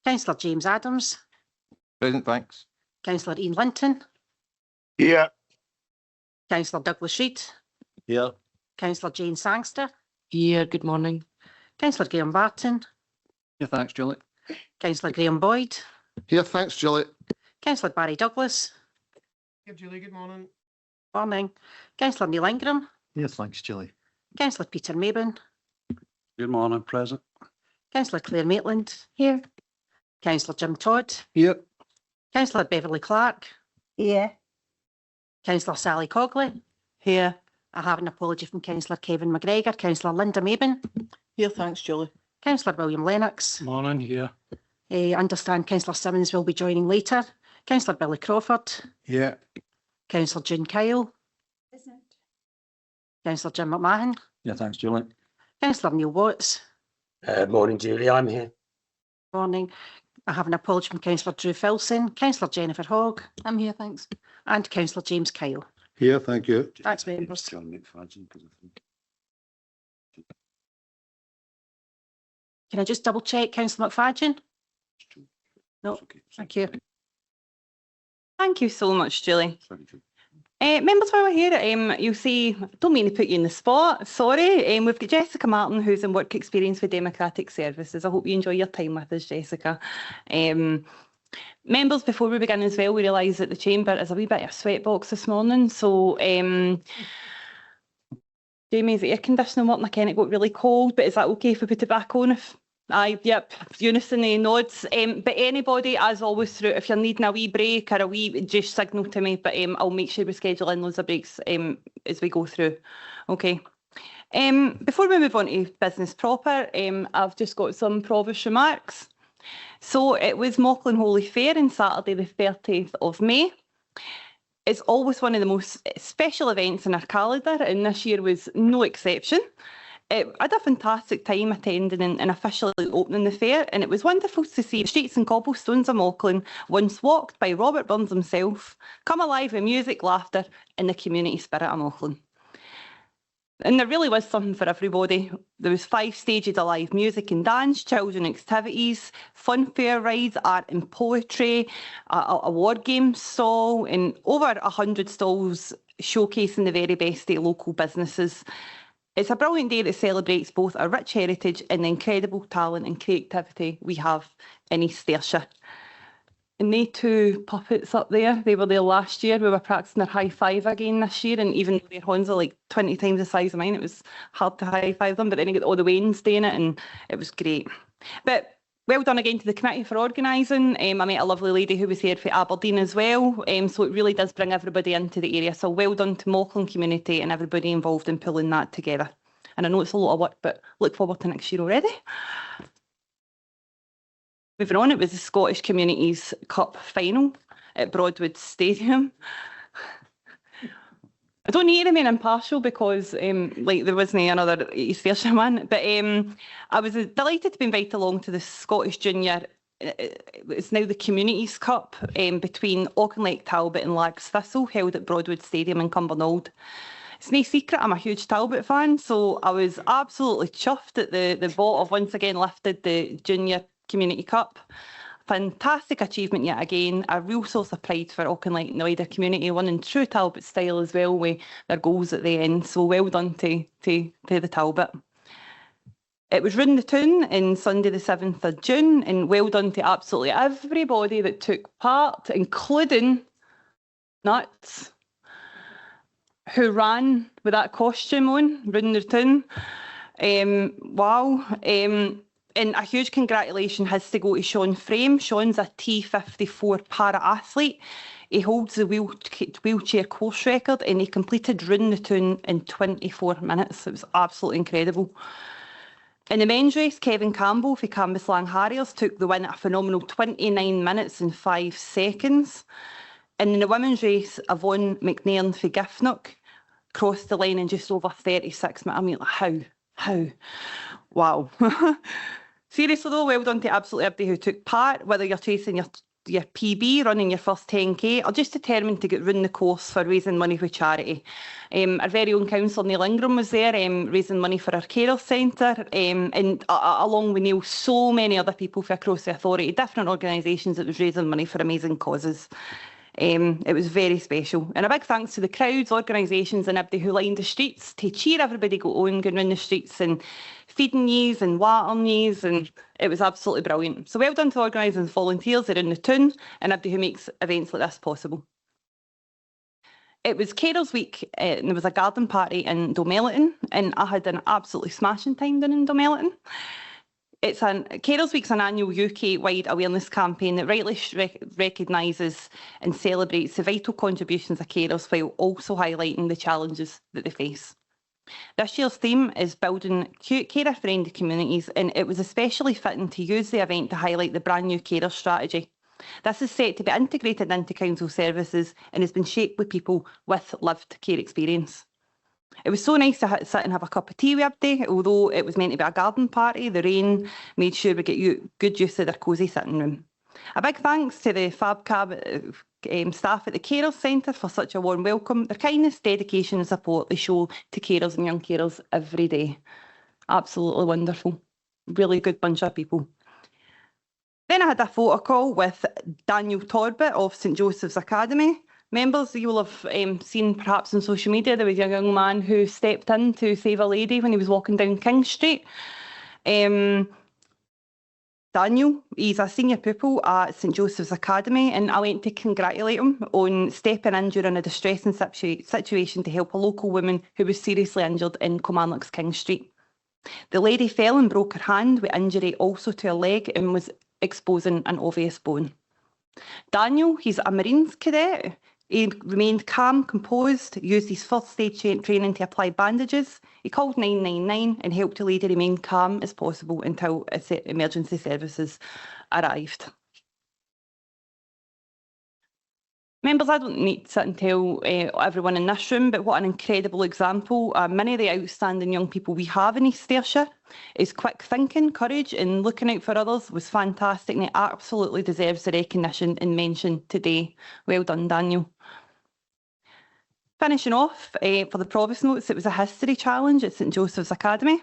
Councillor James Adams. Present, thanks. Councillor Ian Linton. Here. Councillor Douglas Reid. Here. Councillor Jane Sangster. Here, good morning. Councillor Graham Barton. Yeah, thanks, Julie. Councillor Graham Boyd. Here, thanks, Julie. Councillor Barry Douglas. Here, Julie, good morning. Morning. Councillor Neil Ingram. Yeah, thanks, Julie. Councillor Peter Maben. Good morning, present. Councillor Claire Maitland. Here. Councillor Jim Todd. Here. Councillor Beverly Clark. Here. Councillor Sally Cogley. Here. I have an apology from Councillor Kevin McGregor. Councillor Linda Maben. Here, thanks, Julie. Councillor William Lennox. Morning, here. I understand Councillor Simmons will be joining later. Councillor Billy Crawford. Yeah. Councillor June Kyle. Present. Councillor Jim McMahon. Yeah, thanks, Julie. Councillor Neil Watts. Morning, Julie. I'm here. Morning. I have an apology from Councillor Drew Filson. Councillor Jennifer Hogg. I'm here, thanks. And Councillor James Kyle. Here, thank you. Thanks, members. Can I just double check Councillor McFadden? No, thank you. Thank you so much, Julie. Members, while we're here, you'll see, I don't mean to put you in the spot, sorry. We've got Jessica Martin, who's in work experience with Democratic Services. I hope you enjoy your time with us, Jessica. Members, before we begin as well, we realise that the chamber is a wee bit of a sweatbox this morning. So, Jamie's air conditioning working, I can't got really cold, but is that okay if we put it back on? Aye, yep, unison nods. But anybody, as always, through, if you're needing a wee break or a wee, just signal to me, but I'll make sure we schedule in loads of breaks as we go through. Okay. Before we move on to business proper, I've just got some provish remarks. So it was Mauchline Holy Fair on Saturday the 30th of May. It's always one of the most special events in our calendar, and this year was no exception. I had a fantastic time attending and officially opening the fair, and it was wonderful to see the streets and cobblestones of Mauchline, once walked by Robert Burns himself, come alive with music, laughter and the community spirit of Mauchline. And there really was something for everybody. There was 5 stages of live music and dance, children activities, fun fair rides, art and poetry, a ward game stall, and over 100 stalls showcasing the very best of local businesses. It's a brilliant day that celebrates both our rich heritage and the incredible talent and creativity we have in East Ayrshire. And they 2 puppets up there, they were there last year. We were practising our high five again this year, and even though their horns are like 20 times the size of mine, it was hard to high five them, but then you get all the Wednesday in it, and it was great. But well done again to the committee for organising. I met a lovely lady who was here for Aberdeen as well, so it really does bring everybody into the area. So well done to Mauchline community and everybody involved in pulling that together. And I know it's a lot of work, but look forward to next year already. Moving on, it was the Scottish Communities Cup final at Broadwood Stadium. I don't need to remain impartial because like there wasn't another East Ayrshire man, but I was delighted to be invited along to the Scottish Junior. It's now the Communities Cup between Auchinleck Talbot and Largs Thistle, held at Broadwood Stadium in Cumbernauld. It's no secret I'm a huge Talbot fan, so I was absolutely chuffed that the bot have once again lifted the Junior Community Cup. Fantastic achievement yet again, a real source of pride for Auchinleck and the wider community, one in true Talbot style as well with their goals at the end, so well done to the Talbot. It was round the town on Sunday the 7th of June, and well done to absolutely everybody that took part, including Nuts, who ran with that costume on round the town. Wow. And a huge congratulation has to go to Sean Frame. Sean's a T54 para-athlete. He holds the wheelchair course record, and he completed round the town in 24 minutes. It was absolutely incredible. In the men's race, Kevin Campbell for Cambuslang Harriers took the win at a phenomenal 29 minutes and 5 seconds. And in the women's race, Yvonne McNairn for Giffnock crossed the line in just over 36 minutes. I mean, how? Wow. Seriously though, well done to absolutely everybody who took part, whether you're chasing your your PB, running your first 10K, or just determined to get run the course for raising money for charity. Our very own councillor Neil Ingram was there raising money for our carers centre, and along with Neil, so many other people from across the authority, different organisations that was raising money for amazing causes. It was very special. And a big thanks to the crowds, organisations and everybody who lined the streets to cheer everybody going around the streets and feeding yous and watering yous, and it was absolutely brilliant. So well done to organisers and volunteers around the town and everybody who makes events like this possible. It was Carers Week and there was a garden party in Domeliton, and I had an absolutely smashing time down in Domeliton. Carers Week's an annual UK-wide awareness campaign that rightly recognises and celebrates the vital contributions of carers while also highlighting the challenges that they face. This year's theme is building carer-friendly communities, and it was especially fitting to use the event to highlight the brand new carer strategy. This is set to be integrated into council services and has been shaped with people with lived care experience. It was so nice to sit and have a cup of tea with everybody. Although it was meant to be a garden party, the rain made sure we get good use of their cosy sitting room. A big thanks to the Fab Cab staff at the Carers Centre for such a warm welcome. Their kindness, dedication and support they show to carers and young carers every day. Absolutely wonderful. Really good bunch of people. Then I had a photo call with Daniel Torbett of St Joseph's Academy. Members, you will have seen perhaps on social media, there was a young man who stepped in to save a lady when he was walking down King Street. Daniel, he's a senior pupil at St Joseph's Academy, and I went to congratulate him on stepping in during a distressing situation to help a local woman who was seriously injured in Kilmarnock's King Street. The lady fell and broke her hand with injury also to her leg and was exposing an obvious bone. Daniel, he's a Marines cadet. He remained calm, composed, used his first aid training to apply bandages. He called 999 and helped the lady remain calm as possible until emergency services arrived. Members, I don't need to sit and tell everyone in this room, but what an incredible example. Many of the outstanding young people we have in East Ayrshire. His quick thinking, courage and looking out for others was fantastic, and he absolutely deserves the recognition and mention today. Well done, Daniel. Finishing off, for the Provost Notes, it was a history challenge at St Joseph's Academy.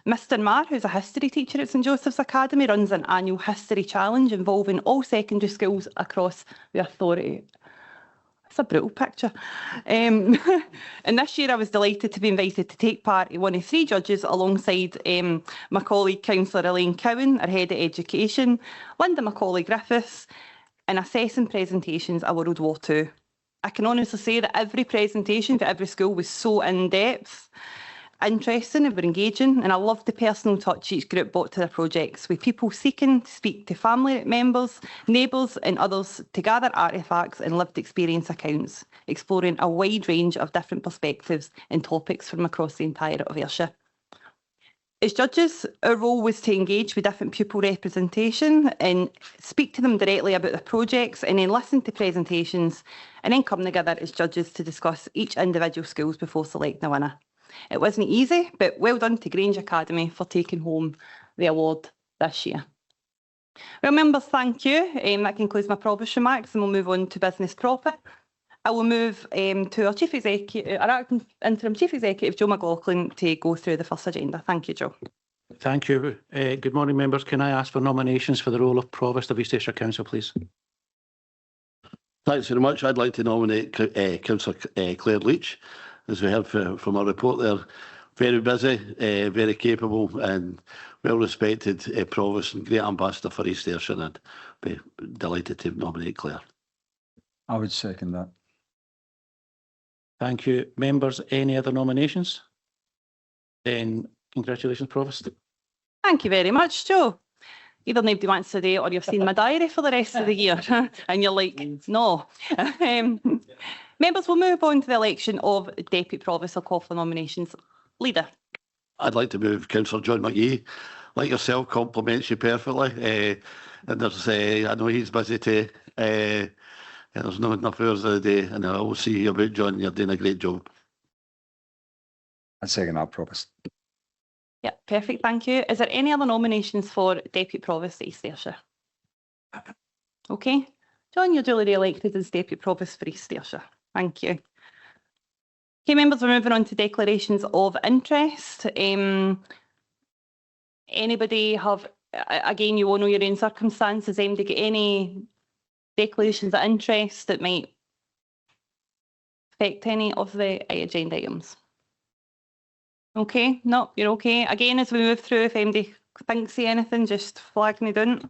Mr Marr, who's a history teacher at St Joseph's Academy, runs an annual history challenge involving all secondary schools across the authority. It's a brutal picture. And this year I was delighted to be invited to take part in one of 3 judges alongside my colleague Councillor Elaine Cowan, our Head of Education, Linda Macaulay-Griffiths, in assessing presentations of World War II. I can honestly say that every presentation for every school was so in-depth, interesting and engaging, and I loved the personal touch each group brought to their projects, with people seeking to speak to family members, neighbours and others to gather artefacts and lived experience accounts, exploring a wide range of different perspectives and topics from across the entire of Ayrshire. As judges, our role was to engage with different pupil representation and speak to them directly about their projects, and then listen to presentations, and then come together as judges to discuss each individual schools before selecting a winner. It wasn't easy, but well done to Grange Academy for taking home the award this year. Well, members, thank you. That concludes my Provost remarks, and we'll move on to business proper. I will move to our Chief Executive, our Acting Interim Chief Executive, Joe McLaughlin, to go through the first agenda. Thank you, Joe. Thank you. Good morning, members. Can I ask for nominations for the role of Provost of East Ayrshire Council, please? Thanks very much. I'd like to nominate Councillor Claire Leach. As we heard from our report there, very busy, very capable and well-respected Provost and great ambassador for East Ayrshire, and I'd be delighted to nominate Claire. I would second that. Thank you. Members, any other nominations? Then congratulations, Provost. Thank you very much, Joe. Either nobody wants to do it or you've seen my diary for the rest of the year and you're like, no. Members, we'll move on to the election of Deputy Provost. I'll call for nominations. Leader. I'd like to move Councillor John McGee. Like yourself, compliments you perfectly. And there's, I know he's busy too. There's not enough hours of the day, and I will see you about, John. You're doing a great job. I'd second that, Provost. Yeah, perfect. Thank you. Is there any other nominations for Deputy Provost at East Ayrshire? Okay. John, you're duly re-elected as Deputy Provost for East Ayrshire. Thank you. Okay, members, we're moving on to declarations of interest. Anybody have, again, you all know your own circumstances, anybody get any declarations of interest that might affect any of the agenda items? Okay, no, you're okay. Again, as we move through, if anybody thinks of anything, just flag me down.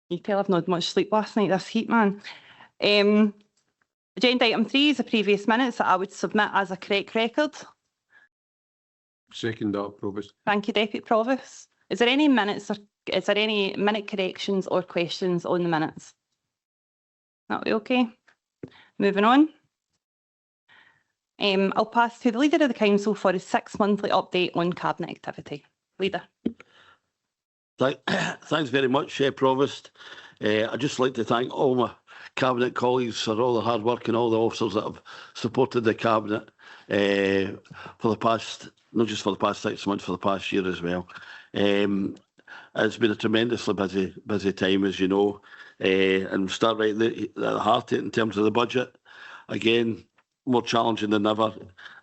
You tell I've not had much sleep last night, this heat, man. Agenda item 3 is the previous minutes that I would submit as a correct record. Second that, Provost. Thank you, Deputy Provost. Is there any minutes or is there any minute corrections or questions on the minutes? That'll be okay. Moving on. I'll pass to the Leader of the Council for his 6 monthly update on Cabinet activity. Leader. Thanks very much, Provost. I'd just like to thank all my Cabinet colleagues for all the hard work and all the officers that have supported the Cabinet for the past, not just for the past 6 months, for the past year as well. It's been a tremendously busy time, as you know, and we'll start right at the heart of it in terms of the budget. Again, more challenging than ever.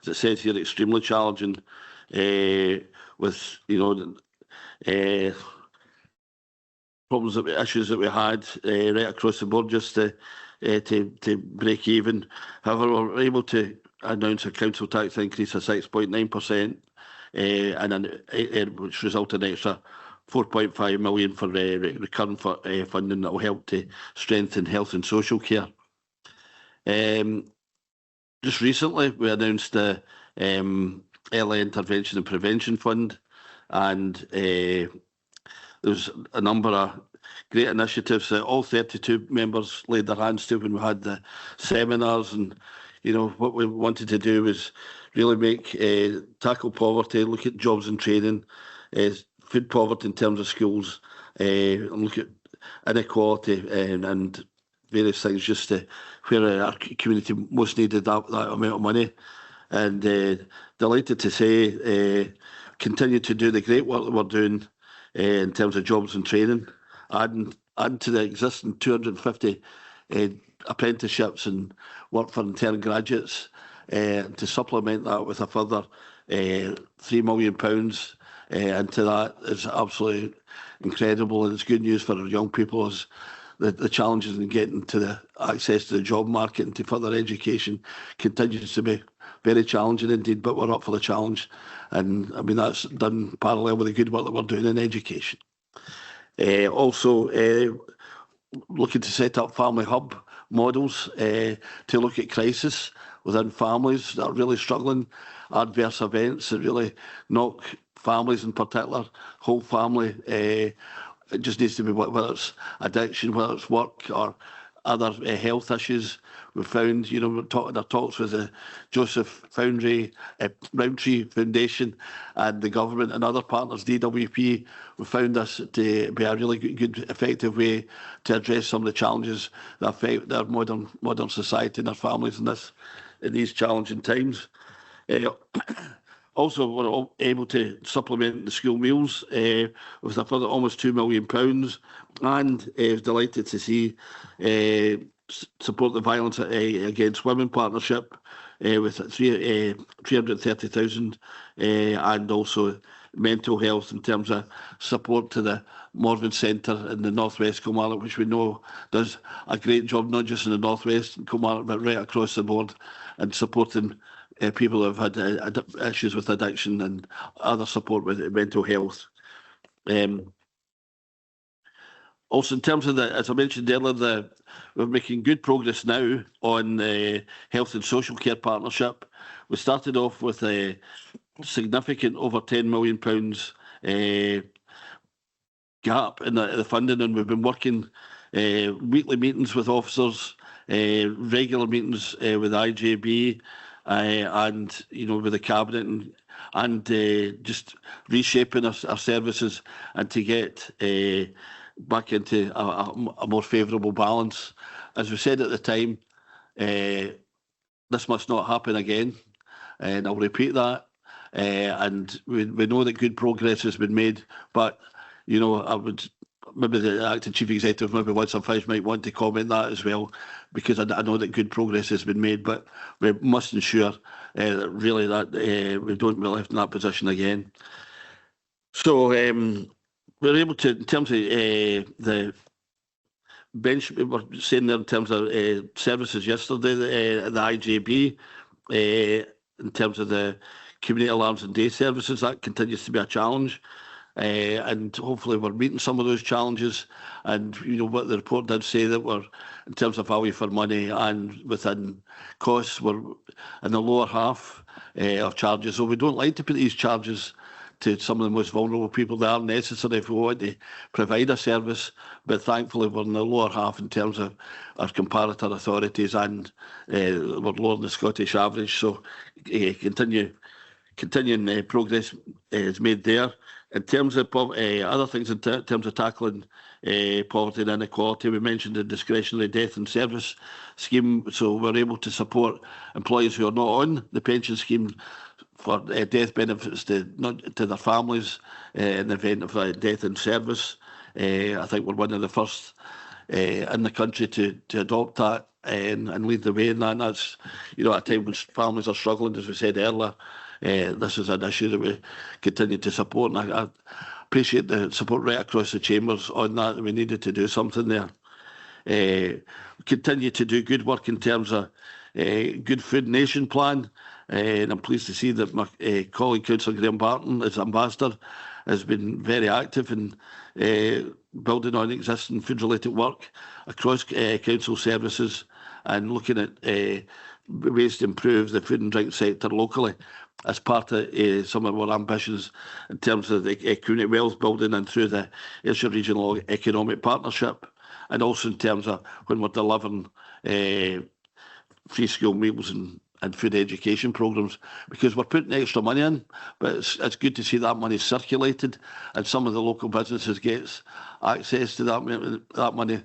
As it says here, extremely challenging with, you know, problems, issues that we had right across the board just to break even. However, we were able to announce a council tax increase of 6.9%, and which resulted in extra 4.5 million for recurring funding that will help to strengthen health and social care. Just recently, we announced the Early Intervention and Prevention Fund, and there's a number of great initiatives that all 32 members laid their hands to when we had the seminars. And, you know, what we wanted to do was really tackle poverty, look at jobs and training, food poverty in terms of schools, and look at inequality and various things just to where our community most needed that amount of money. And delighted to say, continue to do the great work that we're doing in terms of jobs and training, adding to the existing 250 apprenticeships and work for intern graduates, to supplement that with a further £3 million into that is absolutely incredible, and it's good news for our young people as the challenges in getting to the access to the job market and to further education continues to be very challenging indeed, but we're up for the challenge. And I mean, that's done parallel with the good work that we're doing in education. Also, looking to set up family hub models to look at crisis within families that are really struggling, adverse events that really knock families in particular, whole family. It just needs to be, whether it's addiction, whether it's work or other health issues. We found, you know, we're talking our talks with the Joseph Rowntree Foundation and the government and other partners, DWP. We found this to be a really good, effective way to address some of the challenges that affect their modern society and their families in these challenging times. Also, we're able to supplement the school meals with a further almost £2 million, and I was delighted to see support the Violence Against Women partnership with 330,000, and also mental health in terms of support to the Morven Centre in the Northwest Kilmarnock, which we know does a great job, not just in the Northwest Kilmarnock, but right across the board, and supporting people who have had issues with addiction and other support with mental health. Also, in terms of as I mentioned earlier, we're making good progress now on the health and social care partnership. We started off with a significant over £10 million gap in the funding, and we've been working weekly meetings with officers, regular meetings with IJB, and, you know, with the Cabinet, and just reshaping our services and to get back into a more favourable balance. As we said at the time, this must not happen again, and I'll repeat that. And we know that good progress has been made, but, you know, I would maybe the acting chief executive, maybe once or twice, might want to comment that as well, because I know that good progress has been made, but we must ensure that really that we don't be left in that position again. So we're able to, in terms of the bench, we were saying there in terms of services yesterday, the IJB, in terms of the community alarms and day services, that continues to be a challenge. And hopefully we're meeting some of those challenges. And you know what the report did say, that we're, in terms of value for money and within costs, we're in the lower half of charges. So we don't like to put these charges to some of the most vulnerable people. They are necessary if we want to provide a service, but thankfully we're in the lower half in terms of our comparator authorities, and we're lower than the Scottish average. So continuing progress is made there. In terms of other things, in terms of tackling poverty and inequality, we mentioned the discretionary death and service scheme. So we're able to support employees who are not on the pension scheme for death benefits to their families in the event of death in service. I think we're one of the first in the country to adopt that and lead the way in that. And that's, you know, at a time when families are struggling, as we said earlier. This is an issue that we continue to support, and I appreciate the support right across the chambers on that. We needed to do something there. We continue to do good work in terms of Good Food Nation plan, and I'm pleased to see that my colleague Councillor Graham Barton, as ambassador, has been very active in building on existing food-related work across council services and looking at ways to improve the food and drink sector locally as part of some of our ambitions in terms of the community wealth building and through the Ayrshire Regional Economic Partnership, and also in terms of when we're delivering free school meals and food education programmes, because we're putting extra money in, but it's good to see that money circulated and some of the local businesses gets access to that money.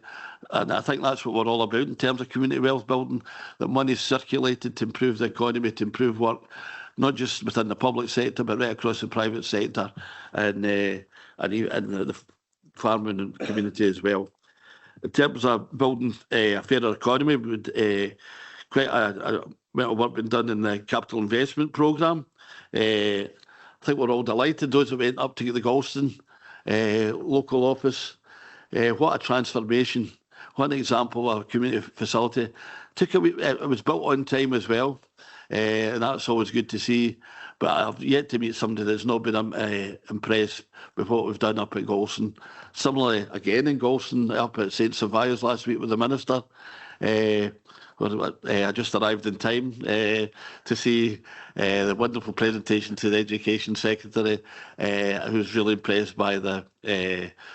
And I think that's what we're all about in terms of community wealth building, that money is circulated to improve the economy, to improve work, not just within the public sector, but right across the private sector and the farming community as well. In terms of building a fairer economy, quite a amount of work been done in the capital investment programme. I think we're all delighted, those that went up to the Galston local office. What a transformation. What an example of a community facility. It was built on time as well, and that's always good to see. But I've yet to meet somebody that's not been impressed with what we've done up at Galston. Similarly, again in Galston, up at St Saviour's last week with the Minister. I just arrived in time to see the wonderful presentation to the Education Secretary, who's really impressed by the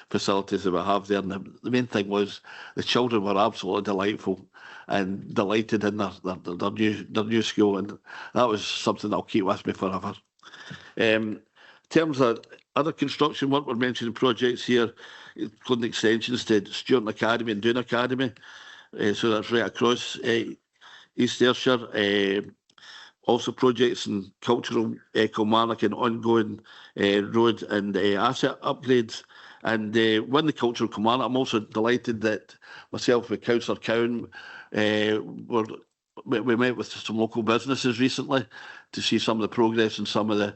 facilities that we have there. And the main thing was the children were absolutely delightful and delighted in their new school, and that was something I'll keep with me forever. In terms of other construction work, we're mentioning projects here, including extensions to Stewart Academy and Doon Academy. So that's right across East Ayrshire. Also projects in cultural Kilmarnock and ongoing road and asset upgrades. And when the cultural Kilmarnock, I'm also delighted that myself with Councillor Cowan, we met with some local businesses recently to see some of the progress and some of the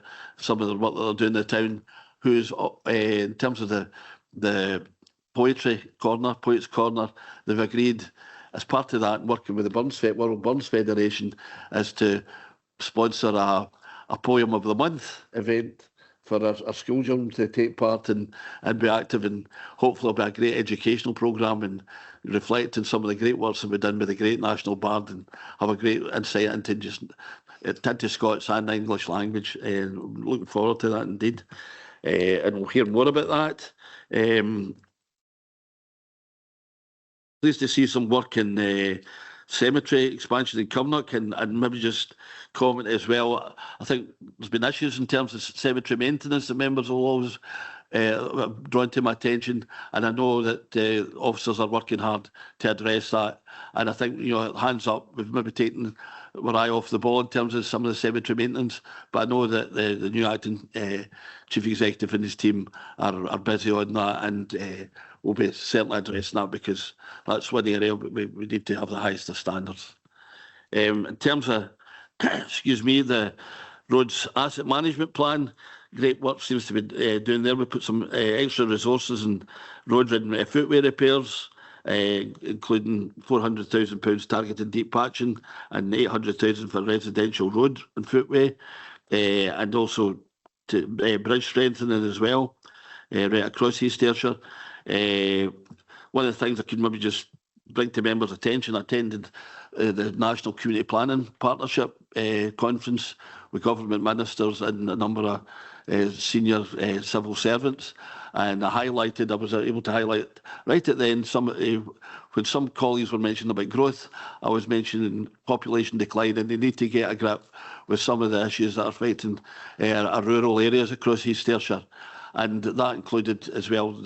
work that they're doing in the town. Who's in terms of the Poetry Corner, Poets Corner, they've agreed as part of that, working with the World Burns Federation, is to sponsor a Poem of the Month event for our school children to take part and be active, and hopefully it'll be a great educational programme and reflect on some of the great works that we've done with the great national bard and have a great insight into Scots and English language. Looking forward to that indeed. And we'll hear more about that. Pleased to see some work in cemetery expansion in Kilmarnock, and maybe just comment as well. I think there's been issues in terms of cemetery maintenance that members will always drawn to my attention, and I know that officers are working hard to address that. And I think, you know, hands up, we've maybe taken were I off the ball in terms of some of the cemetery maintenance, but I know that the new acting chief executive and his team are busy on that, and we'll be certainly addressing that, because that's one area we need to have the highest of standards. In terms of, excuse me, the roads asset management plan, great work seems to be doing there. We put some extra resources in road and footway repairs, including £400,000 targeted deep patching and £800,000 for residential road and footway, and also to bridge strengthening as well, right across East Ayrshire. One of the things I could maybe just bring to members' attention, I attended the National Community Planning Partnership conference with government ministers and a number of senior civil servants, and I was able to highlight right at the end when some colleagues were mentioning about growth, I was mentioning population decline, and they need to get a grip with some of the issues that are affecting our rural areas across East Ayrshire, and that included as well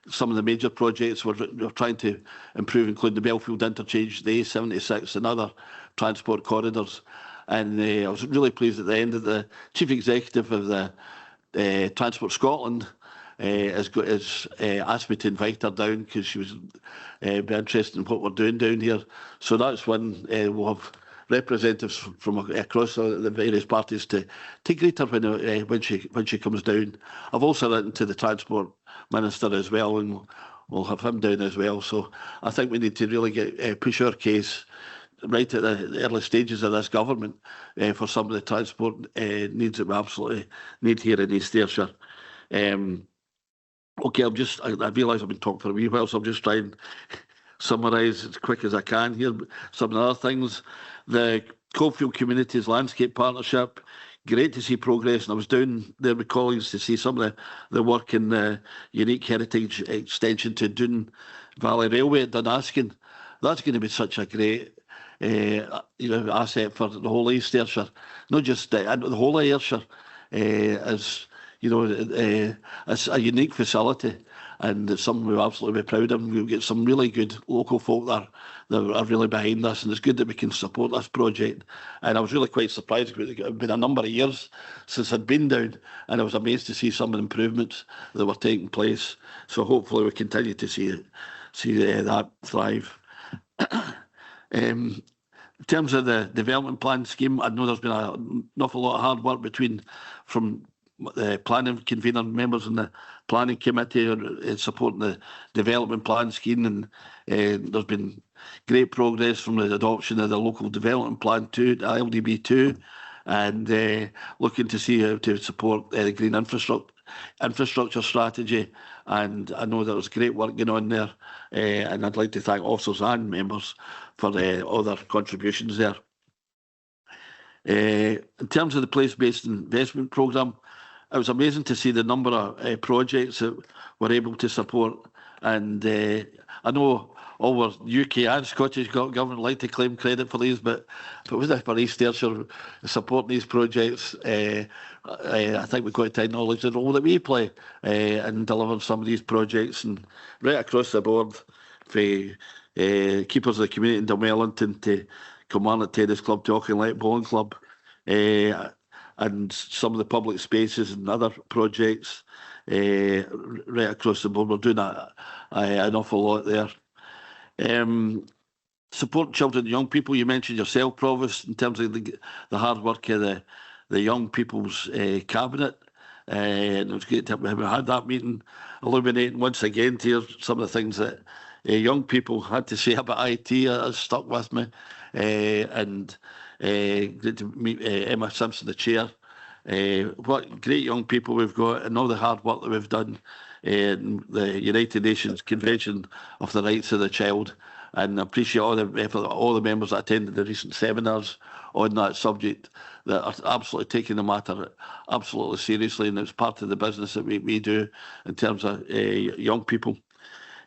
some of the major projects we're trying to improve, including the Belfield interchange, the A76 and other transport corridors. And I was really pleased at the end of the chief executive of the Transport Scotland has asked me to invite her down, because she was be interested in what we're doing down here. So that's when we'll have representatives from across the various parties to greet her when she comes down. I've also written to the Transport Minister as well, and we'll have him down as well. So I think we need to really push our case right at the early stages of this government for some of the transport needs that we absolutely need here in East Ayrshire. Okay, I realise I've been talking for a wee while, so I'm just trying to summarise as quick as I can here. Some of the other things, the Coalfield Communities Landscape Partnership, great to see progress, and I was down there with colleagues to see some of the work in the unique heritage extension to Doon Valley Railway at Dunaskin. That's going to be such a great asset for the whole of East Ayrshire, not just the whole of Ayrshire, as it's a unique facility, and it's something we'll absolutely be proud of. We'll get some really good local folk that are really behind this, and it's good that we can support this project. And I was really quite surprised. It had been a number of years since I'd been down, and I was amazed to see some of the improvements that were taking place. So hopefully we continue to see that thrive. In terms of the development plan scheme, I know there's been an awful lot of hard work from the planning convener members in the planning committee supporting the development plan scheme, and there's been great progress from the adoption of the local development plan 2, LDB 2, and looking to see how to support the green infrastructure strategy. And I know there's great work going on there, and I'd like to thank officers and members for all their contributions there. In terms of the place-based investment programme, it was amazing to see the number of projects that we're able to support, and I know all our UK and Scottish government like to claim credit for these, but if it wasn't for East Ayrshire supporting these projects, I think we've got to acknowledge the role that we play in delivering some of these projects, and right across the board, for Keepers of the Community in Dunwellington to Kilmarnock Tennis Club to Auchinleck Bowling Club, and some of the public spaces and other projects right across the board. We're doing an awful lot there. Support children and young people. You mentioned yourself, Provost, in terms of the hard work of the young people's cabinet. And it was great to have had that meeting, illuminating once again to hear some of the things that young people had to say about IT has stuck with me. And great to meet Emma Simpson, the chair. What great young people we've got, and all the hard work that we've done in the United Nations Convention of the Rights of the Child. And I appreciate all the effort of all the members that attended the recent seminars on that subject that are absolutely taking the matter absolutely seriously, and it's part of the business that we do in terms of young people.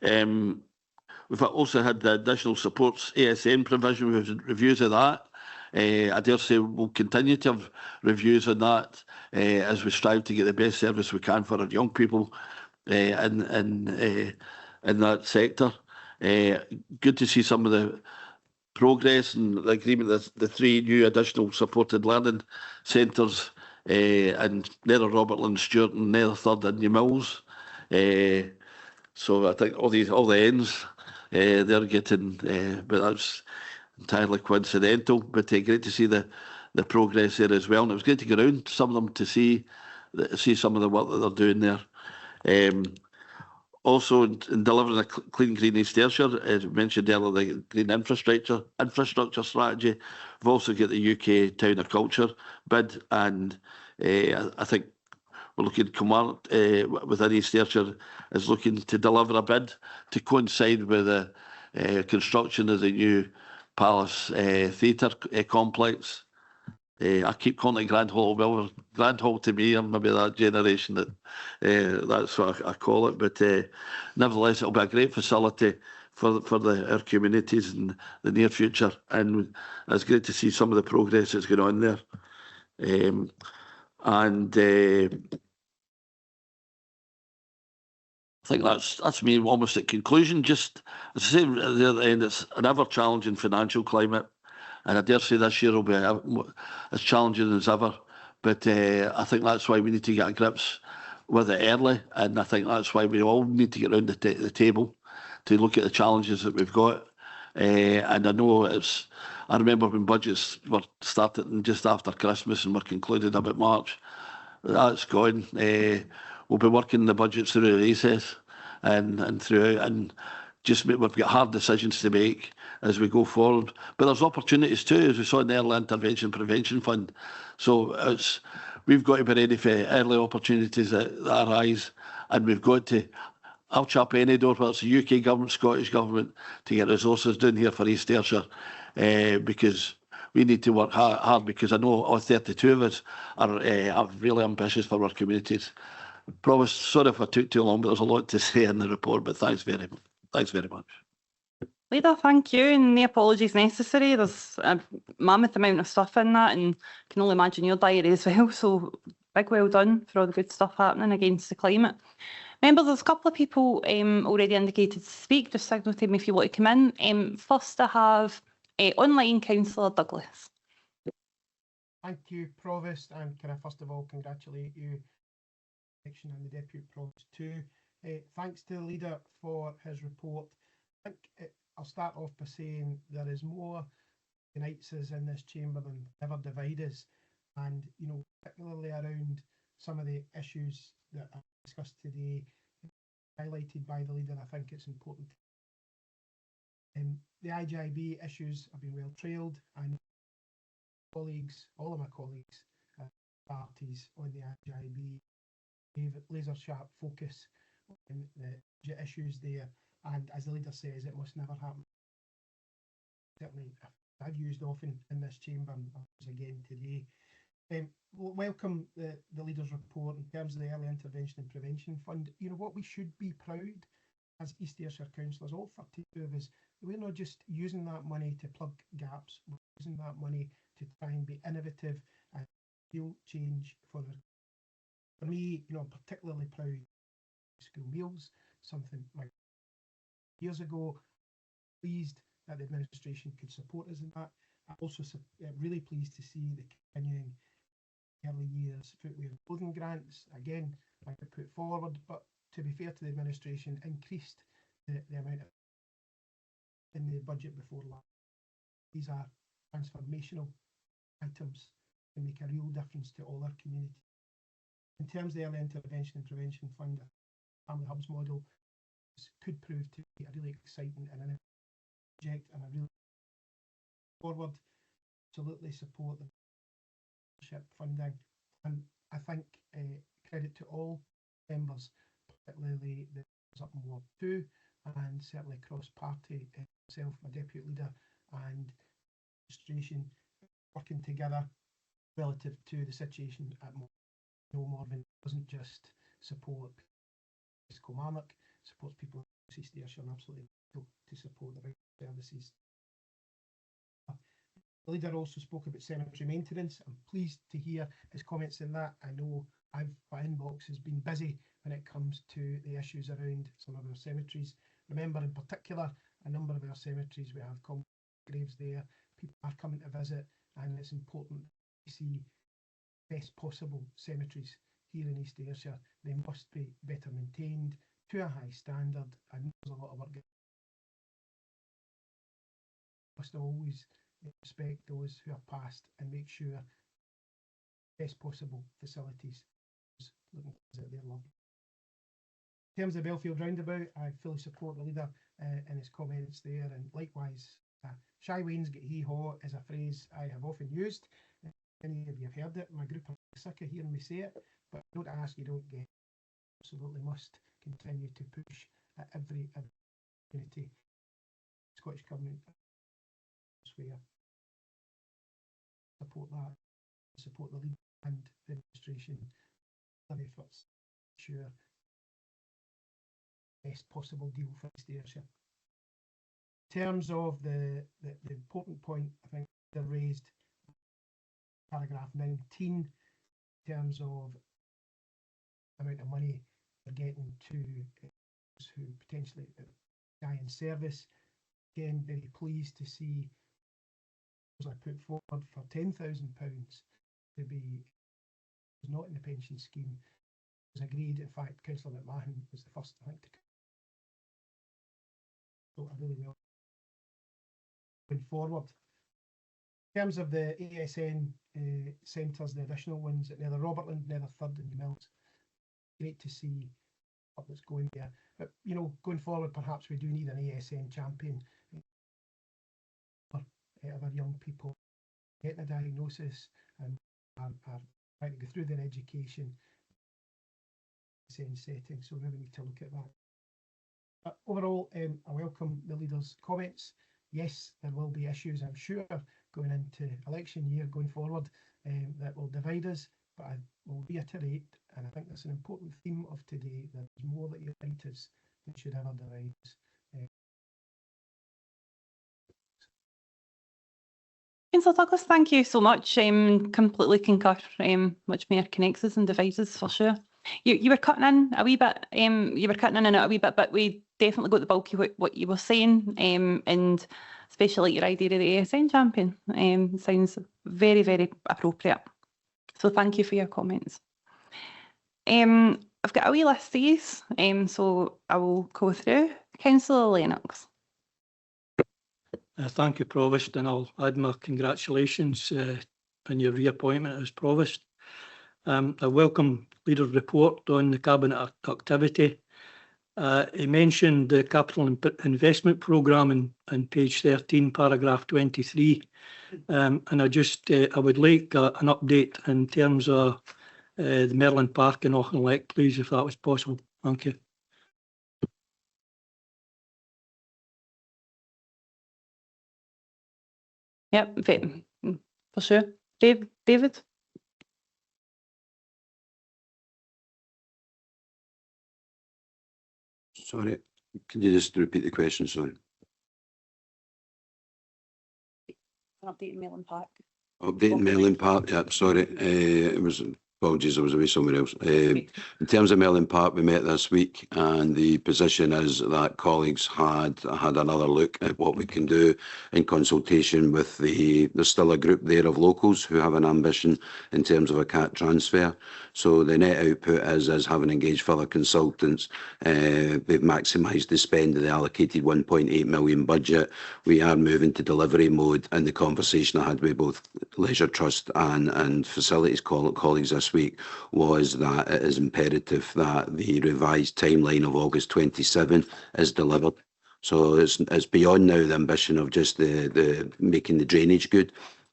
We've also had the additional supports ASN provision. We've had reviews of that. I dare say we'll continue to have reviews on that as we strive to get the best service we can for our young people in that sector. Good to see some of the progress and the agreement that the 3 new additional supported learning centres in Nether Robertland, Stewart and Nether Third and New Mills. So I think all the ends they're getting, but that's entirely coincidental. But great to see the progress there as well, and it was great to go around some of them to see some of the work that they're doing there. Also, in delivering a clean, green East Ayrshire, as mentioned earlier, the green infrastructure strategy. We've also got the UK Town of Culture bid, and I think we're looking to come out within East Ayrshire is looking to deliver a bid to coincide with the construction of the new Palace Theatre complex. I keep calling it Grand Hall. Well, Grand Hall to me, I'm maybe that generation that that's what I call it. But nevertheless, it'll be a great facility for our communities in the near future, and it's great to see some of the progress that's going on there. I think that's me almost at conclusion. Just as I say at the other end, it's an ever challenging financial climate. And I dare say this year will be as challenging as ever. But I think that's why we need to get a grips with it early. And I think that's why we all need to get around the table to look at the challenges that we've got. And I know I remember when budgets were started just after Christmas and were concluded about March. That's gone. We'll be working the budgets through the recess and throughout, and we've got hard decisions to make as we go forward. But there's opportunities too, as we saw in the Early Intervention Prevention Fund. So we've got to be ready for early opportunities that arise, and we've got to. I'll chap any door, whether it's the UK government, Scottish government, to get resources down here for East Ayrshire, because we need to work hard, because I know all 32 of us are really ambitious for our communities. Provost, sorry if I took too long, but there's a lot to say in the report, but thanks very much. Leader, thank you, and no apologies necessary. There's a mammoth amount of stuff in that, and can only imagine your diary as well, so big well done for all the good stuff happening against the climate. Members, there's a couple of people already indicated to speak. Just signal to me if you want to come in. First I have online Councillor Douglas. Thank you, Provost, and can I first of all congratulate you and the Deputy Provost too. Thanks to the leader for his report. I think I'll start off by saying there is more unites us in this chamber than ever divide us, and particularly around some of the issues that I've discussed today, highlighted by the leader. I think it's important. The IGIB issues have been well trailed, and all of my colleagues, parties on the IGIB, laser sharp focus on the issues there, and as the leader says, it must never happen. Certainly I've used often in this chamber, and again today. Welcome the leader's report in terms of the Early Intervention and Prevention Fund. What we should be proud as East Ayrshire councillors, all 32 of us, we're not just using that money to plug gaps, we're using that money to try and be innovative and real change for me. I'm particularly proud of school meals, something like years ago. Pleased that the administration could support us in that. I'm also really pleased to see the continuing early years footwear and clothing grants. Again, I could put forward, but to be fair to the administration, increased the amount in the budget before last. These are transformational items and make a real difference to all our community. In terms of the Early Intervention and Prevention Fund, Family Hubs model could prove to be a really exciting and an project, and I really look forward. Absolutely support the funding, and I think credit to all members, particularly the up in Ward 2, and certainly cross-party, myself, my deputy leader, and administration working together relative to the situation at Morven. Doesn't just support Kilmarnock, supports people in East Ayrshire, and absolutely to support the services. The leader also spoke about cemetery maintenance. I'm pleased to hear his comments in that. I know my inbox has been busy when it comes to the issues around some of our cemeteries. Remember, in particular, a number of our cemeteries we have graves there. People are coming to visit, and it's important to see best possible cemeteries here in East Ayrshire. They must be better maintained to a high standard, and there's a lot of work. Must always respect those who are passed and make sure best possible facilities. Looking at their love. In terms of Belfield Roundabout, I fully support the leader in his comments there, and likewise, shy wains get hee-haw is a phrase I have often used. Many of you have heard it. My group are sick of hearing me say it, but don't ask, you don't get. Absolutely must continue to push at every opportunity. Scottish Government swear. Support that, support the leader and the administration, their efforts, ensure best possible deal for East Ayrshire. In terms of the important point, I think they raised paragraph 19 in terms of amount of money they're getting to those who potentially die in service. Again, very pleased to see I put forward for £10,000 to be not in the pension scheme. It was agreed. In fact, Councillor McMahon was the first, I think, to so I really will going forward. In terms of the ASN centres, the additional ones at Nether Robertland, Nether Third and Mills, great to see what that's going there. But you know, going forward, perhaps we do need an ASN champion for our young people getting a diagnosis and are trying to go through their education setting. So maybe we need to look at that. But overall, I welcome the leader's comments. Yes, there will be issues, I'm sure, going into election year going forward that will divide us. But I will reiterate, and I think that's an important theme of today, that there's more that unite us than should ever divide us. Councillor Douglas, thank you so much. Completely concur. Much more connects us and divides us for sure. You were cutting in a wee bit. You were cutting in and out a wee bit, but we definitely got the bulk of what you were saying. And especially your idea of the ASN champion. Sounds very, very appropriate. So thank you for your comments. I've got a wee list of these, so I will go through. Councillor Lennox. Thank you, Provost, and I'll add my congratulations on your reappointment as Provost. I welcome Leader's report on the Cabinet activity. He mentioned the capital investment programme in page 13, paragraph 23, and I would like an update in terms of the Merlin Park in Auchinleck, please, if that was possible. Thank you. Yep, for sure. David? Sorry, can you just repeat the question? Sorry. Updating Merlin Park. Updating Merlin Park. Yeah, sorry. It was apologies, I was away somewhere else. In terms of Merlin Park, we met this week, and the position is that colleagues had another look at what we can do in consultation with there's still a group there of locals who have an ambition in terms of a CAT transfer. So the net output is having engaged further consultants. They've maximised the spend of the allocated 1.8 million budget. We are moving to delivery mode, and the conversation I had with both Leisure Trust and Facilities colleagues this week was that it is imperative that the revised timeline of August 27 is delivered. So it's beyond now the ambition of just the making the drainage good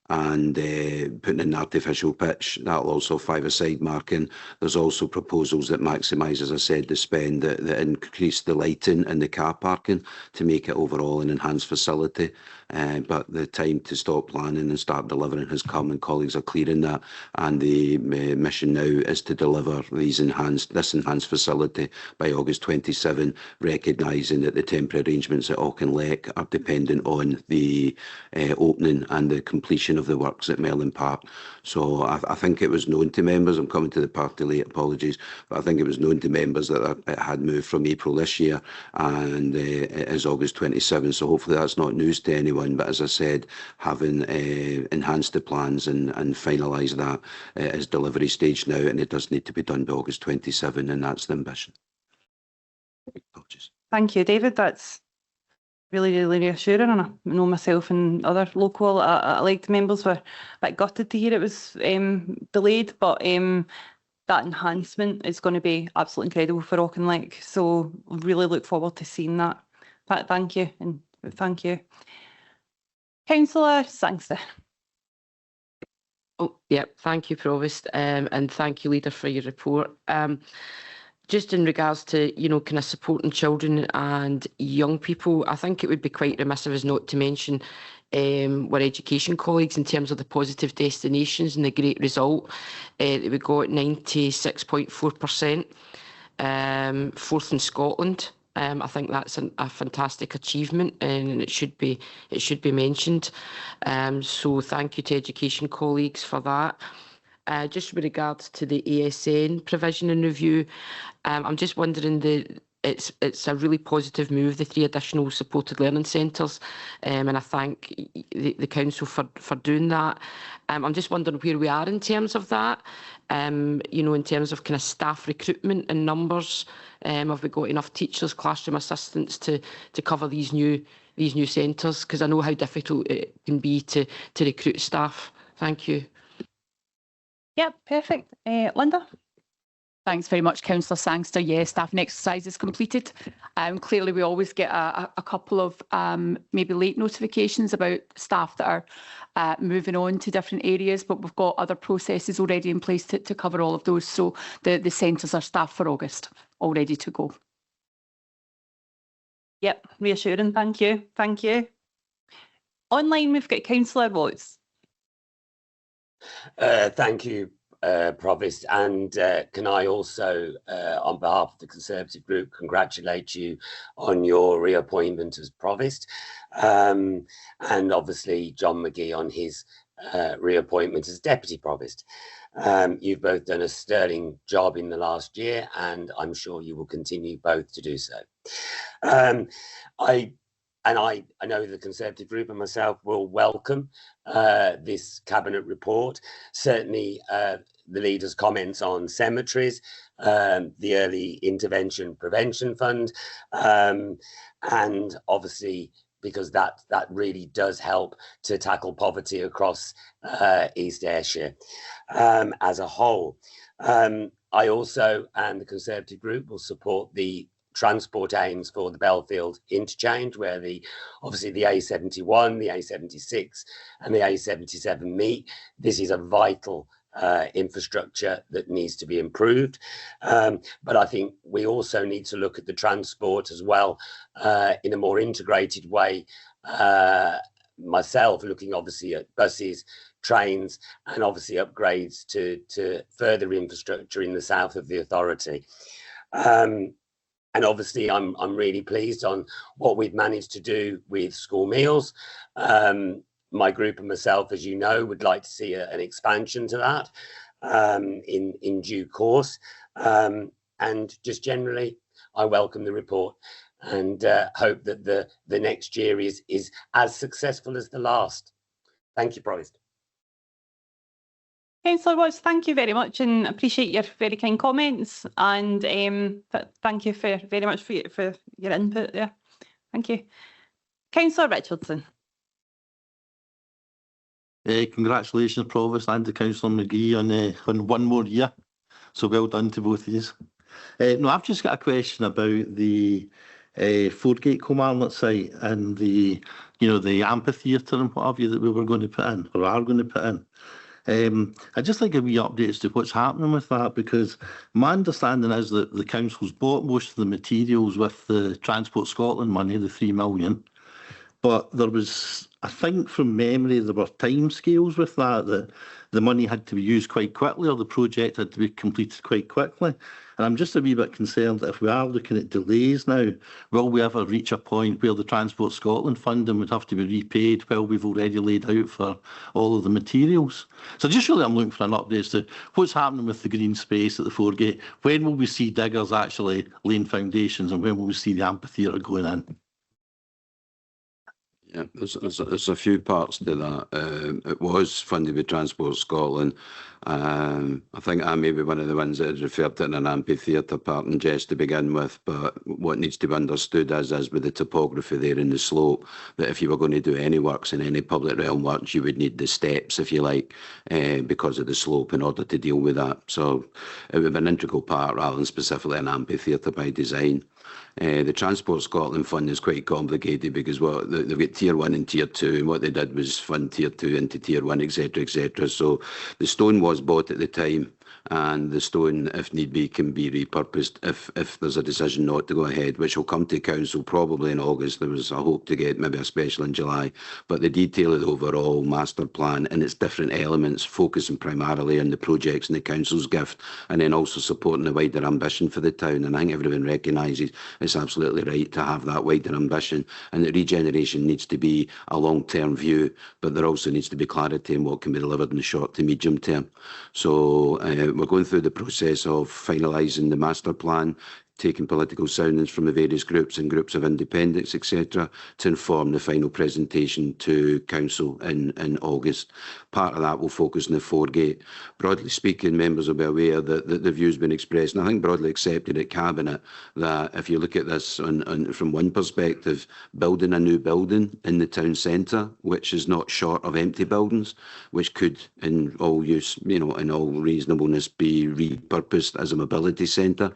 and putting in an artificial pitch. That'll also five-a-side marking. There's also proposals that maximise, as I said, the spend, that increase the lighting and the car parking to make it overall an enhanced facility. But the time to stop planning and start delivering has come, and colleagues are clearing that. And the mission now is to deliver this enhanced facility by August 27, recognising that the temporary arrangements at Auchinleck are dependent on the opening and the completion of the works at Merlin Park. So I think it was known to members, I'm coming to the party late, apologies, but I think it was known to members that it had moved from April this year, and it is August 27, so hopefully that's not news to anyone. 2021. But as I said, having enhanced the plans and finalised that is delivery stage now, and it does need to be done by August 27, and that's the ambition. Apologies. Thank you, David. That's really, really reassuring. And I know myself and other local elected members were a bit gutted to hear it was delayed, but that enhancement is going to be absolutely incredible for Auchinleck. So really look forward to seeing that. Thank you, and thank you. Councillor Sangster. Oh, yeah, thank you, Provost, and thank you, Leader, for your report. Just in regards to, you know, kind of supporting children and young people, I think it would be quite remiss of us not to mention our education colleagues in terms of the positive destinations and the great result that we got, 96.4%, fourth in Scotland. I think that's a fantastic achievement, and it should be mentioned. So thank you to education colleagues for that. Just with regards to the ASN provision and review, I'm just wondering, it's a really positive move, the 3 additional supported learning centres, and I thank the council for doing that. I'm just wondering where we are in terms of that, you know, in terms of kind of staff recruitment and numbers. Have we got enough teachers, classroom assistants to cover these new centres? Because I know how difficult it can be to recruit staff. Thank you. Yep, perfect. Linda? Thanks very much, Councillor Sangster. Yes, staffing exercise is completed. Clearly, we always get a couple of maybe late notifications about staff that are moving on to different areas, but we've got other processes already in place to cover all of those. So the centres are staffed for August, all ready to go. Yep, reassuring. Thank you. Thank you. Online, we've got Councillor Watts. Thank you, Provost, and can I also, on behalf of the Conservative Group, congratulate you on your reappointment as Provost, and obviously John McGee on his reappointment as Deputy Provost. You've both done a sterling job in the last year, and I'm sure you will continue both to do so. I know the Conservative Group and myself will welcome this Cabinet report. Certainly the Leader's comments on cemeteries, the Early Intervention Prevention Fund, and obviously because that really does help to tackle poverty across East Ayrshire as a whole. I also, and the Conservative Group, will support the transport aims for the Belfield interchange, where obviously the A71, the A76 and the A77 meet. This is a vital infrastructure that needs to be improved. But I think we also need to look at the transport as well in a more integrated way. Myself looking obviously at buses, trains, and obviously upgrades to further infrastructure in the south of the authority. And obviously, I'm really pleased on what we've managed to do with school meals. My group and myself, as you know, would like to see an expansion to that in due course. And just generally, I welcome the report and hope that the next year is as successful as the last. Thank you, Provost. Councillor Watts, thank you very much, and appreciate your very kind comments, and thank you very much for your input there. Thank you. Councillor Richardson. Congratulations, Provost, and to Councillor McGee on one more year. So well done to both of you. No, I've just got a question about the Foregate Kilmarnock site and the amphitheatre and what have you that we were going to put in, or are going to put in. I'd just like a wee update as to what's happening with that, because my understanding is that the council's bought most of the materials with the Transport Scotland money, the 3 million. But there was, I think from memory, there were timescales with that the money had to be used quite quickly, or the project had to be completed quite quickly. And I'm just a wee bit concerned that if we are looking at delays now, will we ever reach a point where the Transport Scotland funding would have to be repaid while we've already laid out for all of the materials? So just really I'm looking for an update as to what's happening with the green space at the Foregate. When will we see diggers actually laying foundations, and when will we see the amphitheatre going in? Yeah, there's a few parts to that. It was funded with Transport Scotland. I think I may be one of the ones that had referred to it in an amphitheatre part and jest to begin with, but what needs to be understood is with the topography there in the slope, that if you were going to do any works in any public realm works, you would need the steps, if you like, because of the slope in order to deal with that. So it would be an integral part rather than specifically an amphitheatre by design. The Transport Scotland fund is quite complicated because they've got tier 1 and tier 2, and what they did was fund tier 2 into tier 1, etc., etc. So the stone was bought at the time, and the stone, if need be, can be repurposed if there's a decision not to go ahead, which will come to council probably in August. There was a hope to get maybe a special in July, but the detail of the overall master plan and its different elements, focusing primarily on the projects in the council's gift, and then also supporting the wider ambition for the town. And I think everyone recognises it's absolutely right to have that wider ambition, and that regeneration needs to be a long-term view, but there also needs to be clarity in what can be delivered in the short to medium term. So we're going through the process of finalising the master plan, taking political soundings from the various groups and groups of independents, etc., to inform the final presentation to council in August. Part of that will focus on the Foregate. Broadly speaking, members will be aware that the view's been expressed, and I think broadly accepted at Cabinet, that if you look at this from one perspective, building a new building in the town centre, which is not short of empty buildings, which could, in all use, in all reasonableness, be repurposed as a mobility centre.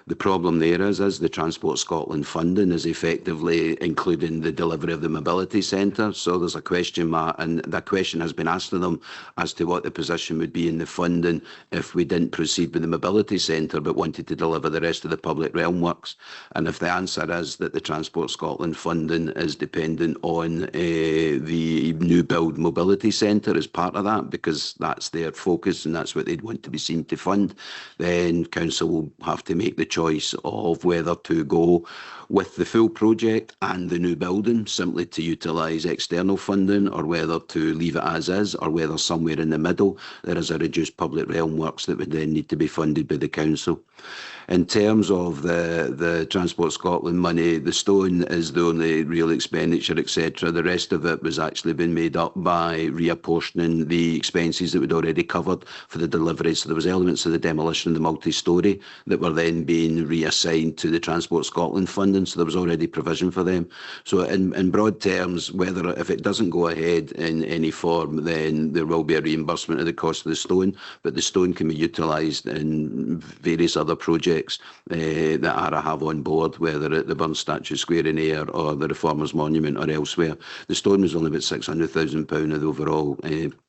The problem there is the Transport Scotland funding is effectively including the delivery of the mobility centre. So there's a question mark, and that question has been asked of them as to what the position would be in the funding if we didn't proceed with the mobility centre but wanted to deliver the rest of the public realm works. And if the answer is that the Transport Scotland funding is dependent on the new build mobility centre as part of that, because that's their focus and that's what they'd want to be seen to fund, then council will have to make the choice of whether to go with the full project and the new building simply to utilise external funding, or whether to leave it as is, or whether somewhere in the middle there is a reduced public realm works that would then need to be funded by the council. In terms of the Transport Scotland money, the stone is the only real expenditure, etc. The rest of it was actually been made up by reapportioning the expenses that we'd already covered for the delivery. So there was elements of the demolition of the multi-storey that were then being reassigned to the Transport Scotland funding. So there was already provision for them. So in broad terms, if it doesn't go ahead in any form, then there will be a reimbursement of the cost of the stone, but the stone can be utilised in various other projects that ARA have on board, whether at the Burn Statue Square in Ayr or the Reformers Monument or elsewhere. The stone was only about £600,000 of the overall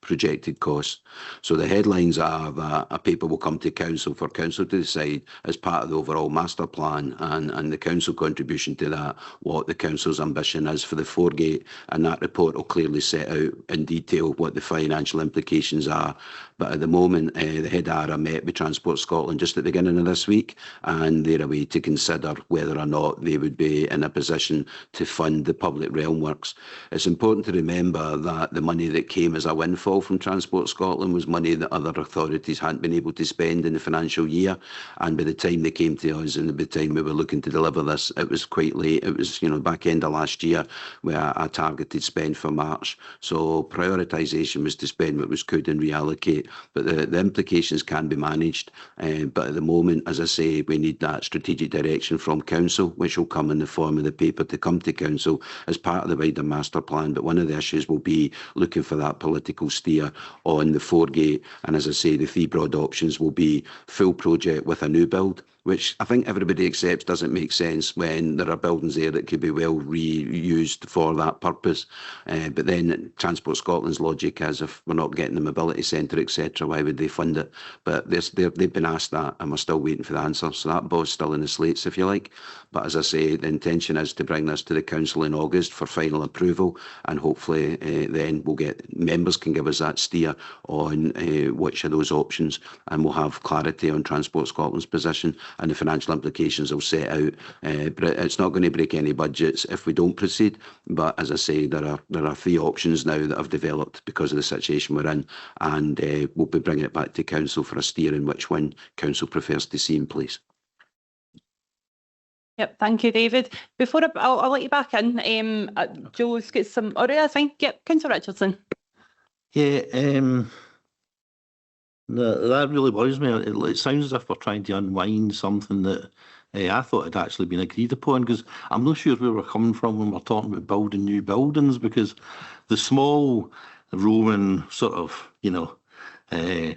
projected cost. So the headlines are that a paper will come to council for council to decide as part of the overall master plan and the council contribution to that, what the council's ambition is for the Foregate, and that report will clearly set out in detail what the financial implications are. But at the moment, the head ARA met with Transport Scotland just at the beginning of this week, and they're away to consider whether or not they would be in a position to fund the public realm works. It's important to remember that the money that came as a windfall from Transport Scotland was money that other authorities hadn't been able to spend in the financial year, and by the time they came to us and by the time we were looking to deliver this, it was quite late. It was back end of last year where a targeted spend for March. So prioritisation was to spend what was could and reallocate, but the implications can be managed. But at the moment, as I say, we need that strategic direction from council, which will come in the form of the paper to come to council as part of the wider master plan. But one of the issues will be looking for that political steer on the Foregate. And as I say, the three broad options will be full project with a new build, which I think everybody accepts doesn't make sense when there are buildings there that could be well reused for that purpose. But then Transport Scotland's logic is, if we're not getting the mobility centre, etc., why would they fund it? But they've been asked that, and we're still waiting for the answer. So that ball's still in the slates, if you like. But as I say, the intention is to bring this to the council in August for final approval, and hopefully then members can give us that steer on which of those options, and we'll have clarity on Transport Scotland's position and the financial implications will set out. But it's not going to break any budgets if we don't proceed. But as I say, there are three options now that have developed because of the situation we're in, and we'll be bringing it back to council for a steer in which one council prefers to see in place. Yep, thank you, David. Before I'll let you back in, Joe's got some, all right, that's fine. Yep, Councillor Richardson. Yeah, that really worries me. It sounds as if we're trying to unwind something that I thought had actually been agreed upon, because I'm not sure where we're coming from when we're talking about building new buildings, because the small Roman sort of,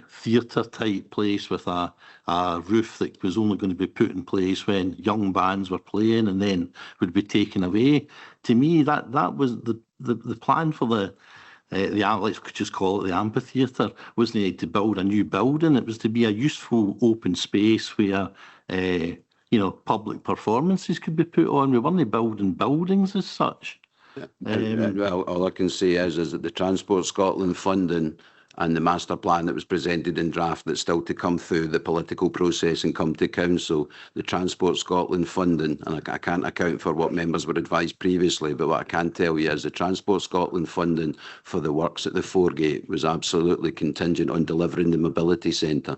theatre type place with a roof that was only going to be put in place when young bands were playing and then would be taken away. To me, that was the plan for the let's just call it the amphitheatre, wasn't to build a new building. It was to be a useful open space where public performances could be put on. We weren't building buildings as such. Well, all I can say is that the Transport Scotland funding and the master plan that was presented in draft that's still to come through the political process and come to council, the Transport Scotland funding, and I can't account for what members were advised previously, but what I can tell you is the Transport Scotland funding for the works at the Foregate was absolutely contingent on delivering the mobility centre,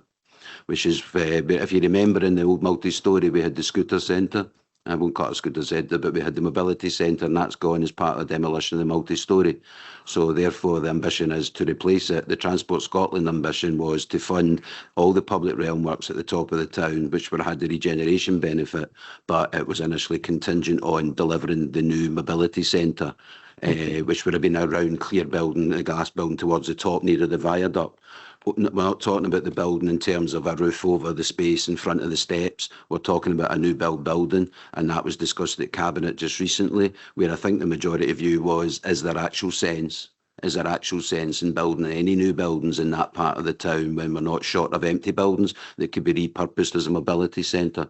which is, if you remember in the old multi-storey, we had the scooter centre. I won't call it a scooter centre, but we had the mobility centre, and that's gone as part of the demolition of the multi-storey. So therefore, the ambition is to replace it. The Transport Scotland ambition was to fund all the public realm works at the top of the town, which had the regeneration benefit, but it was initially contingent on delivering the new mobility centre, which would have been around Clear building, the glass building towards the top near the viaduct. We're not talking about the building in terms of a roof over the space in front of the steps. We're talking about a new building, and that was discussed at Cabinet just recently, where I think the majority view was, is there actual sense in building any new buildings in that part of the town when we're not short of empty buildings that could be repurposed as a mobility centre?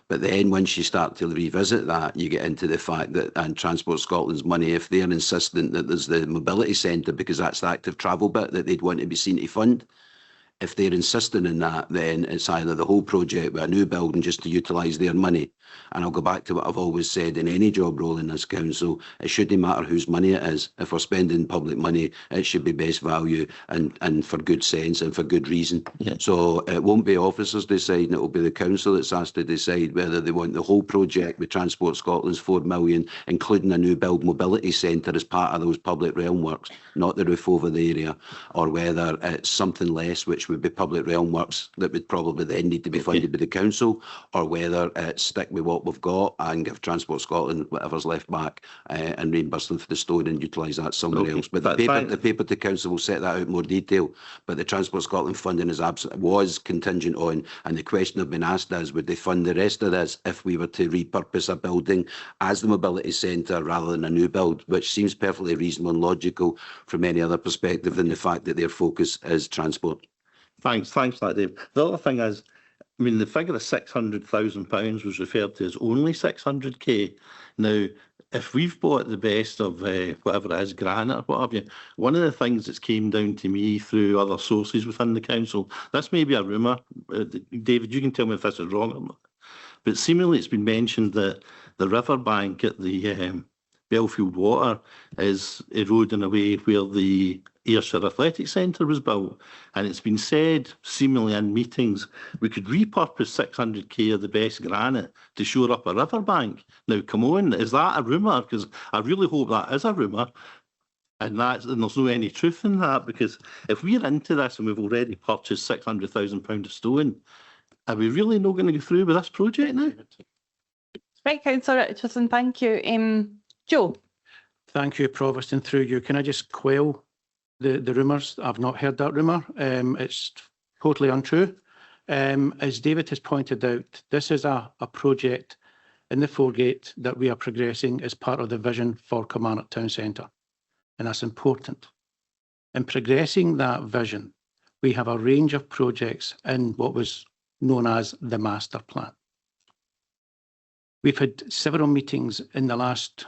But then once you start to revisit that, you get into the fact that, and Transport Scotland's money, if they're insistent that there's the mobility centre, because that's the active travel bit that they'd want to be seen to fund, if they're insisting in that, then it's either the whole project with a new building just to utilise their money. And I'll go back to what I've always said in any job role in this council, it shouldn't matter whose money it is. If we're spending public money, it should be best value and for good sense and for good reason. Yeah. So it won't be officers deciding, it will be the council that's asked to decide whether they want the whole project with Transport Scotland's 4 million, including a new build mobility centre as part of those public realm works, not the roof over the area, or whether it's something less, which would be public realm works that would probably then need to be funded by the council, or whether it's stick with what we've got and give Transport Scotland whatever's left back and reimburse them for the stone and utilise that somewhere else. But the paper to council will set that out in more detail. But the Transport Scotland funding was contingent on, and the question I've been asked is, would they fund the rest of this if we were to repurpose a building as the mobility centre rather than a new build, which seems perfectly reasonable and logical from any other perspective than the fact that their focus is transport. Thanks for that, Dave. The other thing is, the figure of £600,000 was referred to as only 600k. Now, if we've bought the best of whatever it is, granite or what have you, one of the things that's came down to me through other sources within the council, this may be a rumour, David, you can tell me if this is wrong or not, but seemingly it's been mentioned that the riverbank at the Belfield Water is eroding away where the Ayrshire Athletic Centre was built, and it's been said, seemingly in meetings, we could repurpose 600k of the best granite to shore up a riverbank. Now, come on, is that a rumour? Because I really hope that is a rumour, and there's no any truth in that, because if we're into this and we've already purchased £600,000 of stone, are we really not going to go through with this project now? Right, Councillor Richardson, thank you. Joe. Thank you, Provost, and through you. Can I just quell the rumours? I've not heard that rumour. It's totally untrue. As David has pointed out, this is a project in the Foregate that we are progressing as part of the vision for Kilmarnock Town Centre, and that's important. In progressing that vision, we have a range of projects in what was known as the master plan. We've had several meetings in the last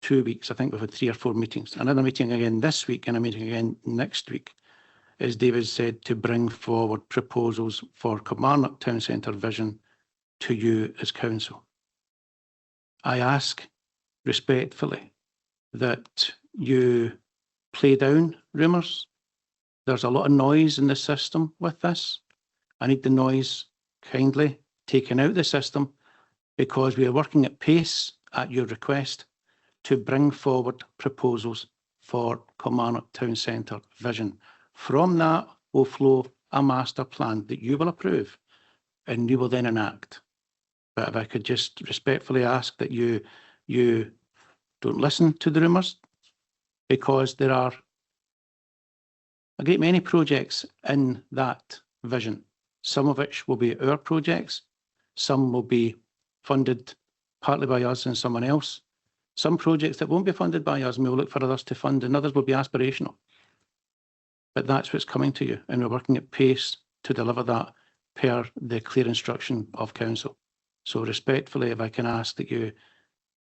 2 weeks. I think we've had 3 or 4 meetings. Another meeting again this week and a meeting again next week, as David said, to bring forward proposals for Kilmarnock Town Centre vision to you as council. I ask respectfully that you play down rumours. There's a lot of noise in the system with this. I need the noise kindly taken out of the system because we are working at pace at your request to bring forward proposals for Kilmarnock Town Centre vision. From that will flow a master plan that you will approve and you will then enact. But if I could just respectfully ask that you don't listen to the rumours, because there are a great many projects in that vision, some of which will be our projects, some will be funded partly by us and someone else, some projects that won't be funded by us and we will look for others to fund, and others will be aspirational. But that's what's coming to you, and we're working at pace to deliver that per the clear instruction of Council. So respectfully, if I can ask that you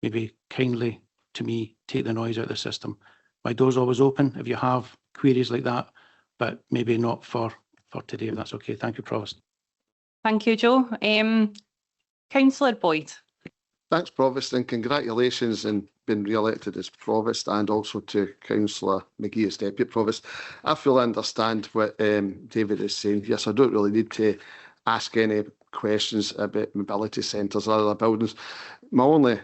maybe kindly, to me, take the noise out of the system. My door's always open if you have queries like that, but maybe not for today, if that's okay. Thank you, Provost. Thank you, Joe. Councillor Boyd. Thanks, Provost, and congratulations on being re-elected as Provost, and also to Councillor McGee as Deputy Provost. I fully understand what David is saying here, so I don't really need to ask any questions about mobility centres or other buildings. My only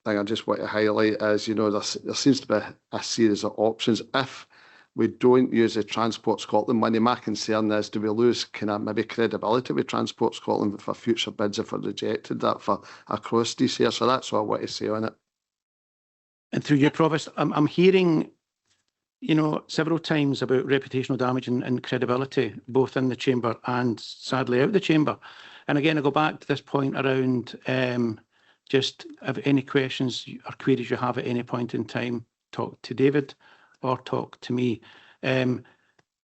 thing I just want to highlight is, you know, there seems to be a series of options. If we don't use the Transport Scotland money, my concern is, do we lose kind of maybe credibility with Transport Scotland for future bids if we're rejected that for across this year? So that's all I want to say on it. And through you, Provost, I'm hearing, you know, several times about reputational damage and credibility, both in the chamber and sadly out the chamber. And again, I go back to this point around just if any questions or queries you have at any point in time, talk to David or talk to me.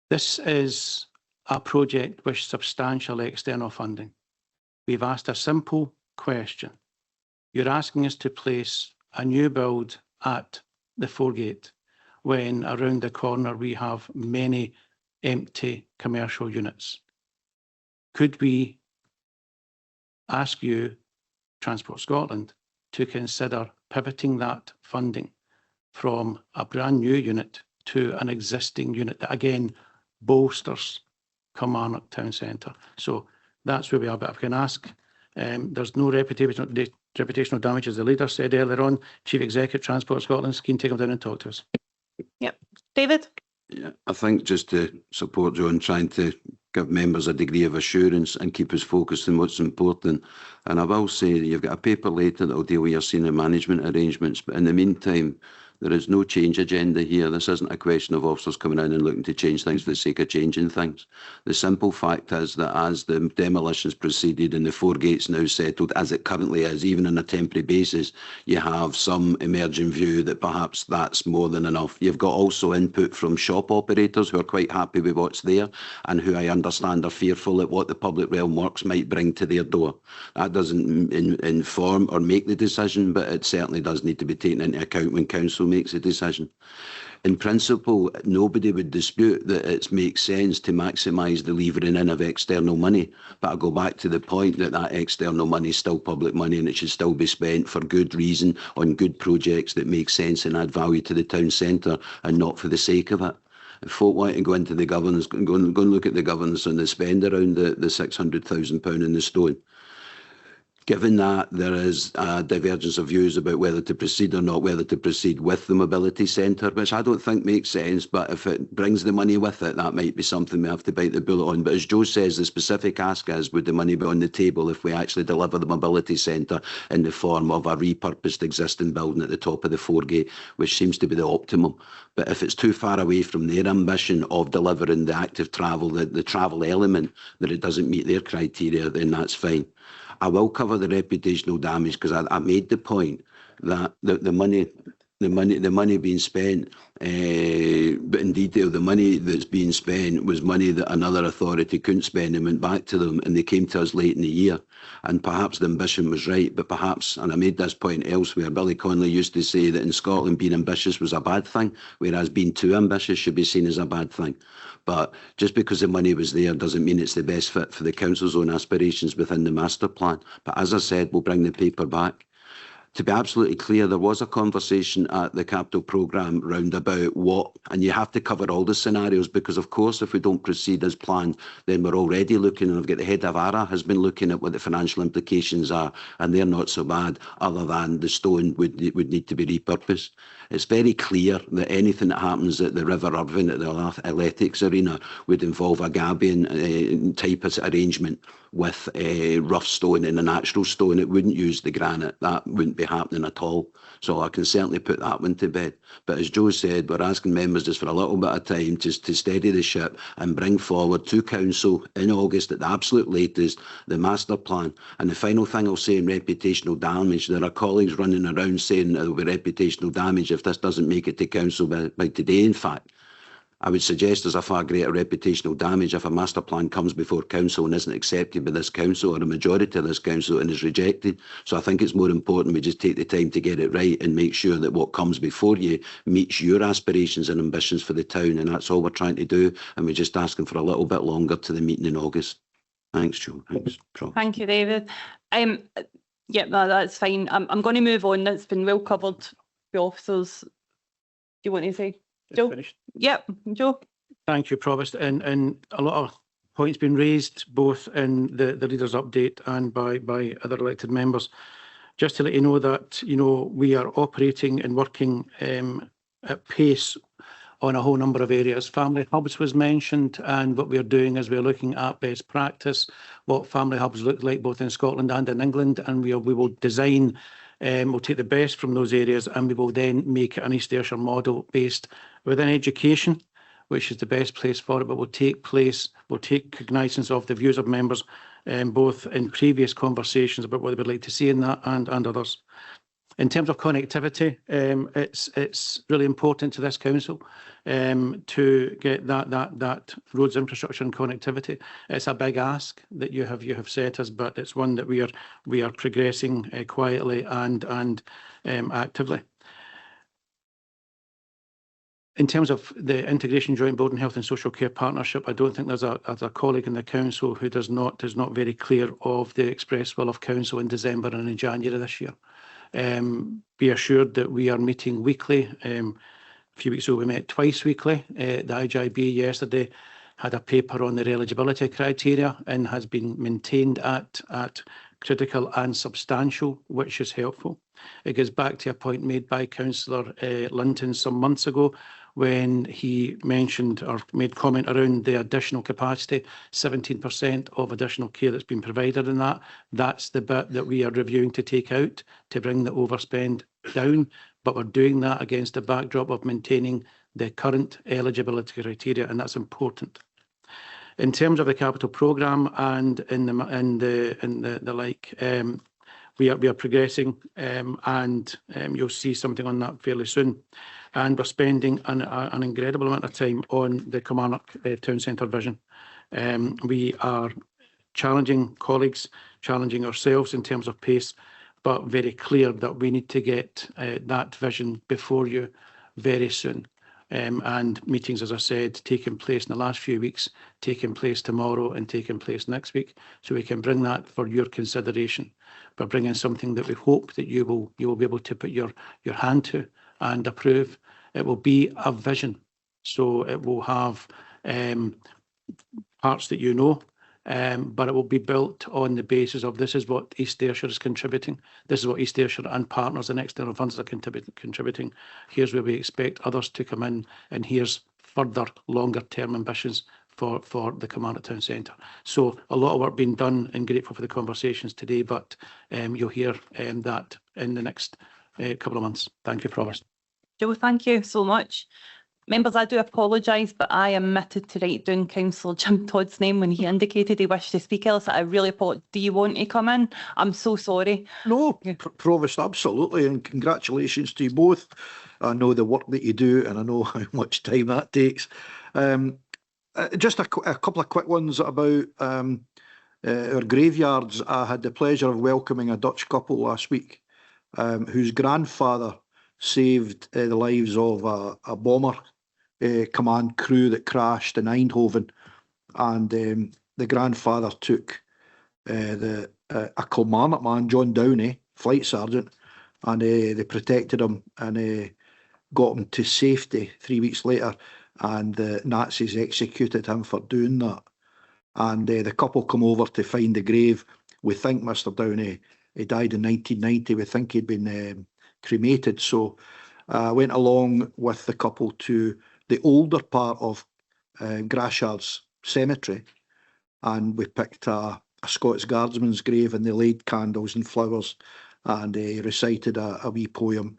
This is a project with substantial external funding. We've asked a simple question. You're asking us to place a new build at the Foregate when around the corner we have many empty commercial units. Could we ask you, Transport Scotland, to consider pivoting that funding from a brand new unit to an existing unit that again bolsters Kilmarnock Town Centre? So that's where we are. But if I can ask, there's no reputational damage, as the leader said earlier on. Chief Executive Transport Scotland, can you take him down and talk to us? Yep. David? Yeah, I think just to support John, trying to give members a degree of assurance and keep us focused on what's important. And I will say you've got a paper later that will deal with your senior management arrangements, but in the meantime, there is no change agenda here. This isn't a question of officers coming in and looking to change things for the sake of changing things. The simple fact is that as the demolitions proceeded and the Foregate's now settled, as it currently is, even on a temporary basis, you have some emerging view that perhaps that's more than enough. You've got also input from shop operators who are quite happy with what's there and who I understand are fearful at what the public realm works might bring to their door. That doesn't inform or make the decision, but it certainly does need to be taken into account when Council makes a decision. In principle, nobody would dispute that it makes sense to maximise the levering in of external money. But I go back to the point that that external money is still public money and it should still be spent for good reason on good projects that make sense and add value to the town centre and not for the sake of it. If folk want to go into the governance, go and look at the governance and the spend around the £600,000 in the stone. Given that there is a divergence of views about whether to proceed or not, whether to proceed with the mobility centre, which I don't think makes sense, but if it brings the money with it, that might be something we have to bite the bullet on. But as Joe says, the specific ask is, would the money be on the table if we actually deliver the mobility centre in the form of a repurposed existing building at the top of the Foregate, which seems to be the optimum. But if it's too far away from their ambition of delivering the active travel, the travel element, that it doesn't meet their criteria, then that's fine. I will cover the reputational damage because I made the point that the money being spent, but in detail, the money that's being spent was money that another authority couldn't spend and went back to them, and they came to us late in the year. And perhaps the ambition was right, but perhaps, and I made this point elsewhere, Billy Connolly used to say that in Scotland being ambitious was a bad thing, whereas being too ambitious should be seen as a bad thing. But just because the money was there doesn't mean it's the best fit for the council's own aspirations within the master plan. But as I said, we'll bring the paper back. to be absolutely clear, there was a conversation at the capital programme round about what, and you have to cover all the scenarios, because of course if we don't proceed as planned, then we're already looking, and I've got the head of ARA has been looking at what the financial implications are, and they're not so bad, other than the stone would need to be repurposed. It's very clear that anything that happens at the River Irvine, at the athletics arena, would involve a Gabion type of arrangement with rough stone and a natural stone. It wouldn't use the granite. That wouldn't be happening at all. So I can certainly put that one to bed. But as Joe said, we're asking members just for a little bit of time to steady the ship and bring forward to Council in August at the absolute latest the master plan. And the final thing I'll say in reputational damage, there are colleagues running around saying there will be reputational damage if this doesn't make it to Council by today, in fact. I would suggest there's a far greater reputational damage if a master plan comes before Council and isn't accepted by this Council or a majority of this Council and is rejected. So I think it's more important we just take the time to get it right and make sure that what comes before you meets your aspirations and ambitions for the town, and that's all we're trying to do, and we're just asking for a little bit longer to the meeting in August. Thanks, Joe. Thanks, Prof. Thank you, David. Yeah, no, that's fine. I'm going to move on. That's been well covered. The officers, do you want to say? Joe? Finished. Yep, Joe. Thank you, Provost. And a lot of points been raised, both in the leaders' update and by other elected members. Just to let you know that, we are operating and working at pace on a whole number of areas. Family hubs was mentioned, and what we're doing is we're looking at best practice, what family hubs look like both in Scotland and in England, and we will design, we'll take the best from those areas, and we will then make it an East Ayrshire model based within education, which is the best place for it, but will take cognizance of the views of members, both in previous conversations about what they would like to see in that and others. In terms of connectivity, it's really important to this council to get that roads infrastructure and connectivity. It's a big ask that you have set us, but it's one that we are progressing quietly and actively. In terms of the Integration Joint Building Health and Social Care Partnership, I don't think there's a colleague in the council who is not very clear of the express will of council in December and in January this year. Be assured that we are meeting weekly. A few weeks ago we met twice weekly. The IJB yesterday had a paper on their eligibility criteria and has been maintained at critical and substantial, which is helpful. It goes back to a point made by Councillor Linton some months ago when he mentioned or made comment around the additional capacity, 17% of additional care that's been provided in that. That's the bit that we are reviewing to take out to bring the overspend down, but we're doing that against the backdrop of maintaining the current eligibility criteria, and that's important. In terms of the capital programme and in the like, we are progressing, and you'll see something on that fairly soon. And we're spending an incredible amount of time on the Kilmarnock Town Centre vision. We are challenging colleagues, challenging ourselves in terms of pace, but very clear that we need to get that vision before you very soon. And meetings, as I said, taking place in the last few weeks, taking place tomorrow and taking place next week, so we can bring that for your consideration. We're bringing something that we hope that you will be able to put your hand to and approve. It will be a vision, so it will have parts that you know, but it will be built on the basis of this is what East Ayrshire is contributing. This is what East Ayrshire and partners and external funds are contributing. Here's where we expect others to come in, and here's further longer term ambitions for the Kilmarnock Town Centre. So a lot of work being done, and grateful for the conversations today, but you'll hear that in the next couple of months. Thank you, Provost. Joe, thank you so much. Members, I do apologise, but I omitted to write down Councillor Jim Todd's name when he indicated he wished to speak. Elsa, I really apologise. Do you want to come in? I'm so sorry. No, Provost, absolutely, and congratulations to you both. I know the work that you do, and I know how much time that takes. Just a couple of quick ones about our graveyards. I had the pleasure of welcoming a Dutch couple last week whose grandfather saved the lives of a bomber command crew that crashed in Eindhoven, and the grandfather took a Kilmarnock man, John Downey, flight sergeant, and they protected him and got him to safety 3 weeks later, and the Nazis executed him for doing that. And the couple come over to find the grave. We think Mr. Downey, he died in 1990. We think he'd been cremated. So I went along with the couple to the older part of Grashard's cemetery, and we picked a Scots Guardsman's grave, and they laid candles and flowers, and he recited a wee poem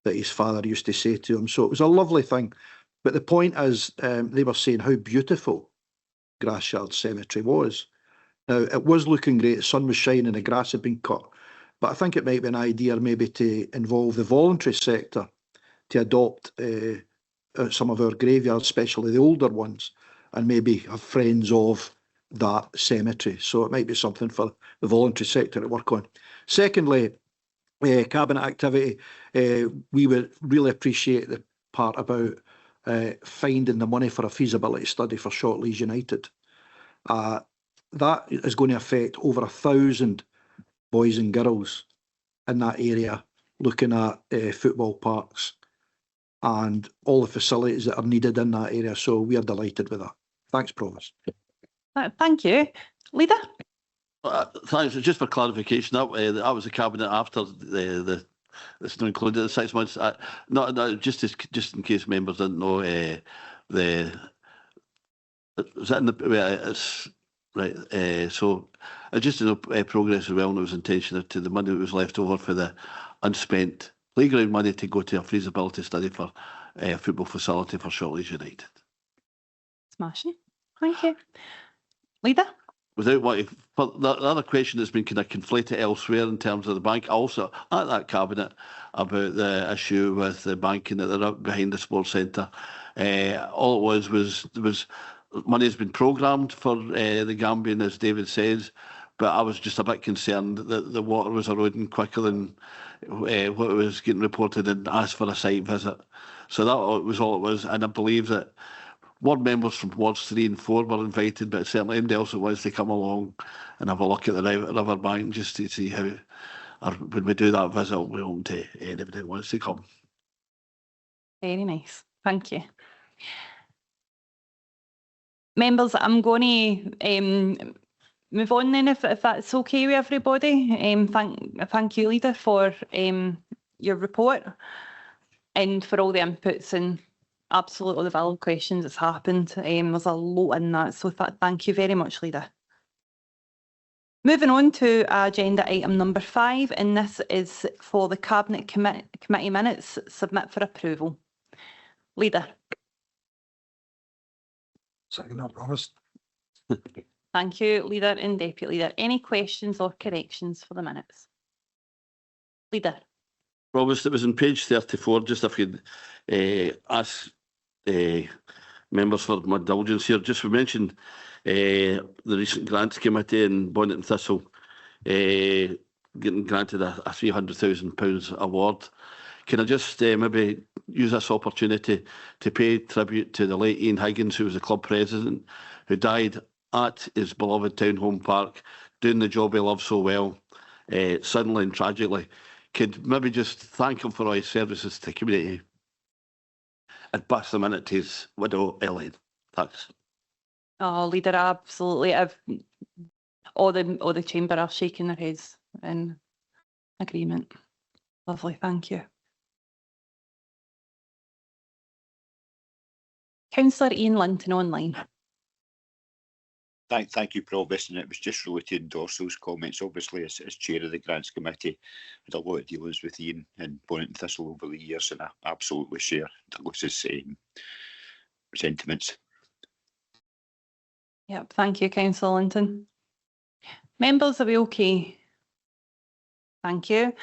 that his father used to say to him. So it was a lovely thing. But the point is, they were saying how beautiful Grashard Cemetery was. Now, it was looking great, the sun was shining, the grass had been cut, but I think it might be an idea maybe to involve the voluntary sector to adopt some of our graveyards, especially the older ones, and maybe have friends of that cemetery. So it might be something for the voluntary sector to work on. Secondly, cabinet activity, we would really appreciate the part about finding the money for a feasibility study for Shortleys United. That is going to affect over 1,000 boys and girls in that area, looking at football parks and all the facilities that are needed in that area. So we are delighted with that. Thanks, Provost. Thank you. Leader? Thanks. Just for clarification, that was the cabinet after it's not included the 6 months. No, just in case members didn't know, is that in the it's right? So just to know progress as well, and it was intentional to the money that was left over for the unspent playground money to go to a feasibility study for a football facility for Shortleys United. Smashing. Thank you. Leader? Without wanting, the other question that's been kind of conflated elsewhere in terms of the bank, also at that cabinet, about the issue with the banking that they're up behind the sports centre. All it was money has been programmed for the Gambian, as David says, but I was just a bit concerned that the water was eroding quicker than what was getting reported, and asked for a site visit. So that was all it was, and I believe that ward members from wards 3 and 4 were invited, but certainly anybody else that wants to come along and have a look at the river bank just to see how, or when we do that visit, we're open to anybody that wants to come. Very nice. Thank you. Members, I'm going to move on then, if that's okay with everybody. Thank you, Leader, for your report and for all the inputs and absolutely the valid questions that's happened. There's a lot in that, so thank you very much, Leader. Moving on to agenda item number 5, and this is for the Cabinet Committee minutes, submit for approval. Leader. Second that, Provost. Thank you, Leader and Deputy Leader. Any questions or corrections for the minutes? Leader. Provost, it was on page 34, just if you'd ask members for my indulgence here. Just we mentioned the recent grants committee and Bonnet and Thistle getting granted a £300,000 award. Can I just maybe use this opportunity to pay tribute to the late Ian Higgins, who was the club president, who died at his beloved Town Home Park, doing the job he loved so well, suddenly and tragically. Could maybe just thank him for all his services to the community and pass the minute to his widow, Elaine. Thanks. Oh, Leader, absolutely. All the chamber are shaking their heads in agreement. Lovely, thank you. Councillor Ian Linton online. Thank you, Provost, and it was just really to endorse those comments. Obviously, as chair of the Grants Committee, had a lot of dealings with Ian and Bonnet and Thistle over the years, and I absolutely share Douglas's sentiments. Yep, thank you, Councillor Linton. Members, are we okay? Thank you.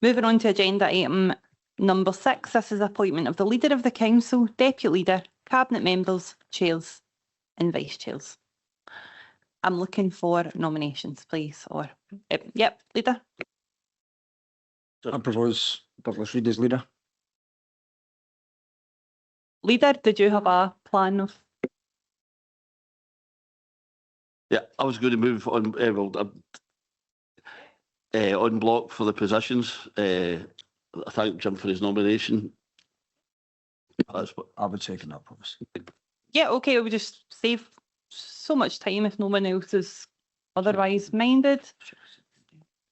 Moving on to agenda item number 6. This is appointment of the Leader of the Council, Deputy Leader, Cabinet members, chairs and vice chairs. I'm looking for nominations, please. Or yep, Leader. I propose Douglas Reid as leader. Leader, did you have a plan of? Yeah, I was going to move on. On block for the positions. I thank Jim for his nomination. That's what I would second that, Provost. Yeah, okay, we just save so much time if no one else is otherwise minded.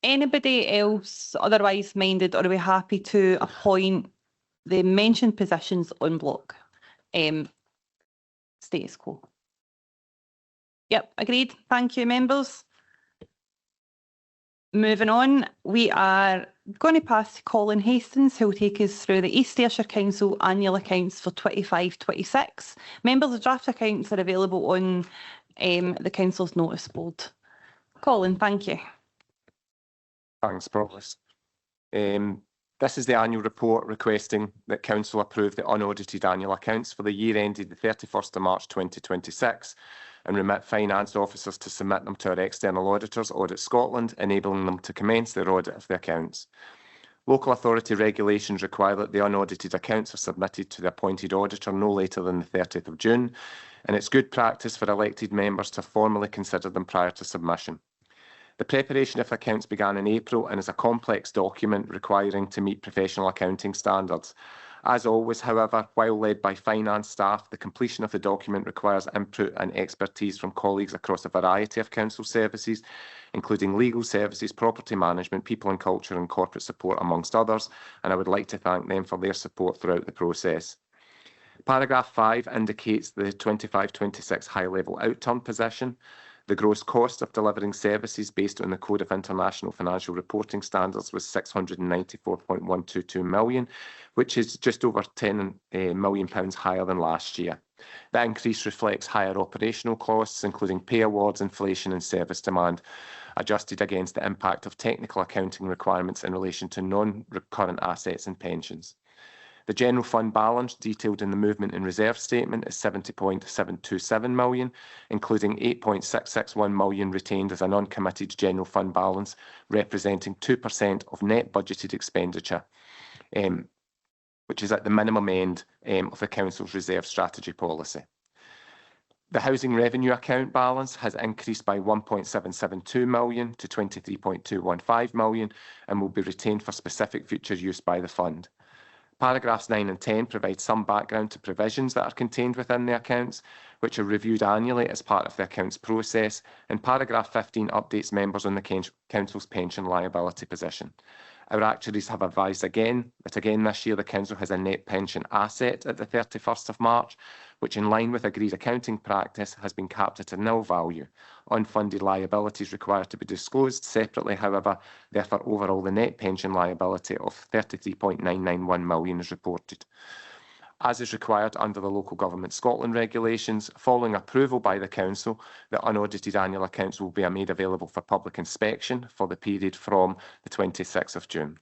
Anybody else otherwise minded, or are we happy to appoint the mentioned positions on block? Status quo. Yep, agreed. Thank you, members. Moving on, we are going to pass to Colin Hastings, who will take us through the East Ayrshire Council annual accounts for 25-26. Members, the draft accounts are available on the Council's notice board. Colin, thank you. Thanks, Provost. This is the annual report requesting that Council approve the unaudited annual accounts for the year ended the 31st of March 2026 and remit finance officers to submit them to our external auditors, Audit Scotland, enabling them to commence their audit of the accounts. Local authority regulations require that the unaudited accounts are submitted to the appointed auditor no later than the 30th of June, and it's good practice for elected members to formally consider them prior to submission. The preparation of accounts began in April and is a complex document requiring to meet professional accounting standards. As always, however, while led by finance staff, the completion of the document requires input and expertise from colleagues across a variety of council services, including legal services, property management, people and culture and corporate support, amongst others, and I would like to thank them for their support throughout the process. Paragraph 5 indicates the 25-26 high-level outturn position. The gross cost of delivering services based on the Code of International Financial Reporting Standards was £694.122 million, which is just over £10 million higher than last year. That increase reflects higher operational costs, including pay awards, inflation and service demand, adjusted against the impact of technical accounting requirements in relation to non-recurrent assets and pensions. The general fund balance detailed in the movement in reserve statement is £70.727 million, including £8.661 million retained as an uncommitted general fund balance, representing 2% of net budgeted expenditure, which is at the minimum end of the Council's reserve strategy policy. The housing revenue account balance has increased by £1.772 million to £23.215 million and will be retained for specific future use by the fund. Paragraphs 9 and 10 provide some background to provisions that are contained within the accounts, which are reviewed annually as part of the accounts process, and paragraph 15 updates members on the Council's pension liability position. Our actuaries have advised that again this year the Council has a net pension asset at the 31st of March, which in line with agreed accounting practice has been capped at a nil value. Unfunded liabilities required to be disclosed separately, however, therefore overall the net pension liability of £33.991 million is reported. As is required under the Local Government Scotland regulations, following approval by the Council, the unaudited annual accounts will be made available for public inspection for the period from the 26th of June.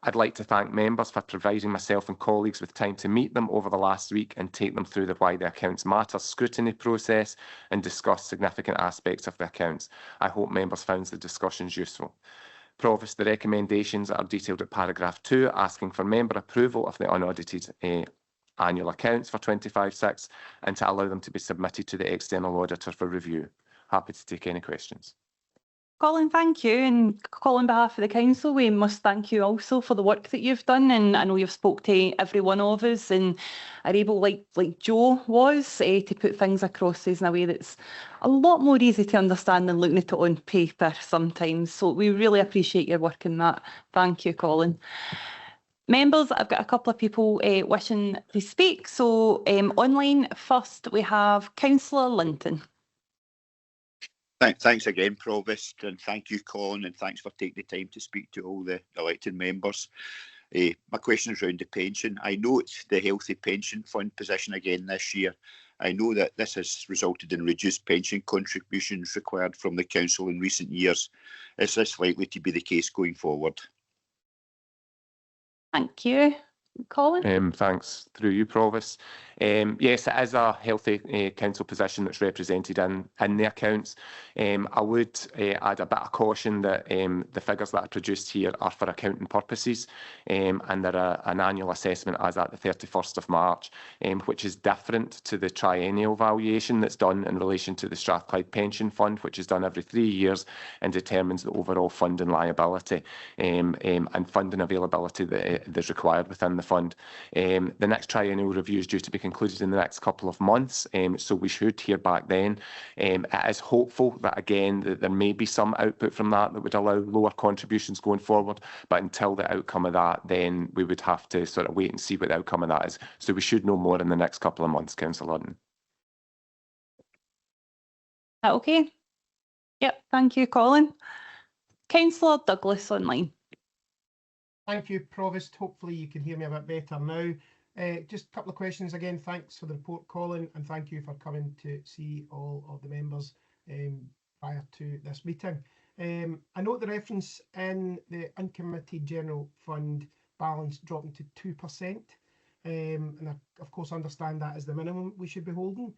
I'd like to thank members for providing myself and colleagues with time to meet them over the last week and take them through the Why the Accounts Matter scrutiny process and discuss significant aspects of the accounts. I hope members found the discussions useful. Provost, the recommendations are detailed at paragraph 2, asking for member approval of the unaudited annual accounts for 25-6 and to allow them to be submitted to the external auditor for review. Happy to take any questions. Colin, thank you. And Colin, on behalf of the Council, we must thank you also for the work that you've done. And I know you've spoke to every one of us and are able, like Joe was, to put things across us in a way that's a lot more easy to understand than looking at it on paper sometimes. So we really appreciate your work in that. Thank you, Colin. Members, I've got a couple of people wishing to speak. So online, first we have Councillor Linton. Thanks again, Provost, and thank you, Colin, and thanks for taking the time to speak to all the elected members. My question is around the pension. I note the healthy pension fund position again this year. I know that this has resulted in reduced pension contributions required from the Council in recent years. Is this likely to be the case going forward? Thank you. Colin? Thanks through you, Provost. Yes, it is a healthy council position that's represented in the accounts. I would add a bit of caution that the figures that are produced here are for accounting purposes, and they're an annual assessment as at the 31st of March, which is different to the triennial valuation that's done in relation to the Strathclyde Pension Fund, which is done every 3 years and determines the overall funding liability and funding availability that is required within the fund. The next triennial review is due to be concluded in the next couple of months, so we should hear back then. It is hopeful that, again, that there may be some output from that would allow lower contributions going forward, but until the outcome of that, then we would have to sort of wait and see what the outcome of that is. So we should know more in the next couple of months, Councillor Ludden. That okay? Yep, thank you, Colin. Councillor Douglas online. Thank you, Provost. Hopefully you can hear me a bit better now. Just a couple of questions again. Thanks for the report, Colin, and thank you for coming to see all of the members prior to this meeting. I note the reference in the uncommitted general fund balance dropping to 2%, and I, of course, understand that is the minimum we should be holding.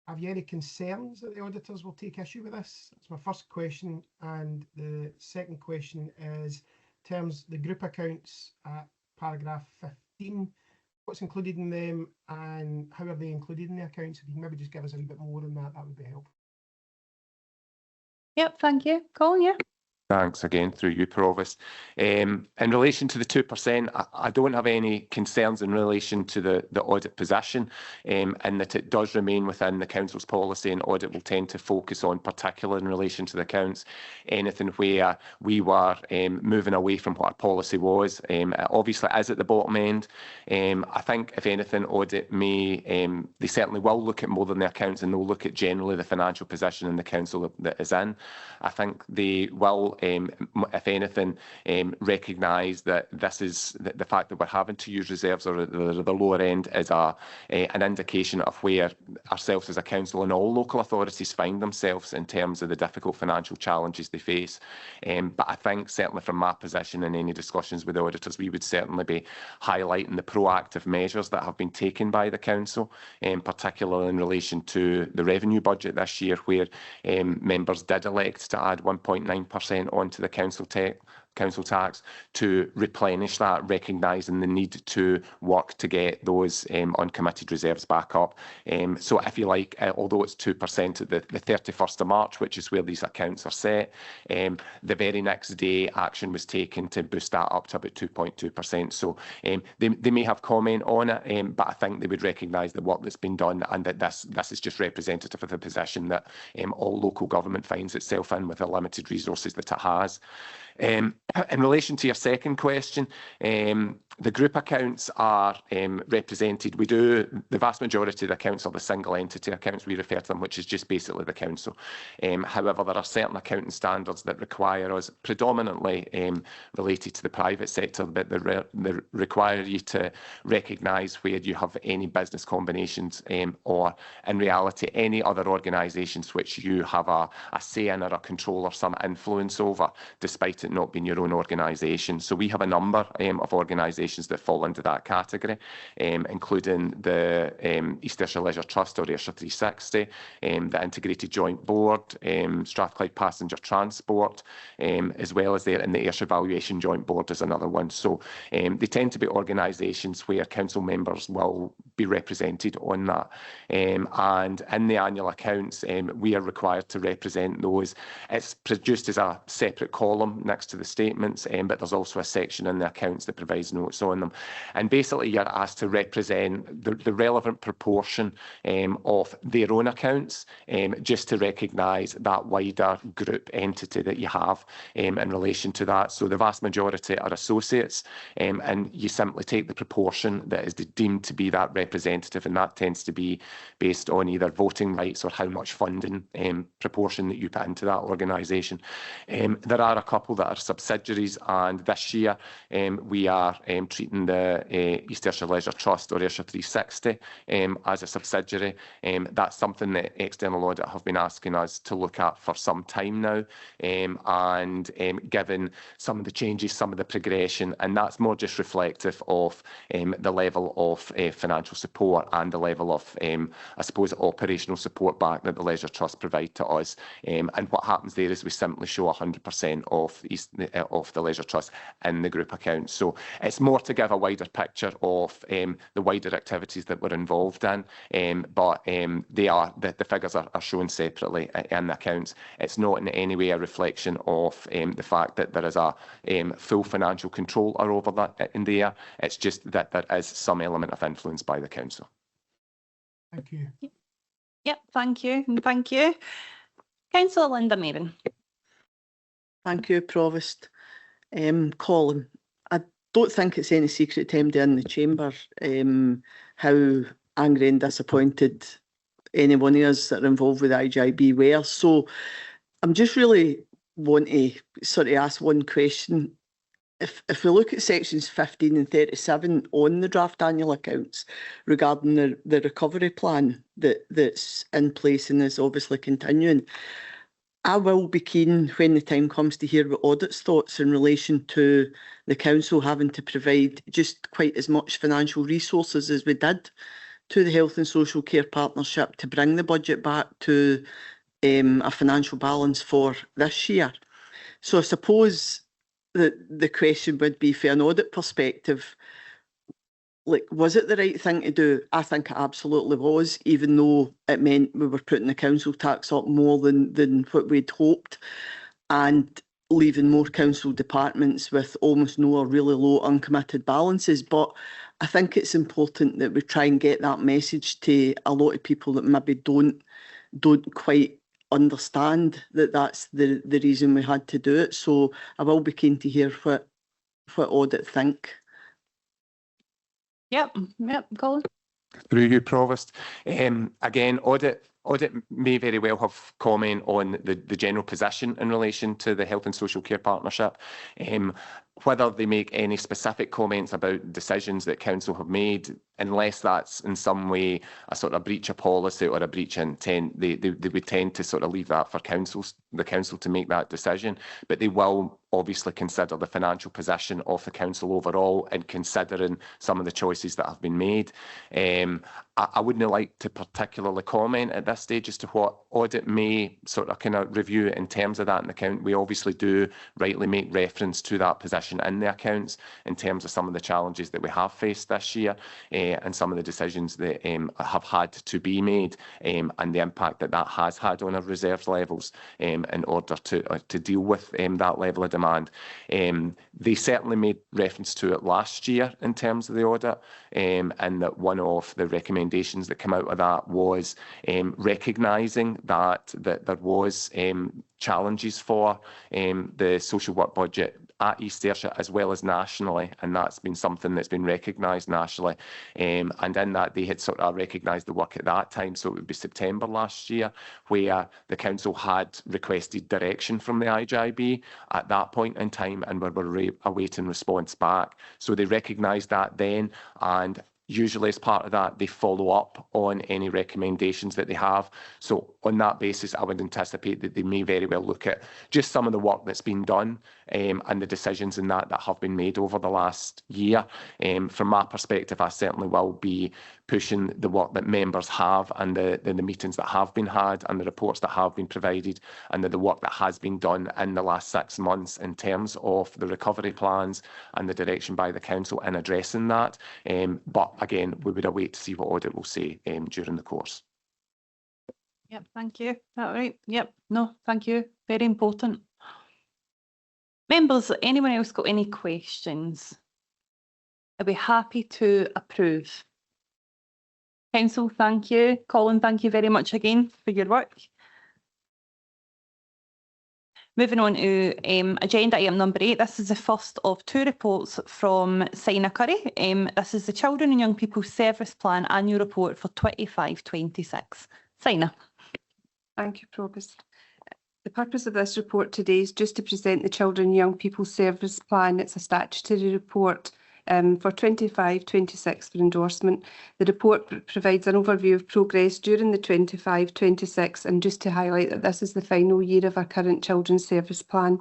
Have you any concerns that the auditors will take issue with this? That's my first question. And the second question is, in terms of the group accounts at paragraph 15, what's included in them and how are they included in the accounts? If you can maybe just give us a little bit more on that, that would be helpful. Yep, thank you. Colin, yeah. Thanks again, through you, Provost. In relation to the 2%, I don't have any concerns in relation to the audit position, and that it does remain within the Council's policy, and audit will tend to focus on, particularly in relation to the accounts, anything where we were moving away from what our policy was. Obviously, as at the bottom end, I think, if anything, audit may, they certainly will look at more than the accounts, and they'll look at generally the financial position in the Council that is in. I think they will, if anything, recognise that this is the fact that we're having to use reserves, or the lower end, is an indication of where ourselves as a council and all local authorities find themselves in terms of the difficult financial challenges they face. But I think, certainly from my position in any discussions with the auditors, we would certainly be highlighting the proactive measures that have been taken by the council, particularly in relation to the revenue budget this year, where members did elect to add 1.9% onto the council tax to replenish that, recognising the need to work to get those uncommitted reserves back up. So, if you like, although it's 2% at the 31st of March, which is where these accounts are set, the very next day action was taken to boost that up to about 2.2%. So they may have comment on it, but I think they would recognise the work that's been done, and that this is just representative of the position that all local government finds itself in with the limited resources that it has. In relation to your second question, the group accounts are represented. The vast majority of the accounts are the single entity accounts, we refer to them, which is just basically the council. However, there are certain accounting standards that require us, predominantly related to the private sector, but they require you to recognise where you have any business combinations, or in reality any other organisations which you have a say in, or a control or some influence over, despite it not being your own organisation. So we have a number of organisations that fall into that category, including the East Ayrshire Leisure Trust, or Ayrshire 360, the Integrated Joint Board, Strathclyde Passenger Transport, as well as and the Ayrshire Valuation Joint Board is another one. So they tend to be organisations where council members will be represented on that. And in the annual accounts, we are required to represent those. It's produced as a separate column next to the statements, but there's also a section in the accounts that provides notes on them. And basically, you're asked to represent the relevant proportion of their own accounts, just to recognise that wider group entity that you have in relation to that. So the vast majority are associates, and you simply take the proportion that is deemed to be that representative, and that tends to be based on either voting rights or how much funding proportion that you put into that organisation. There are a couple that are subsidiaries, and this year we are treating the East Ayrshire Leisure Trust, or Ayrshire 360, as a subsidiary. That's something that external audit have been asking us to look at for some time now, and given some of the changes, some of the progression, and that's more just reflective of the level of financial support and the level of, I suppose, operational support back that the Leisure Trust provide to us. And what happens there is we simply show 100% of the Leisure Trust in the group account. So it's more to give a wider picture of the wider activities that we're involved in, but the figures are shown separately in the accounts. It's not in any way a reflection of the fact that there is a full financial control over that in there. It's just that there is some element of influence by the council. Thank you. Yep, thank you, and thank you. Councillor Linda Maron. Thank you, Provost. Colin, I don't think it's any secret to anybody in the chamber how angry and disappointed any one of us that are involved with the IGIB were. So I'm just really want to sort of ask one question. If we look at sections 15 and 37 on the draft annual accounts regarding the recovery plan that's in place and is obviously continuing, I will be keen when the time comes to hear what audit's thoughts in relation to the council having to provide just quite as much financial resources as we did to the Health and Social Care Partnership to bring the budget back to a financial balance for this year. So I suppose that the question would be, from an audit perspective, like, was it the right thing to do? I think it absolutely was, even though it meant we were putting the council tax up more than what we'd hoped and leaving more council departments with almost no or really low uncommitted balances. But I think it's important that we try and get that message to a lot of people that maybe don't quite understand that that's the reason we had to do it. So I will be keen to hear what audit think. Yep, Colin. Through you, Provost. Again, audit may very well have comment on the general position in relation to the Health and Social Care Partnership. Whether they make any specific comments about decisions that council have made, unless that's in some way a sort of breach of policy or a breach of intent, they would tend to sort of leave that for the council to make that decision. But they will obviously consider the financial position of the council overall and considering some of the choices that have been made. I wouldn't like to particularly comment at this stage as to what audit may sort of kind of review in terms of that in the account. We obviously do rightly make reference to that position in the accounts in terms of some of the challenges that we have faced this year and some of the decisions that have had to be made and the impact that has had on our reserves levels in order to deal with that level of demand. They certainly made reference to it last year in terms of the audit, and that one of the recommendations that came out of that was recognising that there was challenges for the social work budget at East Ayrshire as well as nationally, and that's been something that's been recognised nationally. And in that they had sort of recognised the work at that time, so it would be September last year, where the council had requested direction from the IGIB at that point in time, and we were awaiting response back. So they recognised that then, and usually as part of that, they follow up on any recommendations that they have. So on that basis, I would anticipate that they may very well look at just some of the work that's been done and the decisions in that have been made over the last year. From my perspective, I certainly will be pushing the work that members have and the meetings that have been had and the reports that have been provided and the work that has been done in the last 6 months in terms of the recovery plans and the direction by the council in addressing that. But again, we would await to see what audit will say during the course. Yep, thank you. That right? Yep, no, thank you. Very important. Members, anyone else got any questions? Are we happy to approve? Council, thank you. Colin, thank you very much again for your work. Moving on to agenda item number 8. This is the first of 2 reports from Sina Curry. This is the Children and Young People Service Plan Annual Report for 25-26. Sina. Thank you, Provost. The purpose of this report today is just to present the Children and Young People Service Plan. It's a statutory report for 25-26 for endorsement. The report provides an overview of progress during the 25-26 and just to highlight that this is the final year of our current Children's Service Plan.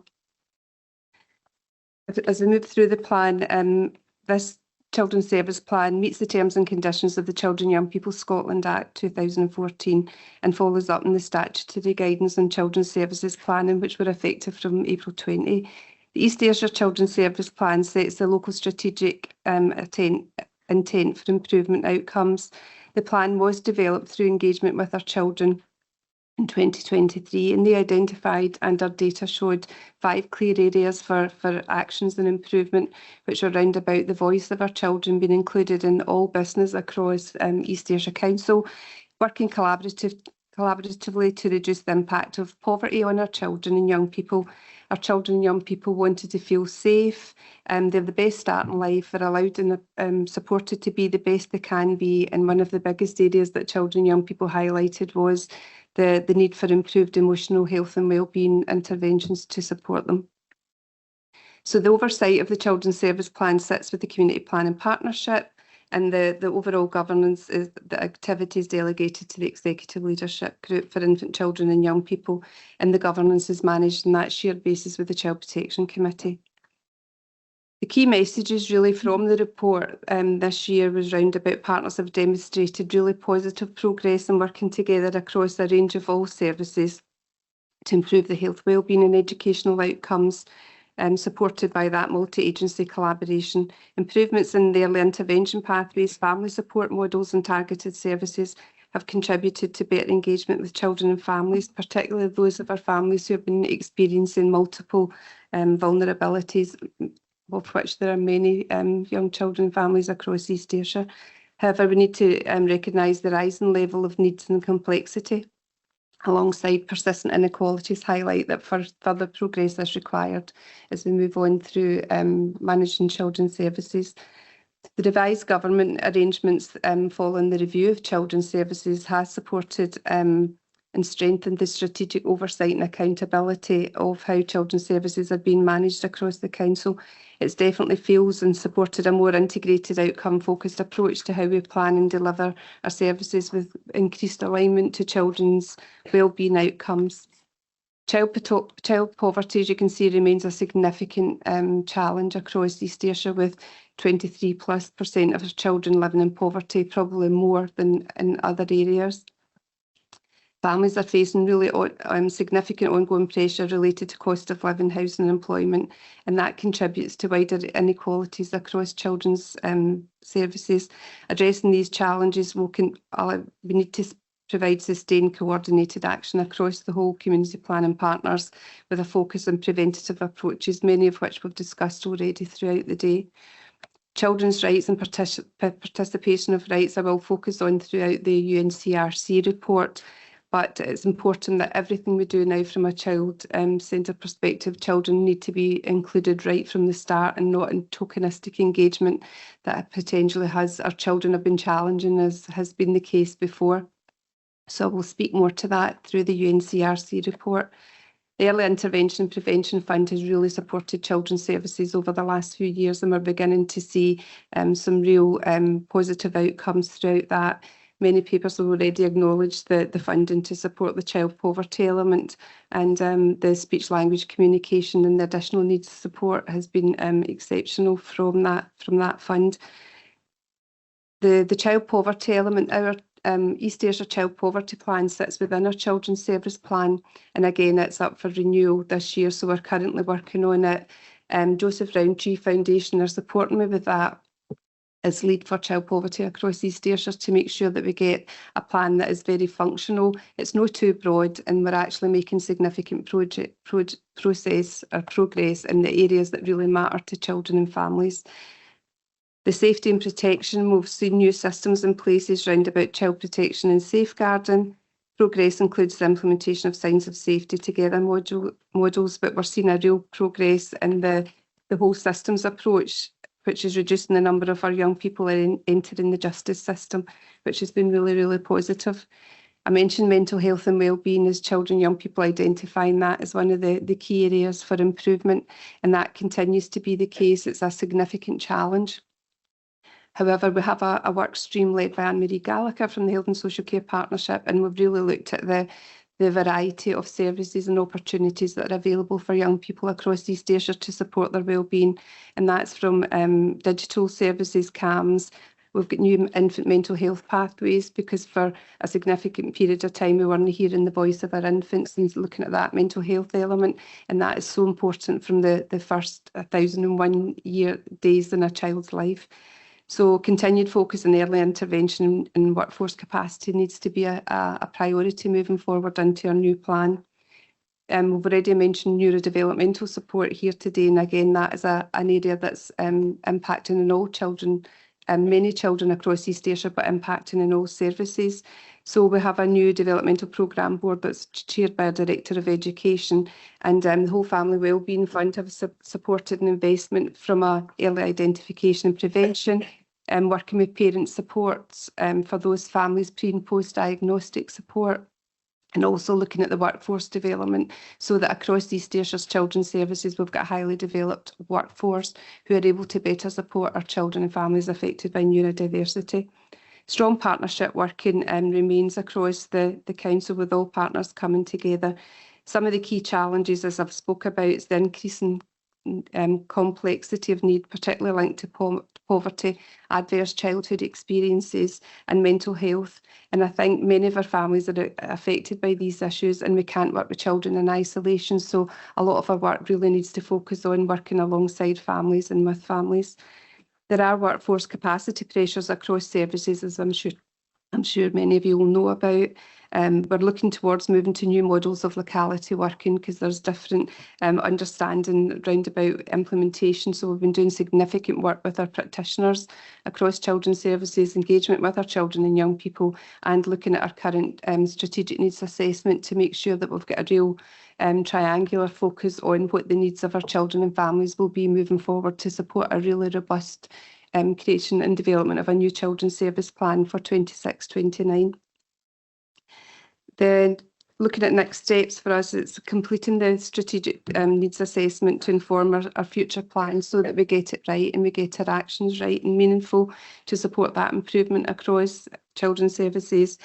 As we move through the plan, this Children's Service Plan meets the terms and conditions of the Children and Young People Scotland Act 2014 and follows up on the statutory guidance on children's services planning, which were effective from April 20. The East Ayrshire Children's Service Plan sets the local strategic intent for improvement outcomes. The plan was developed through engagement with our children in 2023, and they identified, and our data showed, 5 clear areas for actions and improvement, which are round about the voice of our children being included in all business across East Ayrshire Council, working collaboratively to reduce the impact of poverty on our children and young people. Our children and young people wanted to feel safe, they're the best start in life, are allowed and supported to be the best they can be, and one of the biggest areas that children and young people highlighted was the need for improved emotional health and wellbeing interventions to support them. So the oversight of the Children's Service Plan sits with the Community Planning Partnership, and the overall governance is the activities delegated to the Executive Leadership Group for Infant, Children and Young People, and the governance is managed on that shared basis with the Child Protection Committee. The key messages really from the report this year was round about partners have demonstrated really positive progress in working together across a range of all services to improve the health, wellbeing and educational outcomes, supported by that multi-agency collaboration. Improvements in the early intervention pathways, family support models and targeted services have contributed to better engagement with children and families, particularly those of our families who have been experiencing multiple vulnerabilities, of which there are many young children and families across East Ayrshire. However, we need to recognise the rising level of needs and complexity, alongside persistent inequalities, highlight that further progress is required as we move on through managing children's services. The revised government arrangements following the review of children's services has supported and strengthened the strategic oversight and accountability of how children's services are being managed across the council. It's definitely feels and supported a more integrated outcome-focused approach to how we plan and deliver our services with increased alignment to children's wellbeing outcomes. Child poverty, as you can see, remains a significant challenge across East Ayrshire, with 23+% of our children living in poverty, probably more than in other areas. Families are facing really significant ongoing pressure related to cost of living, housing and employment, and that contributes to wider inequalities across children's services. Addressing these challenges, we need to provide sustained coordinated action across the whole community planning partners with a focus on preventative approaches, many of which we've discussed already throughout the day. Children's rights and participation of rights I will focus on throughout the UNCRC report. But it's important that everything we do now from a child-centred perspective, children need to be included right from the start and not in tokenistic engagement that potentially our children have been challenging, as has been the case before. So we'll speak more to that through the UNCRC report. The Early Intervention and Prevention Fund has really supported children's services over the last few years, and we're beginning to see some real positive outcomes throughout that. Many papers have already acknowledged the funding to support the child poverty element, and the speech language communication and the additional needs support has been exceptional from that fund. The child poverty element, our East Ayrshire Child Poverty Plan sits within our Children's Service Plan, and again it's up for renewal this year, so we're currently working on it. Joseph Rowntree Foundation are supporting me with that as lead for child poverty across East Ayrshire to make sure that we get a plan that is very functional. It's not too broad, and we're actually making significant progress in the areas that really matter to children and families. The safety and protection, we've seen new systems in places round about child protection and safeguarding. Progress includes the implementation of signs of safety together models, but we're seeing a real progress in the whole systems approach, which is reducing the number of our young people entering the justice system, which has been really, really positive. I mentioned mental health and wellbeing as children and young people identifying that as one of the key areas for improvement, and that continues to be the case. It's a significant challenge. However, we have a work stream led by Anne-Marie Gallagher from the Health and Social Care Partnership, and we've really looked at the variety of services and opportunities that are available for young people across East Ayrshire to support their wellbeing. And that's from digital services, CAMS. We've got new infant mental health pathways, because for a significant period of time we weren't hearing the voice of our infants and looking at that mental health element. And that is so important from the first 1001 days in a child's life. So continued focus on early intervention and workforce capacity needs to be a priority moving forward into our new plan. We've already mentioned neurodevelopmental support here today, and again that is an area that's impacting on all children, many children across East Ayrshire, but impacting on all services. So we have a new developmental programme board that's chaired by a Director of Education, and the whole Family Wellbeing Fund have supported an investment from early identification and prevention, working with parent supports for those families, pre and post diagnostic support, and also looking at the workforce development, so that across East Ayrshire's children's services we've got a highly developed workforce who are able to better support our children and families affected by neurodiversity. Strong partnership working remains across the council, with all partners coming together. Some of the key challenges, as I've spoke about, is the increasing complexity of need, particularly linked to poverty, adverse childhood experiences and mental health. And I think many of our families are affected by these issues, and we can't work with children in isolation. So a lot of our work really needs to focus on working alongside families and with families. There are workforce capacity pressures across services, as I'm sure many of you will know about. We're looking towards moving to new models of locality working, because there's different understanding round about implementation. So we've been doing significant work with our practitioners across children's services, engagement with our children and young people, and looking at our current strategic needs assessment to make sure that we've got a real triangular focus on what the needs of our children and families will be moving forward to support a really robust creation and development of a new children's service plan for 26-29. Then looking at next steps for us, it's completing the strategic needs assessment to inform our future plans, so that we get it right and we get our actions right and meaningful to support that improvement across children's services.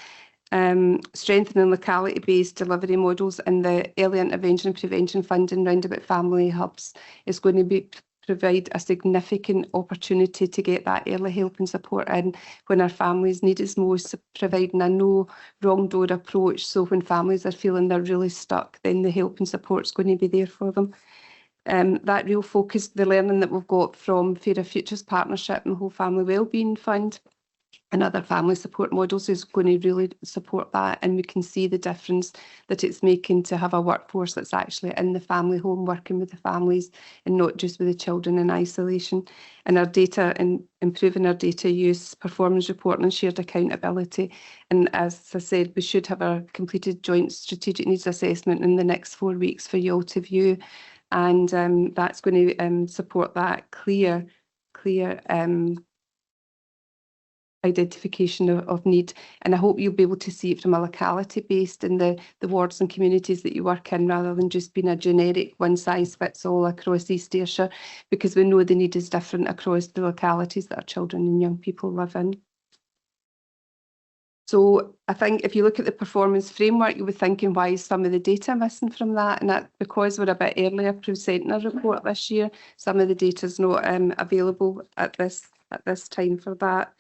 Strengthening locality-based delivery models, and the early intervention and prevention funding round about family hubs is going to provide a significant opportunity to get that early help and support in when our families need it most, providing a no wrong door approach. So when families are feeling they're really stuck, then the help and support is going to be there for them. That real focus, the learning that we've got from Fairer Futures Partnership and the whole Family Wellbeing Fund and other family support models is going to really support that, and we can see the difference that it's making to have a workforce that's actually in the family home working with the families and not just with the children in isolation. And our data, and improving our data use, performance reporting and shared accountability. And as I said, we should have a completed joint strategic needs assessment in the next 4 weeks for you all to view, and that's going to support that clear identification of need. And I hope you'll be able to see it from a locality based in the wards and communities that you work in, rather than just being a generic one size fits all across East Ayrshire, because we know the need is different across the localities that our children and young people live in. So I think if you look at the performance framework, you were thinking, why is some of the data missing from that? And that's because we're a bit earlier presenting a report this year. Some of the data is not available at this time for that.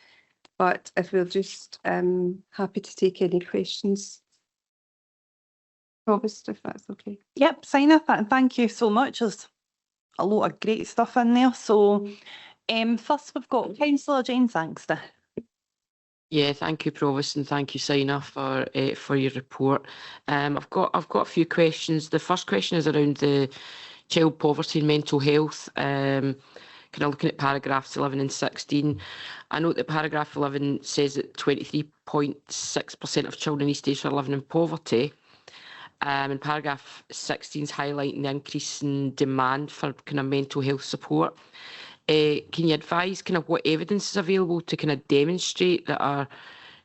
But if we're just happy to take any questions. Provost, if that's okay. Yep, sign up, and thank you so much. There's a lot of great stuff in there. So first we've got Councillor Jane Sangster. Yeah, thank you, Provost, and thank you, Signer, for your report. I've got a few questions. The first question is around the child poverty and mental health. Kind of looking at paragraphs 11 and 16. I note that paragraph 11 says that 23.6% of children in East Ayrshire are living in poverty. And paragraph 16 is highlighting the increase in demand for kind of mental health support. Can you advise kind of what evidence is available to kind of demonstrate that our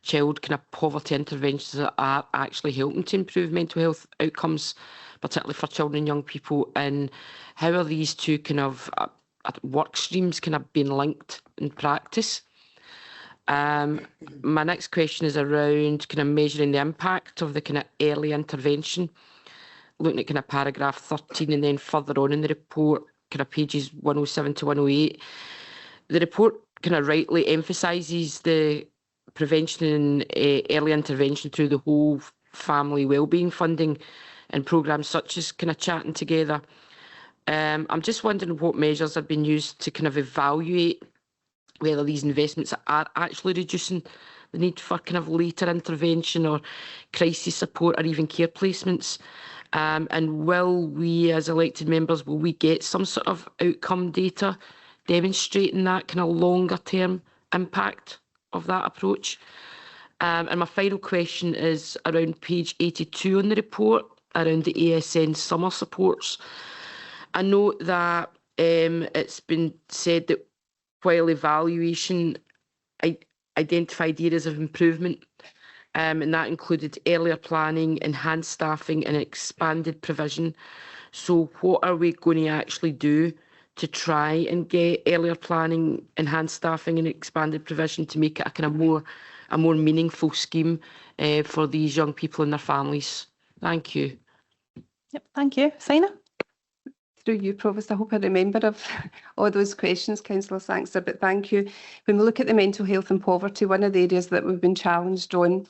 child kind of poverty interventions are actually helping to improve mental health outcomes, particularly for children and young people? And how are these two kind of work streams kind of being linked in practice? My next question is around kind of measuring the impact of the kind of early intervention, looking at kind of paragraph 13 and then further on in the report, kind of pages 107 to 108. The report kind of rightly emphasises the prevention and early intervention through the whole family wellbeing funding and programmes such as kind of Chatting Together. I'm just wondering what measures have been used to kind of evaluate whether these investments are actually reducing the need for kind of later intervention or crisis support or even care placements. And will we as elected members, will we get some sort of outcome data demonstrating that kind of longer term impact of that approach? And my final question is around page 82 on the report, around the ASN summer supports. I note that it's been said that while evaluation identified areas of improvement, and that included earlier planning, enhanced staffing and expanded provision. So what are we going to actually do to try and get earlier planning, enhanced staffing and expanded provision to make it a kind of a more meaningful scheme for these young people and their families? Thank you. Yep, thank you. Sina? Through you, Provost, I hope I remember of all those questions, Councillor Sangster, but thank you. When we look at the mental health and poverty, one of the areas that we've been challenged on,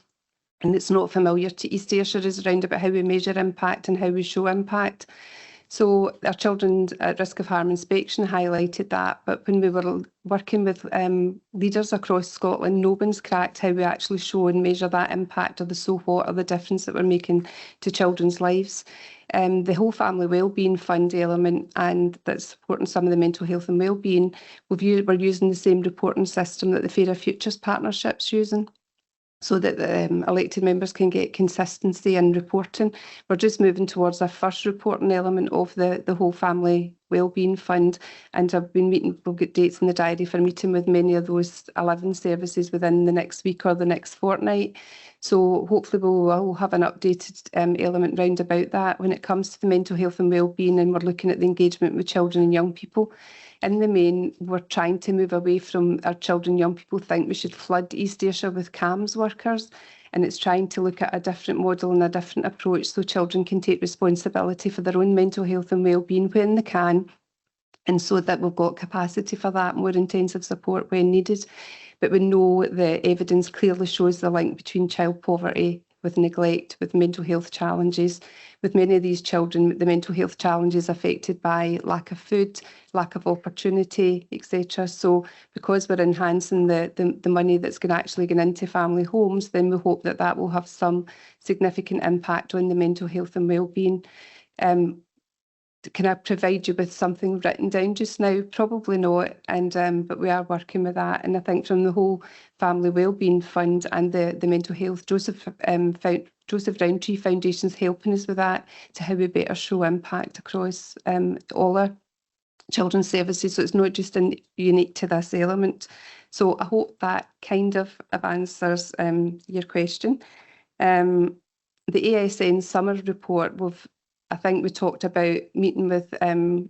and it's not familiar to East Ayrshire, is around about how we measure impact and how we show impact. So our Children at Risk of Harm inspection highlighted that, but when we were working with leaders across Scotland, no one's cracked how we actually show and measure that impact or the so what or the difference that we're making to children's lives. The whole family wellbeing fund element and that's supporting some of the mental health and wellbeing, we're using the same reporting system that the Fairer Futures Partnership's using, so that the elected members can get consistency in reporting. We're just moving towards our first reporting element of the whole family wellbeing fund, and I've been meeting, we'll get dates in the diary for meeting with many of those 11 services within the next week or the next fortnight. So hopefully we'll have an updated element round about that when it comes to the mental health and wellbeing, and we're looking at the engagement with children and young people. In the main, we're trying to move away from our children and young people think we should flood East Ayrshire with CAMHS workers, and it's trying to look at a different model and a different approach so children can take responsibility for their own mental health and wellbeing when they can, and so that we've got capacity for that more intensive support when needed. But we know the evidence clearly shows the link between child poverty with neglect, with mental health challenges. With many of these children, the mental health challenges affected by lack of food, lack of opportunity, etc. So because we're enhancing the money that's actually going into family homes, then we hope that that will have some significant impact on the mental health and wellbeing. Can I provide you with something written down just now? Probably not, and but we are working with that. And I think from the whole Family Wellbeing Fund and the mental health, Joseph Rowntree Foundation's helping us with that, to how we better show impact across all our children's services. So it's not just unique to this element. So I hope that kind of answers your question. The ASN summer report, I think we talked about meeting with an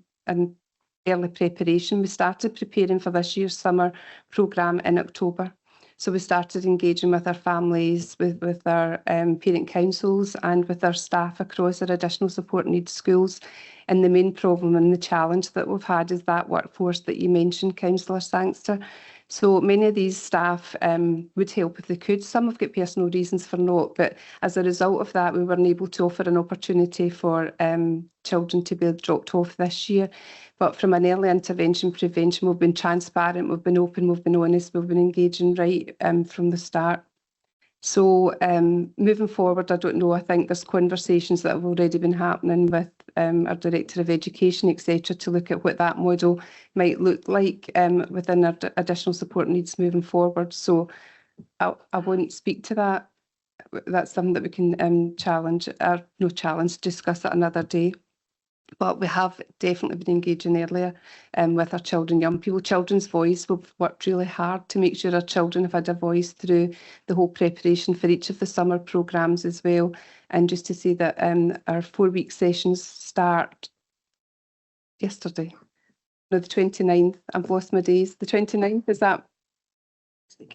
early preparation. We started preparing for this year's summer programme in October. So we started engaging with our families, with our parent councils and with our staff across our additional support needs schools. And the main problem and the challenge that we've had is that workforce that you mentioned, Councillor Sangster. So many of these staff would help if they could. Some have got personal reasons for not, but as a result of that, we weren't able to offer an opportunity for children to be dropped off this year. But from an early intervention prevention, we've been transparent, we've been open, we've been honest, we've been engaging right from the start. So moving forward, I don't know, I think there's conversations that have already been happening with our Director of Education, etc., to look at what that model might look like within our additional support needs moving forward. So I won't speak to that. That's something that we can discuss at another day. But we have definitely been engaging earlier with our children, young people. Children's Voice, we've worked really hard to make sure our children have had a voice through the whole preparation for each of the summer programmes as well. And just to say that our 4-week sessions start yesterday. No, the 29th. I've lost my days. The 29th, is that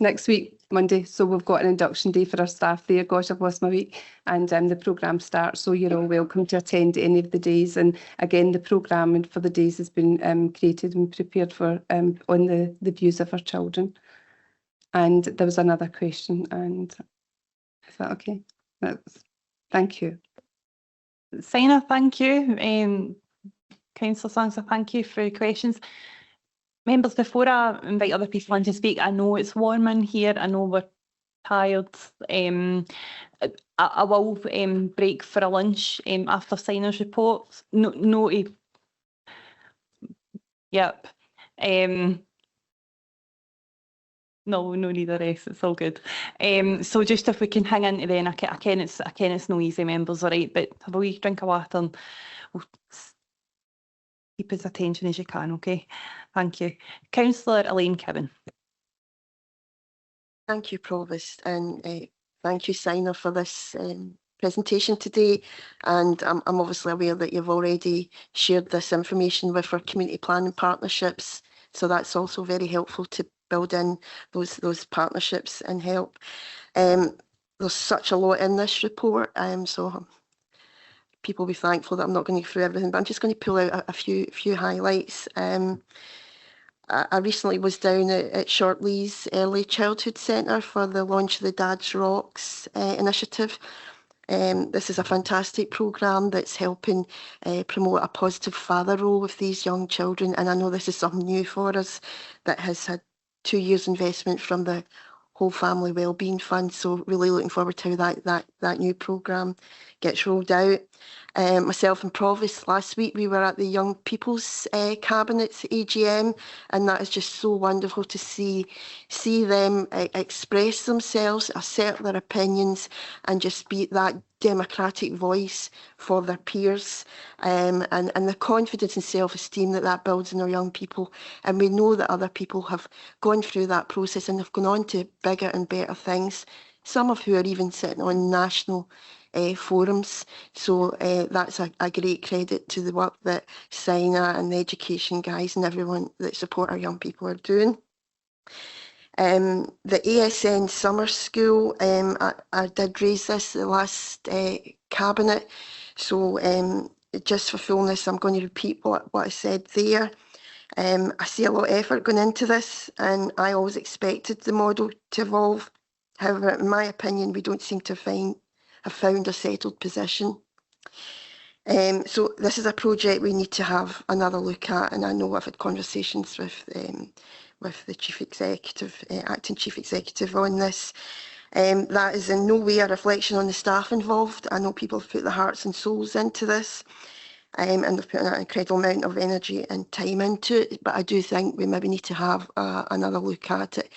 next week, Monday. So we've got an induction day for our staff there. Gosh, I've lost my week. And the programme starts. So you're all welcome to attend any of the days. And again, the programme for the days has been created and prepared for on the views of our children. And there was another question. And is that okay? Thank you. Signer, thank you. Councillor Sangster, thank you for your questions. Members, before I invite other people in to speak, I know it's warm in here. I know we're tired. I will break for a lunch after Signer's reports. No, yep. No need of rest. It's all good. So just if we can hang in to then, I ken it's no easy, members, all right. But have a wee drink of water and we'll keep as attention as you can, okay? Thank you. Councillor Elaine Kevin. Thank you, Provost, and thank you, Signer, for this presentation today. And I'm obviously aware that you've already shared this information with our community planning partnerships, so that's also very helpful to build in those partnerships and help. There's such a lot in this report, so people will be thankful that I'm not going to go through everything, but I'm just going to pull out a few highlights. I recently was down at Shortleys Early Childhood Centre for the launch of the Dad's Rocks initiative. This is a fantastic programme that's helping promote a positive father role with these young children, and I know this is something new for us that has had 2 years investment from the Whole Family Wellbeing Fund, so really looking forward to how that new programme gets rolled out. Myself and Provost, last week we were at the Young People's Cabinet's AGM, and that is just so wonderful to see them express themselves, assert their opinions, and just be that democratic voice for their peers, and the confidence and self-esteem that builds in our young people. And we know that other people have gone through that process and have gone on to bigger and better things, some of who are even sitting on national forums. So that's a great credit to the work that Signer and the education guys and everyone that support our young people are doing. The ASN Summer School, I did raise this at the last Cabinet, so just for fullness I'm going to repeat what I said there. I see a lot of effort going into this, and I always expected the model to evolve. However, in my opinion, we don't seem to have found a settled position. So this is a project we need to have another look at, and I know I've had conversations with the Chief Executive, Acting Chief Executive on this. That is in no way a reflection on the staff involved. I know people have put their hearts and souls into this, and they've put an incredible amount of energy and time into it, but I do think we maybe need to have another look at it,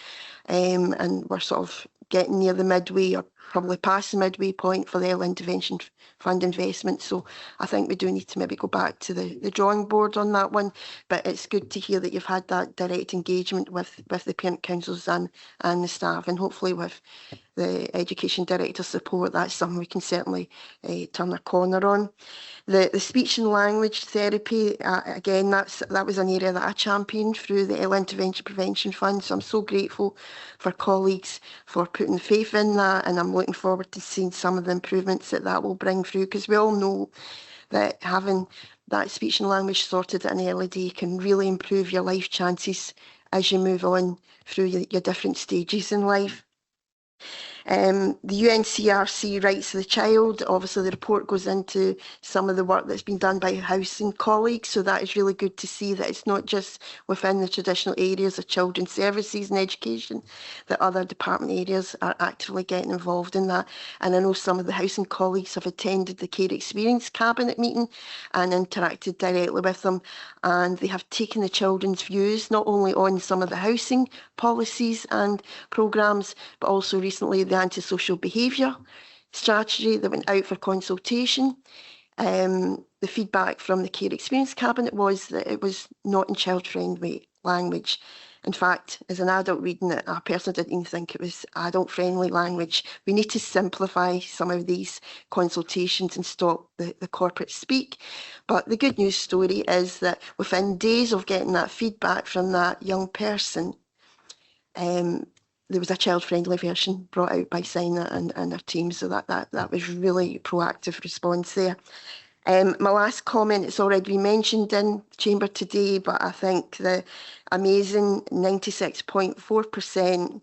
and we're sort of getting near the midway, or probably past the midway point for the Early Intervention Fund investment. So I think we do need to maybe go back to the drawing board on that one. But it's good to hear that you've had that direct engagement with the parent councils and the staff, and hopefully with the Education Director's support, that's something we can certainly turn a corner on. The speech and language therapy, again, that was an area that I championed through the Early Intervention Prevention Fund, so I'm so grateful for colleagues for putting faith in that, and I'm looking forward to seeing some of the improvements that will bring through, because we all know that having that speech and language sorted at an early day can really improve your life chances as you move on through your different stages in life. The UNCRC Rights of the Child, obviously the report goes into some of the work that's been done by housing colleagues, so that is really good to see that it's not just within the traditional areas of children's services and education, that other department areas are actively getting involved in that. And I know some of the housing colleagues have attended the Care Experience Cabinet meeting and interacted directly with them, and they have taken the children's views not only on some of the housing policies and programmes, but also recently the antisocial behaviour strategy that went out for consultation. The feedback from the Care Experience Cabinet was that it was not in child-friendly language. In fact, as an adult reading it, I personally didn't even think it was adult-friendly language. We need to simplify some of these consultations and stop the corporate speak. But the good news story is that within days of getting that feedback from that young person, there was a child-friendly version brought out by Sina and her team, so that was really proactive response there. My last comment, it's already been mentioned in Chamber today, but I think the amazing 96.4%,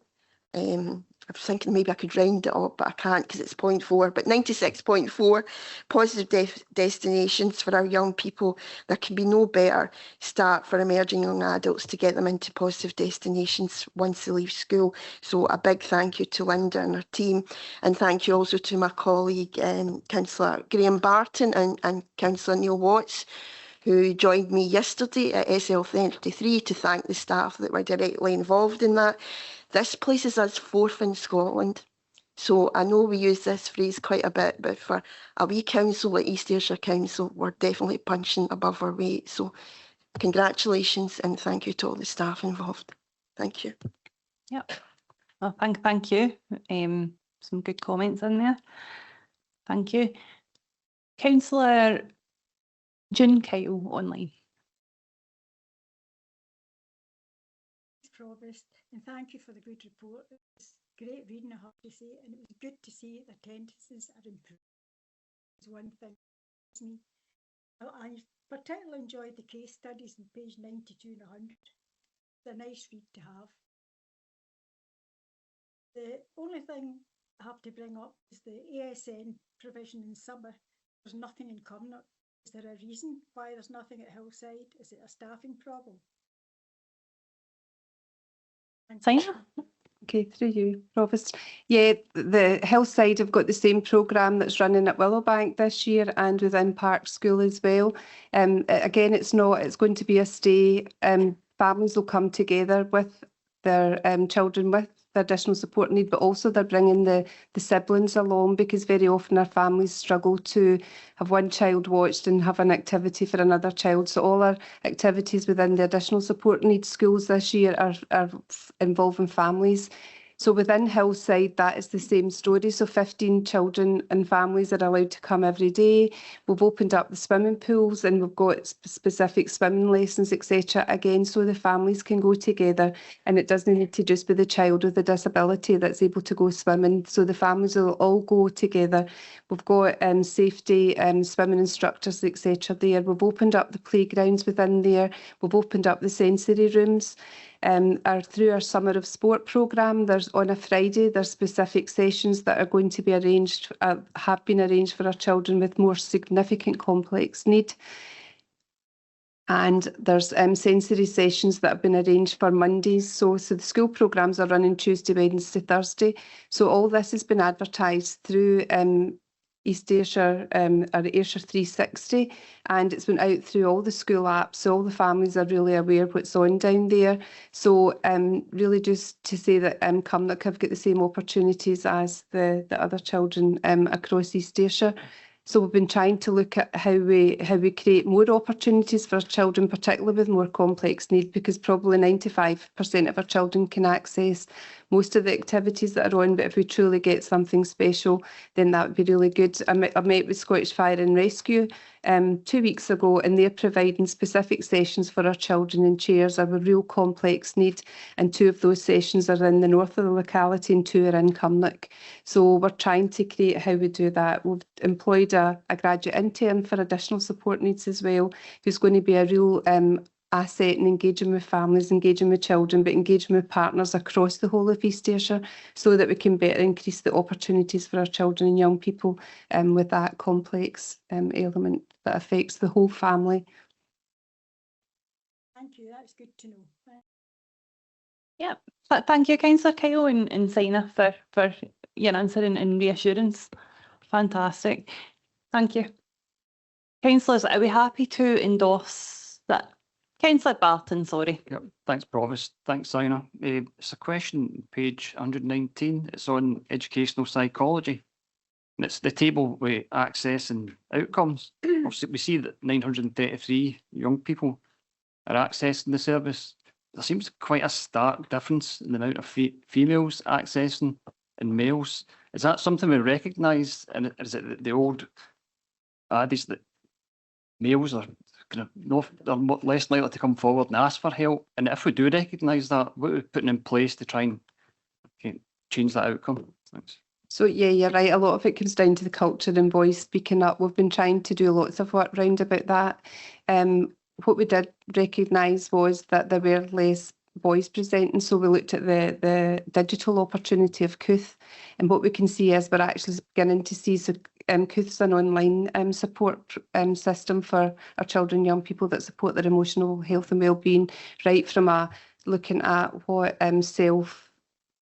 I was thinking maybe I could round it up, but I can't because it's 0.4, but 96.4 positive destinations for our young people. There can be no better start for emerging young adults to get them into positive destinations once they leave school. So a big thank you to Linda and her team, and thank you also to my colleague, Councillor Graham Barton and Councillor Neil Watts, who joined me yesterday at SL33 to thank the staff that were directly involved in that. This places us fourth in Scotland. So I know we use this phrase quite a bit, but for a wee council like East Ayrshire Council, we're definitely punching above our weight. So congratulations and thank you to all the staff involved. Thank you. Yep. Well, thank you. Some good comments in there. Thank you. Councillor June Kyle online. Provost, and thank you for the good report. It was great reading, I have to say, and it was good to see that attendances are improved. It's one thing. I particularly enjoyed the case studies on page 92 and 100. It's a nice read to have. The only thing I have to bring up is the ASN provision in summer. There's nothing in Cumnock. Is there a reason why there's nothing at Hillside? Is it a staffing problem? Sina? Okay, through you, Provost. Yeah, the Hillside have got the same programme that's running at Willowbank this year and within Park School as well. Again, it's going to be a stay. Families will come together with their children with the additional support need, but also they're bringing the siblings along, because very often our families struggle to have one child watched and have an activity for another child. So all our activities within the additional support needs schools this year are involving families. So within Hillside, that is the same story. So 15 children and families are allowed to come every day. We've opened up the swimming pools and we've got specific swimming lessons, etc. Again, so the families can go together, and it doesn't need to just be the child with a disability that's able to go swimming. So the families will all go together. We've got safety swimming instructors, etc. there. We've opened up the playgrounds within there. We've opened up the sensory rooms. Through our Summer of Sport programme, there's on a Friday, there's specific sessions that are going to be arranged, have been arranged for our children with more significant complex need. And there's sensory sessions that have been arranged for Mondays. So the school programmes are running Tuesday, Wednesday, Thursday. So all this has been advertised through East Ayrshire, or Ayrshire 360, and it's been out through all the school apps, so all the families are really aware what's on down there. So really just to say that Cumnock have got the same opportunities as the other children across East Ayrshire. So we've been trying to look at how we create more opportunities for our children, particularly with more complex need, because probably 95% of our children can access most of the activities that are on, but if we truly get something special, then that would be really good. I met with Scottish Fire and Rescue 2 weeks ago, and they're providing specific sessions for our children in chairs of a real complex need, and 2 of those sessions are in the north of the locality and 2 are in Cumnock. So we're trying to create how we do that. We've employed a graduate intern for additional support needs as well, who's going to be a real asset in engaging with families, engaging with children, but engaging with partners across the whole of East Ayrshire, so that we can better increase the opportunities for our children and young people with that complex element that affects the whole family. Thank you, that's good to know. Yeah, thank you, Councillor Kyle and Sina, for your answer and reassurance. Fantastic. Thank you. Councillors, are we happy to endorse that? Councillor Barton, sorry. Yep, thanks, Provost. Thanks, Sina. It's a question, page 119. It's on educational psychology. And it's the table with access and outcomes. Obviously, we see that 933 young people are accessing the service. There seems quite a stark difference in the amount of females accessing and males. Is that something we recognise? And is it the old adage that males are they're less likely to come forward and ask for help? And if we do recognise that, what are we putting in place to try and change that outcome. Thanks. So yeah, you're right. A lot of it comes down to the culture and boys speaking up. We've been trying to do lots of work round about that. What we did recognise was that there were less boys presenting, so we looked at the digital opportunity of Cooth, and what we can see is we're actually beginning to see Cooth's an online support system for our children and young people that support their emotional health and wellbeing, right from looking at what self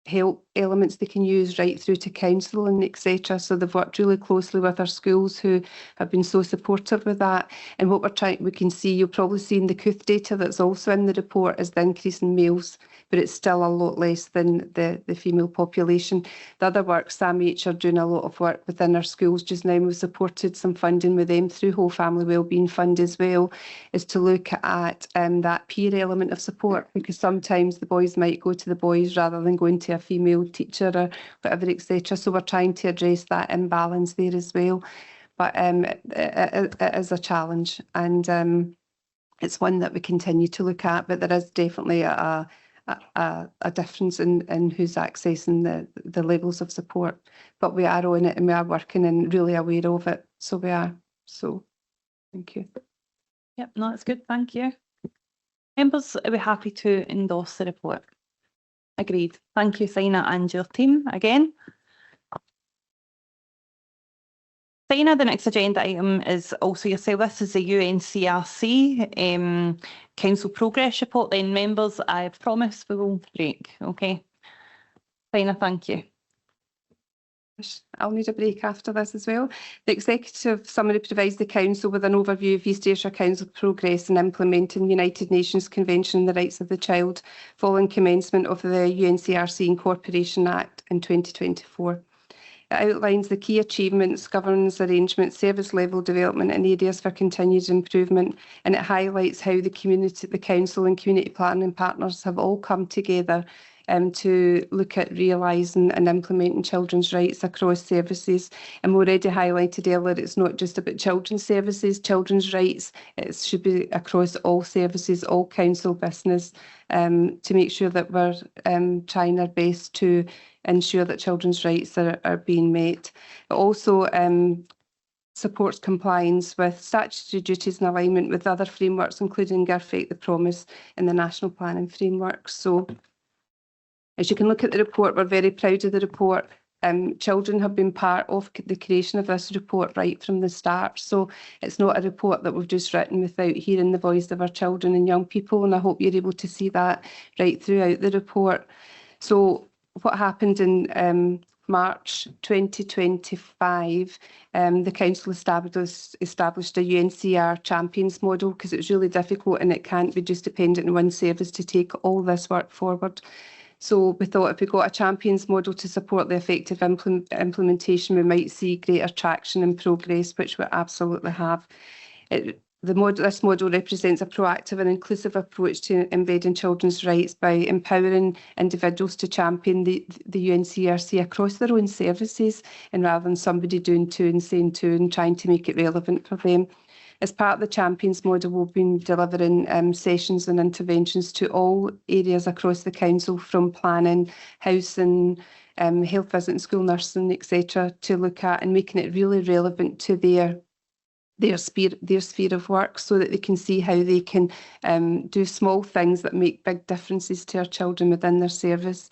help elements they can use right through to counselling, etc. So they've worked really closely with our schools who have been so supportive with that. And what we can see, you'll probably see in the Cooth data that's also in the report, is the increase in males, but it's still a lot less than the female population. The other work, SAMH are doing a lot of work within our schools just now. We've supported some funding with them through Whole Family Wellbeing Fund as well, is to look at that peer element of support, because sometimes the boys might go to the boys rather than going to a female teacher or whatever, etc. So we're trying to address that imbalance there as well. But it is a challenge, and it's one that we continue to look at. But there is definitely a difference in who's accessing the levels of support. But we are on it and we are working and really aware of it. So we are. So thank you. Yep, no, that's good. Thank you. Members, are we happy to endorse the report? Agreed. Thank you, Saina, and your team again. Saina, the next agenda item is also yourself. This is the UNCRC Council Progress Report. Then, members, I promise we will break. Okay. Saina, thank you. I'll need a break after this as well. The executive summary provides the Council with an overview of East Ayrshire Council progress in implementing the United Nations Convention on the Rights of the Child following commencement of the UNCRC Incorporation Act in 2024. It outlines the key achievements, governance arrangements, service level development and areas for continued improvement, and it highlights how the Council and community planning partners have all come together to look at realising and implementing children's rights across services. And we already highlighted earlier, it's not just about children's services, children's rights, it should be across all services, all council business, to make sure that we're trying our best to ensure that children's rights are being met. It also supports compliance with statutory duties in alignment with other frameworks, including GIRFEC, the Promise, and the National Planning Framework. So, as you can look at the report, we're very proud of the report. Children have been part of the creation of this report right from the start. So it's not a report that we've just written without hearing the voice of our children and young people. And I hope you're able to see that right throughout the report. So what happened in March 2025, the Council established a UNCR champions model, because it was really difficult and it can't be just dependent on one service to take all this work forward. So we thought if we got a champions model to support the effective implementation, we might see greater traction and progress, which we absolutely have. This model represents a proactive and inclusive approach to embedding children's rights by empowering individuals to champion the UNCRC across their own services, and rather than somebody doing two and saying two and trying to make it relevant for them. As part of the Champions model, we've been delivering sessions and interventions to all areas across the Council, from planning, housing, health visiting, school nursing, etc., to look at and making it really relevant to their sphere of work, so that they can see how they can do small things that make big differences to our children within their service.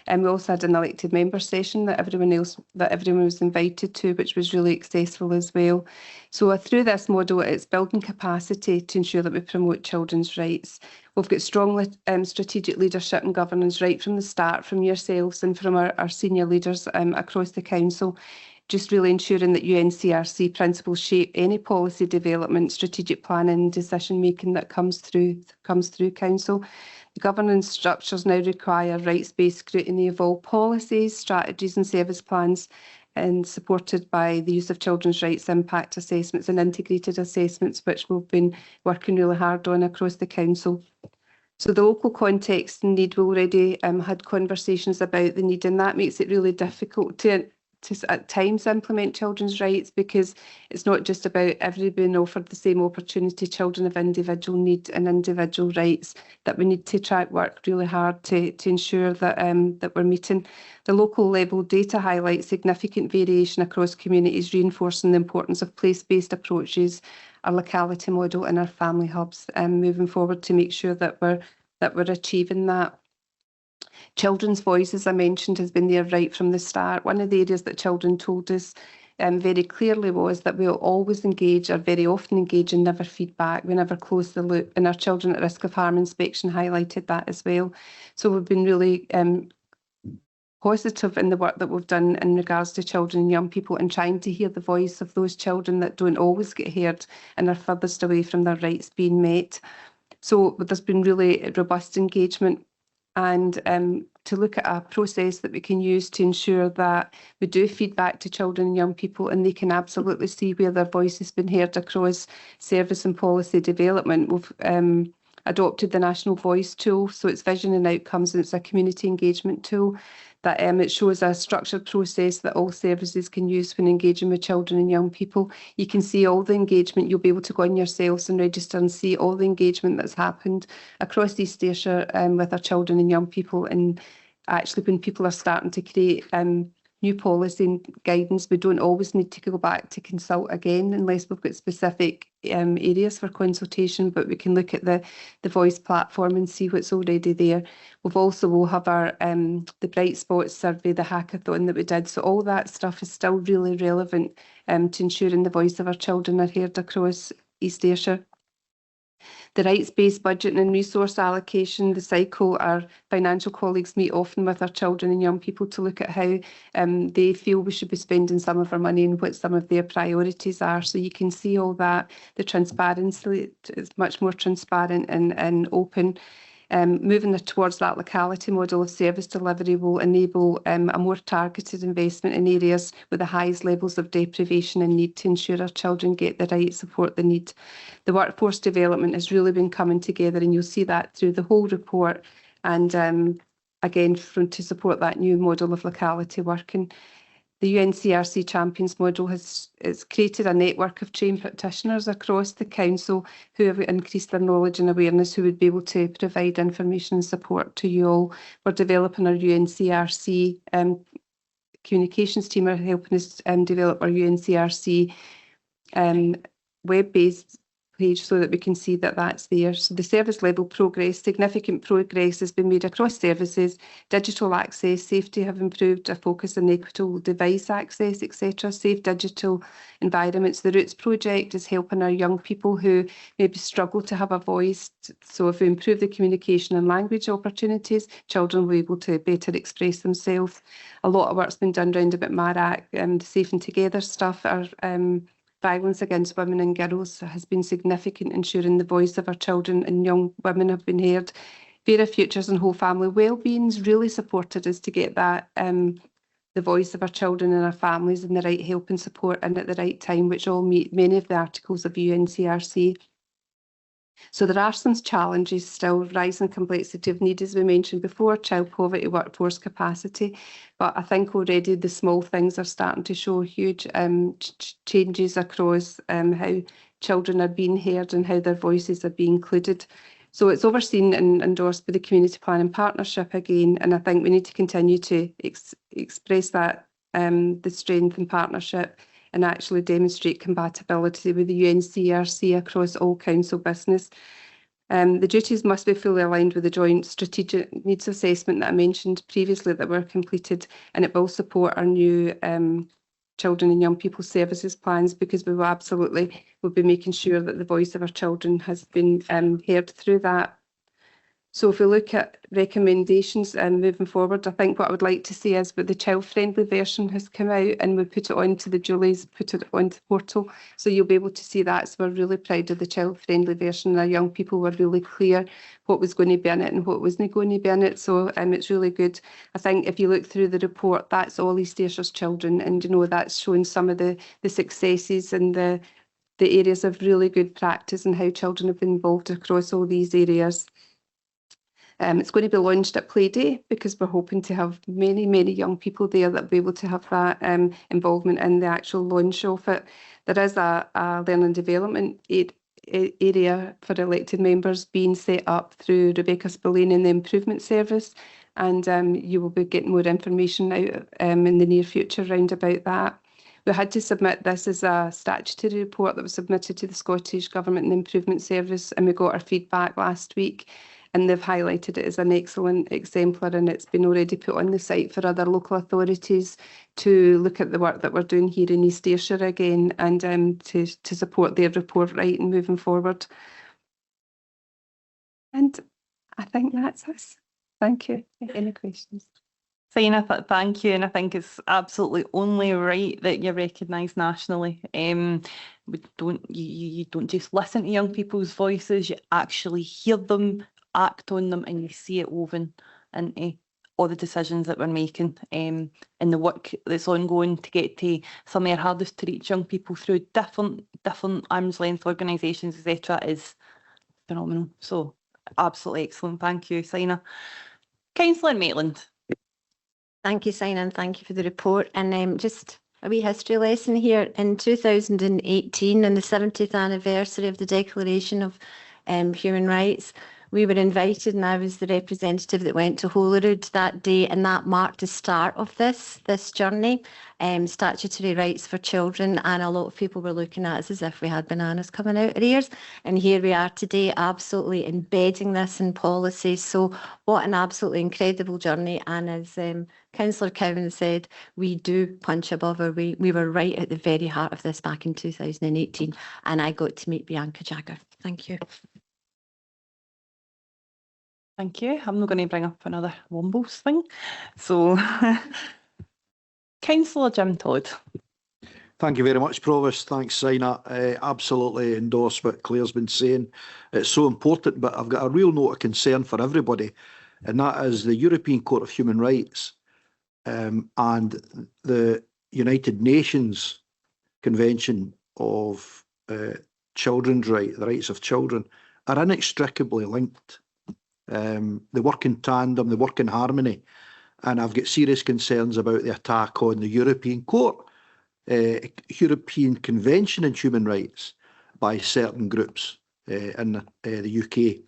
And we also had an elected member session that everyone was invited to, which was really accessible as well. So through this model, it's building capacity to ensure that we promote children's rights. We've got strong strategic leadership and governance right from the start, from yourselves and from our senior leaders across the Council, just really ensuring that UNCRC principles shape any policy development, strategic planning, decision making that comes through Council. The governance structures now require rights-based scrutiny of all policies, strategies and service plans, and supported by the use of children's rights impact assessments and integrated assessments, which we've been working really hard on across the Council. So the local context and need, we already had conversations about the need, and that makes it really difficult to to at times implement children's rights, because it's not just about everybody being offered the same opportunity. Children have individual needs and individual rights that we need to work really hard to ensure that that we're meeting. The local level data highlights significant variation across communities, reinforcing the importance of place-based approaches, our locality model and our family hubs, moving forward to make sure that we're achieving that. Children's voice, as I mentioned, has been there right from the start. One of the areas that children told us very clearly was that we will always engage, or very often engage, and never feedback. We never close the loop, and our Children at Risk of Harm inspection highlighted that as well. So we've been really positive in the work that we've done in regards to children and young people, and trying to hear the voice of those children that don't always get heard and are furthest away from their rights being met. So there's been really robust engagement, and to look at a process that we can use to ensure that we do feedback to children and young people, and they can absolutely see where their voice has been heard across service and policy development. We've adopted the National Voice tool, so it's vision and outcomes, and it's a community engagement tool that it shows a structured process that all services can use when engaging with children and young people. You can see all the engagement. You'll be able to go on yourselves and register and see all the engagement that's happened across East Ayrshire with our children and young people. And actually, when people are starting to create new policy and guidance, we don't always need to go back to consult again unless we've got specific areas for consultation, but we can look at the voice platform and see what's already there. We'll have our the Bright Spots survey, the hackathon that we did, so all that stuff is still really relevant to ensuring the voice of our children are heard across East Ayrshire. The rights-based budgeting and resource allocation, the cycle, our financial colleagues meet often with our children and young people to look at how they feel we should be spending some of our money and what some of their priorities are. So you can see all that. The transparency is much more transparent and open. Moving towards that locality model of service delivery will enable a more targeted investment in areas with the highest levels of deprivation and need to ensure our children get the right support they need. The workforce development has really been coming together, and you'll see that through the whole report, and again to support that new model of locality working. The UNCRC Champions model has created a network of trained practitioners across the council who have increased their knowledge and awareness, who would be able to provide information and support to you all. We're developing our UNCRC communications team are helping us develop our UNCRC web-based page so that we can see that that's there. So the service level progress, significant progress has been made across services, digital access, safety have improved, a focus on equitable device access, etc. Safe digital environments. The Roots project is helping our young people who maybe struggle to have a voice. So if we improve the communication and language opportunities, children will be able to better express themselves. A lot of work's been done around about MARAC and the Safe and Together stuff. Our violence against women and girls has been significant, ensuring the voice of our children and young women have been heard. Vera Futures and whole family wellbeing's really supported us to get that the voice of our children and our families and the right help and support in at the right time, which all meet many of the articles of UNCRC. So there are some challenges still: rising complexity of need, as we mentioned before, child poverty, workforce capacity. But I think already the small things are starting to show huge changes across how children are being heard and how their voices are being included. So it's overseen and endorsed by the Community Planning Partnership again, and I think we need to continue to express that the strength and partnership, and actually demonstrate compatibility with the UNCRC across all council business. The duties must be fully aligned with the joint strategic needs assessment that I mentioned previously that were completed, and it will support our new children and young people services plans, because we will absolutely be making sure that the voice of our children has been heard through that. So if we look at recommendations and moving forward, I think what I would like to see is that the child-friendly version has come out and we put it onto the Julie's, put it onto the portal. So you'll be able to see that. So we're really proud of the child-friendly version, and our young people were really clear what was going to be in it and what wasn't going to be in it. So it's really good. I think if you look through the report, that's all East Ayrshire children, and you know that's showing some of the successes and the areas of really good practice and how children have been involved across all these areas. It's going to be launched at Play Day because we're hoping to have many young people there that will be able to have that involvement in the actual launch of it. There is a learning development area for elected members being set up through Rebecca Spillane in the Improvement Service, and you will be getting more information out in the near future round about that. We had to submit this as a statutory report that was submitted to the Scottish Government and Improvement Service, and we got our feedback last week, and they've highlighted it as an excellent exemplar, and it's been already put on the site for other local authorities to look at the work that we're doing here in East Ayrshire again, and to support their report writing moving forward. And I think that's us. Thank you. Any questions? Saina, thank you, and I think it's absolutely only right that you're recognised nationally. We don't, you don't just listen to young people's voices, you actually hear them, act on them, and you see it woven into all the decisions that we're making, and the work that's ongoing to get to some of our hardest to reach young people through different arm's length organisations, etc., is phenomenal. So absolutely excellent. Thank you, Saina. Councillor Maitland. Thank you, Saina, and thank you for the report. And just a wee history lesson here. In 2018, on the 70th anniversary of the Declaration of Human Rights, we were invited, and I was the representative that went to Holyrood that day, and that marked the start of this journey, statutory rights for children, and a lot of people were looking at us as if we had bananas coming out our ears, and here we are today, absolutely embedding this in policy. So what an absolutely incredible journey, and as Councillor Cowan said, we do punch above our weight. We were right at the very heart of this back in 2018, and I got to meet Bianca Jagger. Thank you. Thank you. I'm not going to bring up another Wombos thing. So, Councillor Jim Todd. Thank you very much, Provost. Thanks, Saina. Absolutely endorse what Claire's been saying. It's so important, but I've got a real note of concern for everybody, and that is the European Court of Human Rights and the United Nations Convention of Children's Rights, the rights of children, are inextricably linked. They work in tandem, they work in harmony, and I've got serious concerns about the attack on the European Court, European Convention on Human Rights by certain groups in the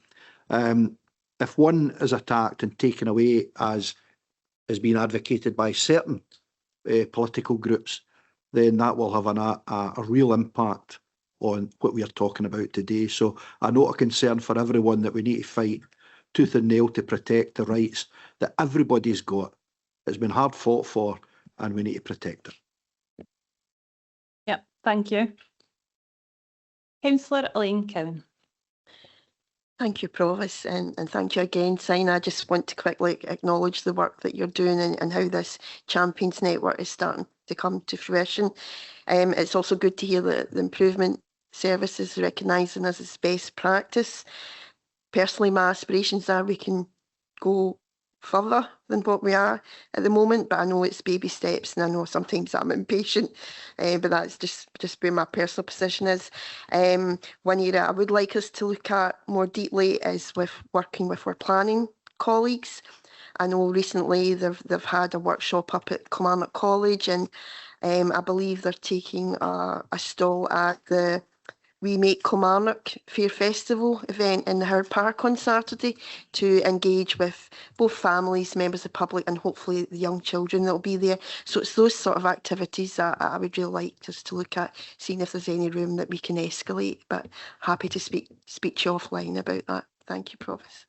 UK. If one is attacked and taken away, as is being advocated by certain political groups, then that will have a real impact on what we are talking about today. So I note a concern for everyone that we need to fight tooth and nail to protect the rights that everybody's got. It's been hard fought for, and we need to protect it. Yep, thank you. Councillor Elaine Cowan. Thank you, Provost, and thank you again, Saina. I just want to quickly acknowledge the work that you're doing and how this Champions Network is starting to come to fruition. It's also good to hear that the improvement service is recognising us as best practice. Personally, my aspirations are we can go further than what we are at the moment, but I know it's baby steps, and I know sometimes I'm impatient, but that's just where my personal position is. One area I would like us to look at more deeply is with working with our planning colleagues. I know recently they've had a workshop up at Kilmarnock College, and I believe they're taking a stall at the We Make Kilmarnock Fair Festival event in the Howard Park on Saturday to engage with both families, members of the public, and hopefully the young children that will be there. So it's those sort of activities that I would really like us to look at, seeing if there's any room that we can escalate, but happy to speak to you offline about that. Thank you, Provost.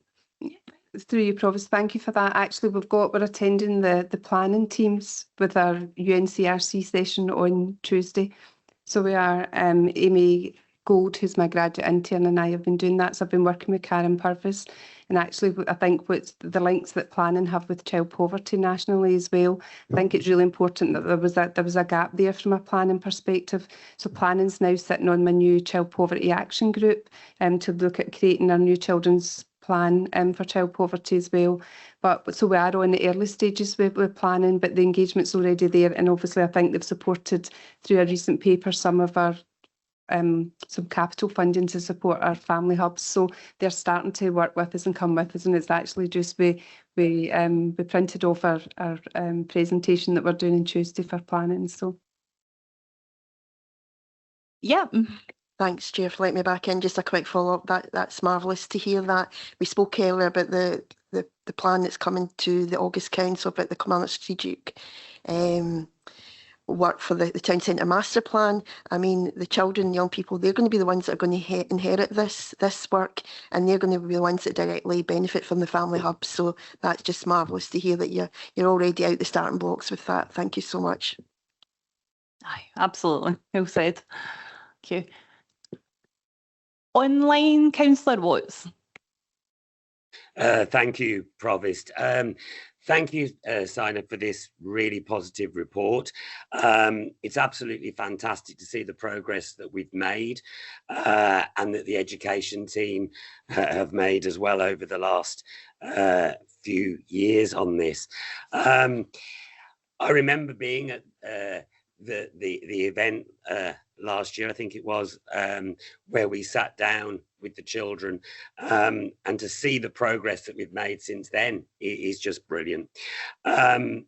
Through you, Provost, thank you for that. Actually, we're attending the planning teams with our UNCRC session on Tuesday. So we are, Amy Gold, who's my graduate intern, and I have been doing that. So I've been working with Karen Purvis, and actually I think what's the links that planning have with child poverty nationally as well. I think it's really important that there was a gap there from a planning perspective. So planning's now sitting on my new child poverty action group to look at creating our new children's plan for child poverty as well. But so we are on the early stages with planning, but the engagement's already there, and obviously I think they've supported through a recent paper some of our some capital funding to support our family hubs. So they're starting to work with us and come with us, and it's actually just we printed off our presentation that we're doing on Tuesday for planning. So yeah. Thanks, Chair, for letting me back in. Just a quick follow-up. That's marvellous to hear that. We spoke earlier about the plan that's coming to the August Council about the Kilmarnock strategic work for the town centre master plan. I mean, the children, young people, they're going to be the ones that are going to inherit this work, and they're going to be the ones that directly benefit from the family hub. So that's just marvellous to hear that you're already out the starting blocks with that. Thank you so much. Aye, absolutely. Well said. Thank you. Online, Councillor Watts. Thank you, Provost. Thank you, Signer, for this really positive report. It's absolutely fantastic to see the progress that we've made and that the education team have made as well over the last few years on this. I remember being at the event last year, I think it was, where we sat down with the children, and to see the progress that we've made since then is just brilliant. And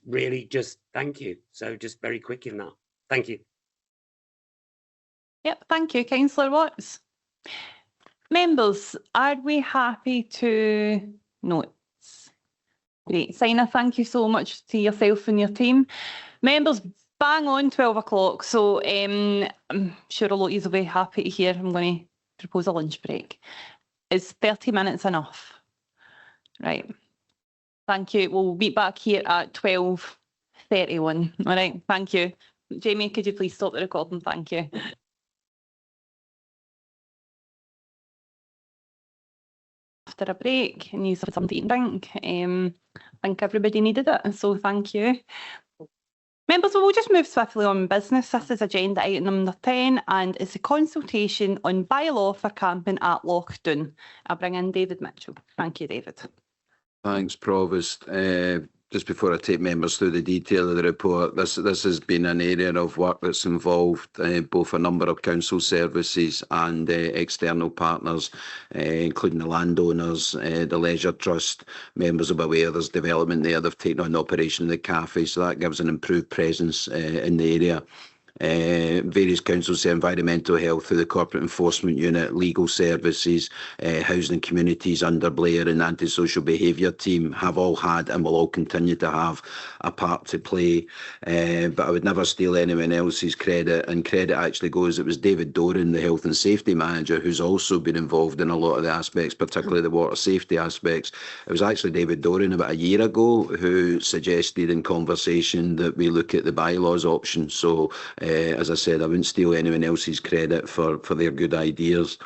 really just thank you. So just very quick in that. Thank you. Yep, thank you, Councillor Watts. Members, are we happy to notes? Great. Signer, thank you so much to yourself and your team. Members, bang on 12 o'clock, so I'm sure a lot of you will be happy to hear I'm going to propose a lunch break. Is 30 minutes enough? Right. Thank you. We'll meet back here at 12:31. All right, thank you. Jamie, could you please stop the recording? Thank you. After a break, and you have something to drink. I think everybody needed it, so thank you. Members, we'll just move swiftly on business. This is agenda item number 10, and it's a consultation on bylaw for camping at Lochdoon. I'll bring in David Mitchell. Thank you, David. Thanks, Provost. Just before I take members through the detail of the report, this has been an area of work that's involved both a number of council services and external partners, including the landowners, the Leisure Trust. Members will be aware there's development there. They've taken on the operation of the cafe, so that gives an improved presence in the area. Various councils, environmental health through the corporate enforcement unit, legal services, housing and communities under Blair and antisocial behaviour team have all had and will all continue to have a part to play. But I would never steal anyone else's credit, and credit actually goes, it was David Doran, the health and safety manager, who's also been involved in a lot of the aspects, particularly the water safety aspects. It was actually David Doran about a year ago who suggested in conversation that we look at the bylaws option. So as I said, I wouldn't steal anyone else's credit for their good ideas.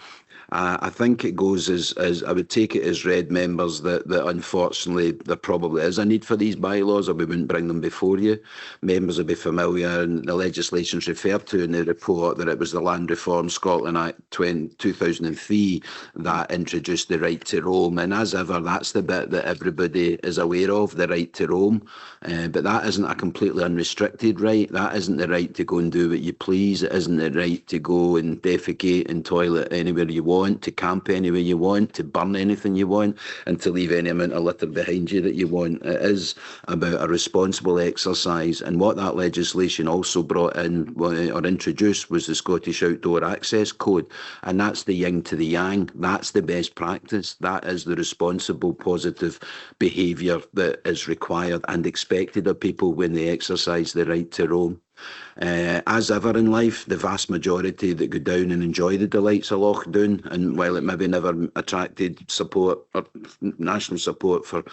I think it goes as I would take it as read, members, that unfortunately there probably is a need for these bylaws, or we wouldn't bring them before you. Members will be familiar, and the legislation is referred to in the report, that it was the Land Reform Scotland Act 2003 that introduced the right to roam. And as ever, that's the bit that everybody is aware of, the right to roam. But that isn't a completely unrestricted right. That isn't the right to go and do what you please. It isn't the right to go and defecate and toilet anywhere you want, to camp anywhere you want, to burn anything you want, and to leave any amount of litter behind you that you want. It is about a responsible exercise, and what that legislation also brought in or introduced was the Scottish Outdoor Access Code, and that's the yin to the yang. That's the best practice. That is the responsible, positive behaviour that is required and expected of people when they exercise the right to roam. As ever in life, the vast majority that go down and enjoy the delights of Lochdoon, and while it maybe never attracted support or national support for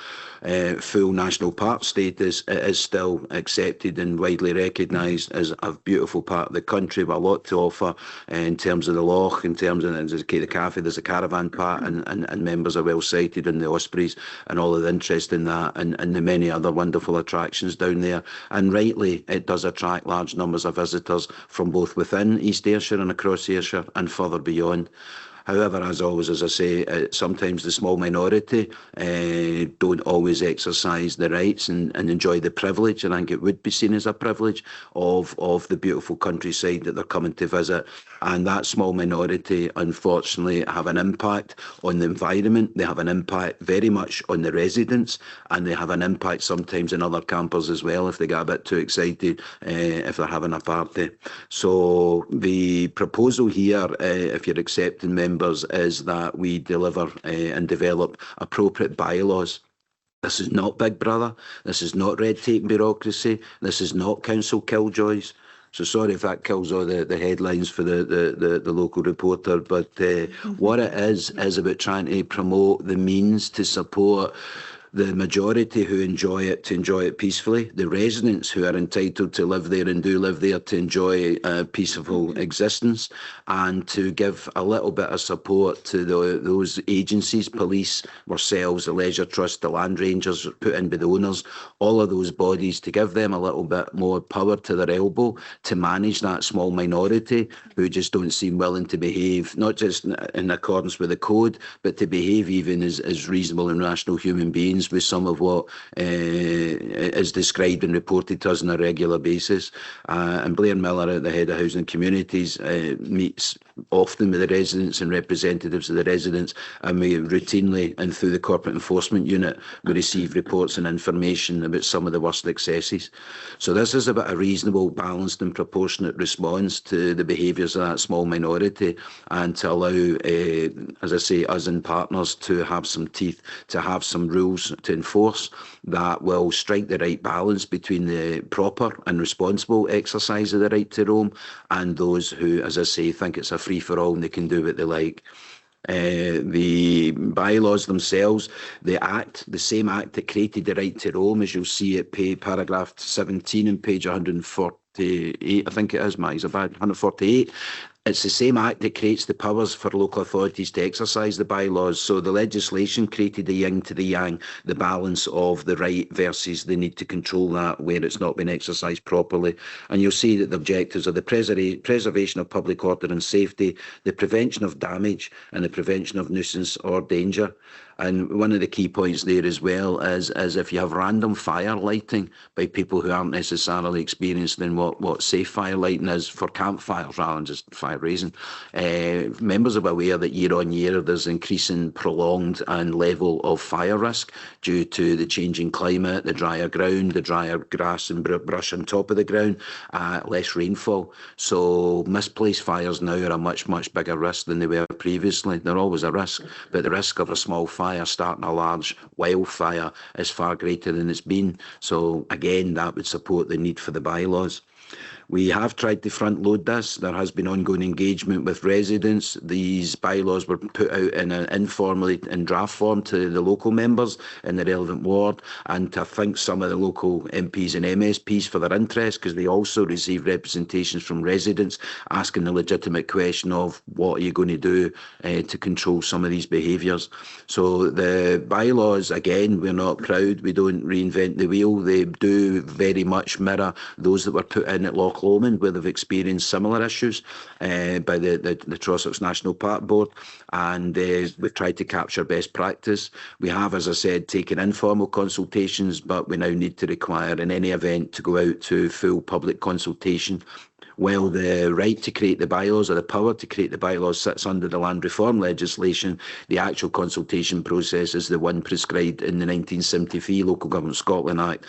full national park status, it is still accepted and widely recognised as a beautiful part of the country with a lot to offer in terms of the loch, in terms of the cafe, there's a caravan park, and members are well cited in the Ospreys and all of the interest in that, and the many other wonderful attractions down there. And rightly, it does attract large numbers of visitors from both within East Ayrshire and across Ayrshire and further beyond. However, as always, as I say, sometimes the small minority don't always exercise the rights and enjoy the privilege, and I think it would be seen as a privilege of the beautiful countryside that they're coming to visit. And that small minority, unfortunately, have an impact on the environment. They have an impact very much on the residents, and they have an impact sometimes on other campers as well if they get a bit too excited if they're having a party. So the proposal here, if you're accepting, members, is that we deliver and develop appropriate bylaws. This is not Big Brother. This is not red tape and bureaucracy. This is not council killjoys. So sorry if that kills all the headlines for the local reporter, but what it is about trying to promote the means to support the majority who enjoy it to enjoy it peacefully, the residents who are entitled to live there and do live there to enjoy a peaceful existence, and to give a little bit of support to those agencies, police, ourselves, the Leisure Trust, the Land Rangers put in by the owners, all of those bodies, to give them a little bit more power to their elbow to manage that small minority who just don't seem willing to behave, not just in accordance with the code, but to behave even as reasonable and rational human beings with some of what is described and reported to us on a regular basis. And Blair Miller, at the head of Housing Communities, meets often with the residents and representatives of the residents, and we routinely, and through the Corporate Enforcement Unit, we receive reports and information about some of the worst excesses. So this is about a reasonable, balanced and proportionate response to the behaviours of that small minority, and to allow, as I say, us and partners to have some teeth, to have some rules to enforce that will strike the right balance between the proper and responsible exercise of the right to roam and those who, as I say, think it's a free-for-all and they can do what they like. The bylaws themselves, the same act that created the right to roam, as you'll see at paragraph 17 and page 148, I think it is, Max, about 148. It's the same act that creates the powers for local authorities to exercise the bylaws. So the legislation created the yin to the yang, the balance of the right versus the need to control that where it's not been exercised properly. And you'll see that the objectives are the preservation of public order and safety, the prevention of damage, and the prevention of nuisance or danger. And one of the key points there as well is if you have random fire lighting by people who aren't necessarily experienced in what safe fire lighting is for campfires rather than just fire raising, members are aware that year on year there's increasing prolonged and level of fire risk due to the changing climate, the drier ground, the drier grass and brush on top of the ground, less rainfall. So misplaced fires now are a much, much bigger risk than they were previously. They're always a risk, but the risk of a small fire starting a large wildfire is far greater than it's been. So again, that would support the need for the bylaws. We have tried to front load this. There has been ongoing engagement with residents. These bylaws were put out informally in draft form to the local members in the relevant ward, and to thank some of the local MPs and MSPs for their interest, because they also received representations from residents asking the legitimate question of what are you going to do to control some of these behaviours. So the bylaws, again, we're not proud. We don't reinvent the wheel. They do very much mirror those that were put in at Loch Lomond, where they've experienced similar issues by the Trossachs National Park Board, and we've tried to capture best practice. We have, as I said, taken informal consultations, but we now need to require in any event to go out to full public consultation. While the right to create the bylaws or the power to create the bylaws sits under the land reform legislation, the actual consultation process is the one prescribed in the 1973 Local Government Scotland Act,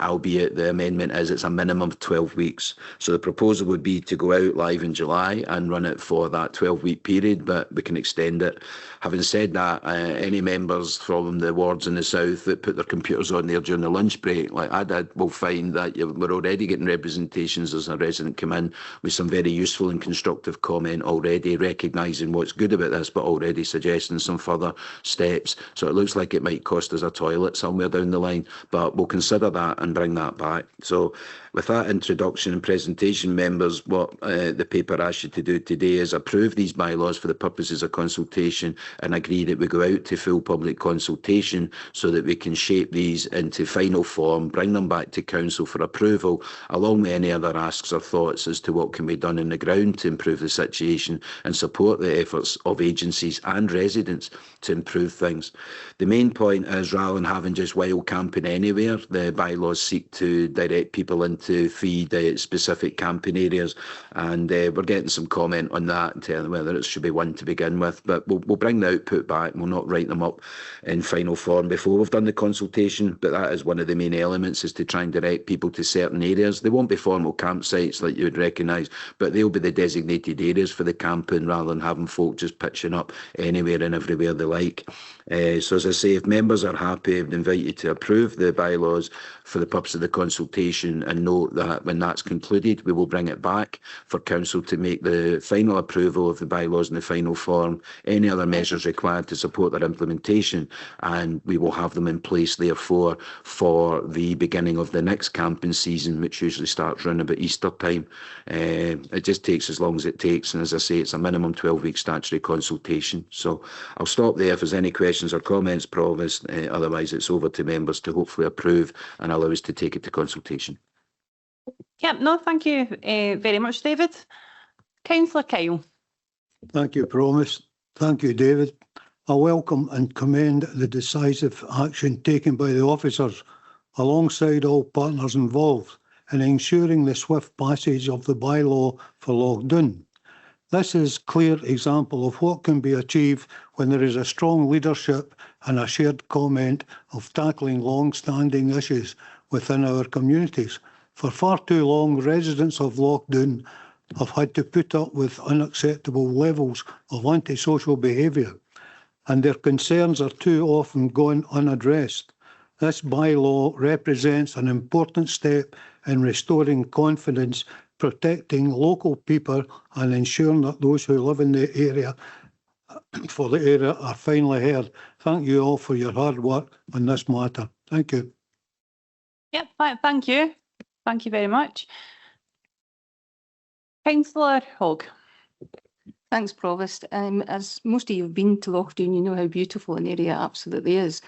albeit the amendment is it's a minimum of 12 weeks. So the proposal would be to go out live in July and run it for that 12-week period, but we can extend it. Having said that, any members from the wards in the south that put their computers on there during the lunch break, like I did, will find that we're already getting representations as a resident come in with some very useful and constructive comment already, recognising what's good about this, but already suggesting some further steps. So it looks like it might cost us a toilet somewhere down the line, but we'll consider that and bring that back. So with that introduction and presentation, members, what the paper asks you to do today is approve these bylaws for the purposes of consultation and agree that we go out to full public consultation so that we can shape these into final form, bring them back to council for approval, along with any other asks or thoughts thoughts as to what can be done on the ground to improve the situation and support the efforts of agencies and residents to improve things. The main point is, rather than having just wild camping anywhere, the bylaws seek to direct people into 3 specific camping areas, and we're getting some comment on that and telling whether it should be 1 to begin with, but we'll bring the output back and we'll not write them up in final form before we've done the consultation, but that is one of the main elements, is to try and direct people to certain areas. They won't be formal campsites like you would recognise, but they'll be the designated areas for the camping, rather than having folk just pitching up anywhere and everywhere they like. So as I say, if members are happy, I would invite you to approve the bylaws for the purpose of the consultation, and note that when that's concluded, we will bring it back for council to make the final approval of the bylaws in the final form, any other measures required to support their implementation, and we will have them in place therefore for the beginning of the next camping season, which usually starts around about Easter time. It just takes as long as it takes, and as I say, it's a minimum 12-week statutory consultation. So I'll stop there if there's any questions or comments, Provost. Otherwise it's over to members to hopefully approve and allow us to take it to consultation. Yep, no, thank you very much, David. Councillor Kyle. Thank you, Provost. Thank you, David. I welcome and commend the decisive action taken by the officers alongside all partners involved in ensuring the swift passage of the bylaw for Lochdoon. This is a clear example of what can be achieved when there is a strong leadership and a shared comment of tackling long-standing issues within our communities. For far too long, residents of Lochdoon have had to put up with unacceptable levels of antisocial behaviour, and their concerns are too often gone unaddressed. This bylaw represents an important step in restoring confidence, protecting local people, and ensuring that those who live in the area are finally heard. Thank you all for your hard work on this matter. Thank you. Yep, thank you. Thank you very much. Councillor Hogg. Thanks, Provost. As most of you have been to Lochdoon, you know how beautiful an area it absolutely is.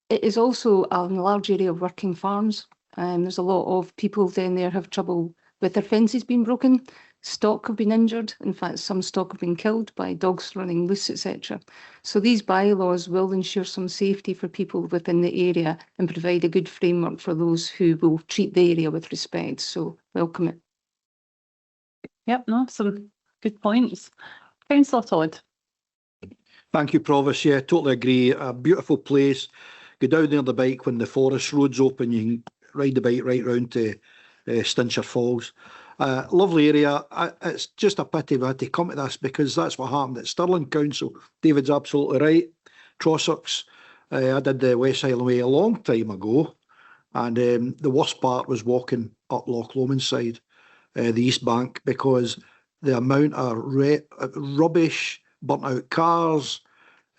It is also a large area of working farms. There's a lot of people down there have trouble with their fences being broken. Stock have been injured. In fact, some stock have been killed by dogs running loose, etc. So these bylaws will ensure some safety for people within the area and provide a good framework for those who will treat the area with respect. So welcome it. Yep, no, some good points. Councillor Todd. Thank you, Provost. Yeah, totally agree. A beautiful place. Go down there on the bike when the forest road's open. You can ride the bike right round to Stincher Falls. Lovely area. It's just a pity we had to come to this, because that's what happened at Stirling Council. David's absolutely right. Trossachs. I did the West Highland Way a long time ago, and the worst part was walking up Loch Lomond side, the East Bank, because the amount of rubbish, burnt out cars,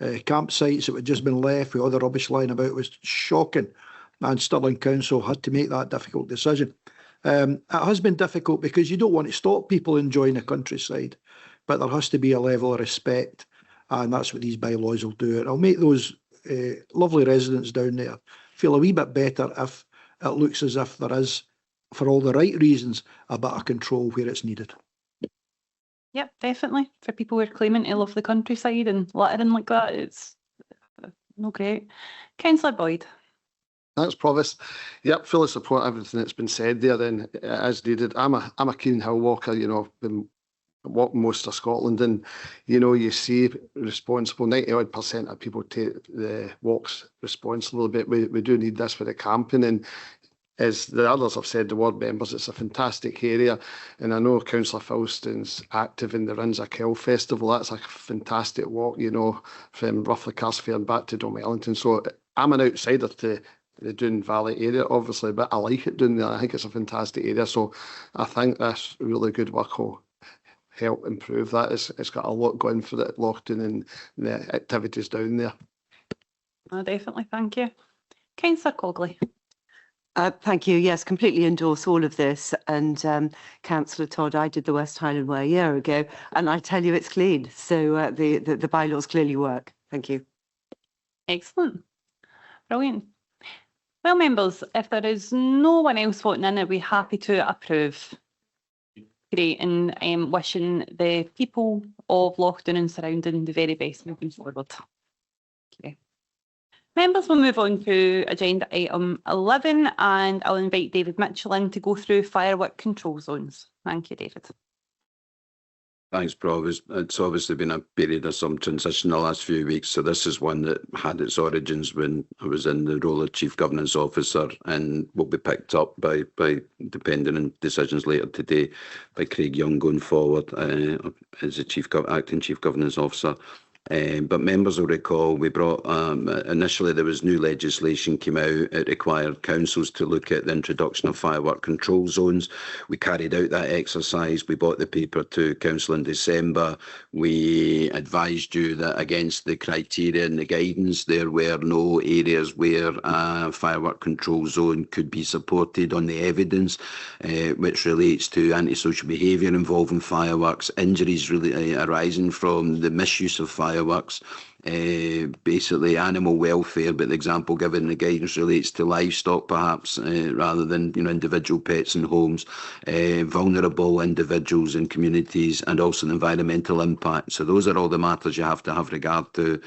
campsites that had just been left with all the rubbish lying about was shocking, and Stirling Council had to make that difficult decision. It has been difficult because you don't want to stop people enjoying the countryside, but there has to be a level of respect, and that's what these bylaws will do. It'll make those lovely residents down there feel a wee bit better if it looks as if there is, for all the right reasons, a bit of control where it's needed. Yep, definitely. For people who are claiming to love the countryside and littering like that, it's no great. Councillor Boyd. Thanks, Provost. Yep, fully support everything that's been said there. Then, as needed, I'm a keen hill walker. You know, been walking most of Scotland, and you know, you see responsible 90% of people take the walks responsibly. But we do need this for the camping, and as the others have said, the ward members, it's a fantastic area, and I know Councillor Falston's active in the Rinsa Kell Festival. That's a fantastic walk, you know, from roughly Carsfair and back to Dunwellington. So I'm an outsider to the Doon Valley area, obviously, but I like it down there. I think it's a fantastic area. So I think this really good work will help improve that. It's got a lot going for it at Lochdoon and the activities down there. Oh, definitely, thank you. Councillor Cogley. Thank you. Yes, completely endorse all of this. And Councillor Todd, I did the West Highland Way a year ago, and I tell you it's clean. So the bylaws clearly work. Thank you. Excellent. Brilliant. Well, members, if there is no one else voting in, are we happy to approve? Great, and wishing the people of Lochdown and surrounding the very best moving forward. Okay. Members will move on to agenda item 11, and I'll invite David Mitchell in to go through firework control zones. Thank you, David. Thanks, Provost. It's obviously been a period of some transition the last few weeks. So this is one that had its origins when I was in the role of Chief Governance Officer, and will be picked up by depending on decisions later today, by Craig Young going forward as the Acting Chief Governance Officer. But members will recall we brought, initially there was new legislation came out. It required councils to look at the introduction of firework control zones. We carried out that exercise. We brought the paper to council in December. We advised you that against the criteria and the guidance, there were no areas where a firework control zone could be supported on the evidence, which relates to antisocial behaviour involving fireworks, injuries really arising from the misuse of fireworks, basically animal welfare, but the example given in the guidance relates to livestock perhaps, rather than individual pets and homes, vulnerable individuals and communities, and also the environmental impact. So those are all the matters you have to have regard to.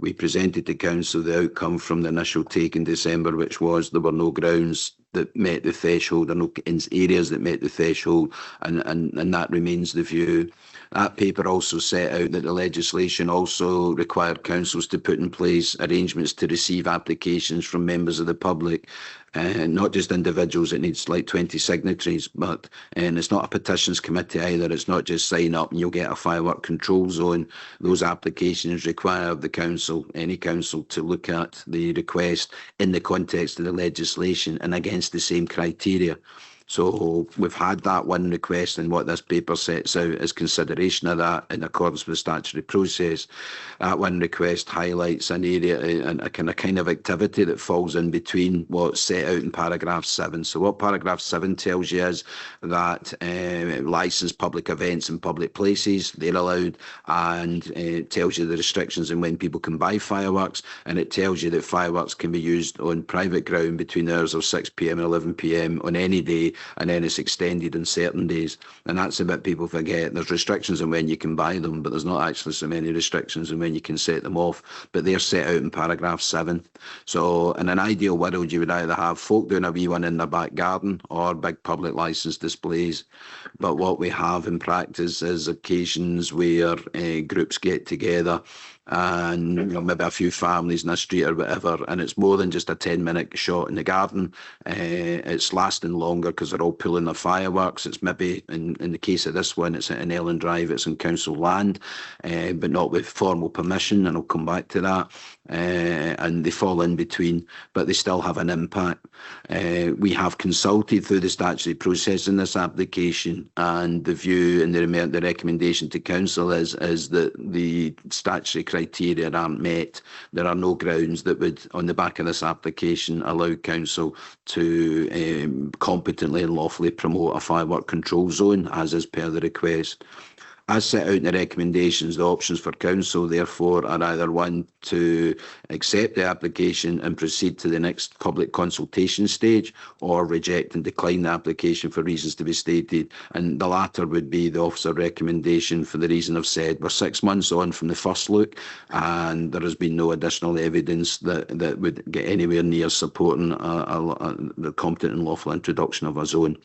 We presented to council the outcome from the initial take in December, which was there were no grounds that met the threshold, or no areas that met the threshold, and that remains the view. That paper also set out that the legislation also required councils to put in place arrangements to receive applications from members of the public, not just individuals. It needs like 20 signatories, and it's not a petitions committee either. It's not just sign up and you'll get a firework control zone. Those applications require the council, any council, to look at the request in the context of the legislation and against the same criteria. So we've had that one request, and what this paper sets out is consideration of that in accordance with the statutory process. That one request highlights an area and a kind of activity that falls in between what's set out in paragraph 7. So what paragraph 7 tells you is that licensed public events in public places, they're allowed, and it tells you the restrictions on when people can buy fireworks, and it tells you that fireworks can be used on private ground between the hours of 6 p.m. and 11 p.m. on any day, and then it's extended on certain days. And that's the bit people forget. There's restrictions on when you can buy them, but there's not actually so many restrictions on when you can set them off, but they're set out in paragraph 7. So in an ideal world, you would either have folk doing a wee one in their back garden or big public licence displays. But what we have in practice is occasions where groups get together, and maybe a few families in a street or whatever, and it's more than just a 10-minute shot in the garden. It's lasting longer because they're all pulling their fireworks. It's maybe, in the case of this one, it's in Ellen Drive, it's in council land, but not with formal permission, and I'll come back to that. And they fall in between, but they still have an impact. We have consulted through the statutory process in this application, and the view and the recommendation to council is that the statutory criteria aren't met. There are no grounds that would, on the back of this application, allow council to competently and lawfully promote a firework control zone, as is per the request. As set out in the recommendations, the options for council, therefore, are either one, to accept the application and proceed to the next public consultation stage, or reject and decline the application for reasons to be stated. And the latter would be the officer recommendation for the reason I've said. We're 6 months on from the first look, and there has been no additional evidence that would get anywhere near supporting the competent and lawful introduction of a zone.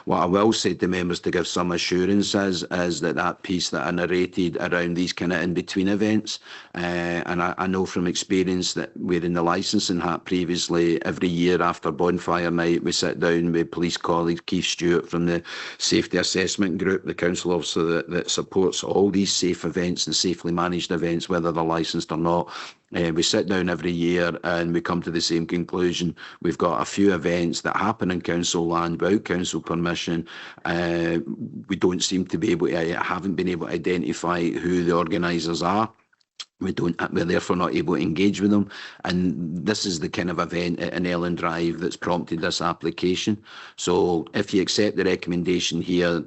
What I will say to members to give some assurance is that piece that I narrated around these kind of in-between events, and I know from experience that we're in the licensing hat previously, every year after bonfire night we sit down with police colleague Keith Stewart from the Safety Assessment Group, the council officer that supports all these safe events and safely managed events, whether they're licensed or not. We sit down every year and we come to the same conclusion. We've got a few events that happen in council land without council permission. We don't seem to be able to, haven't been able to identify who the organisers are. we're therefore not able to engage with them. And this is the kind of event at an Ellen Drive that's prompted this application. So if you accept the recommendation here,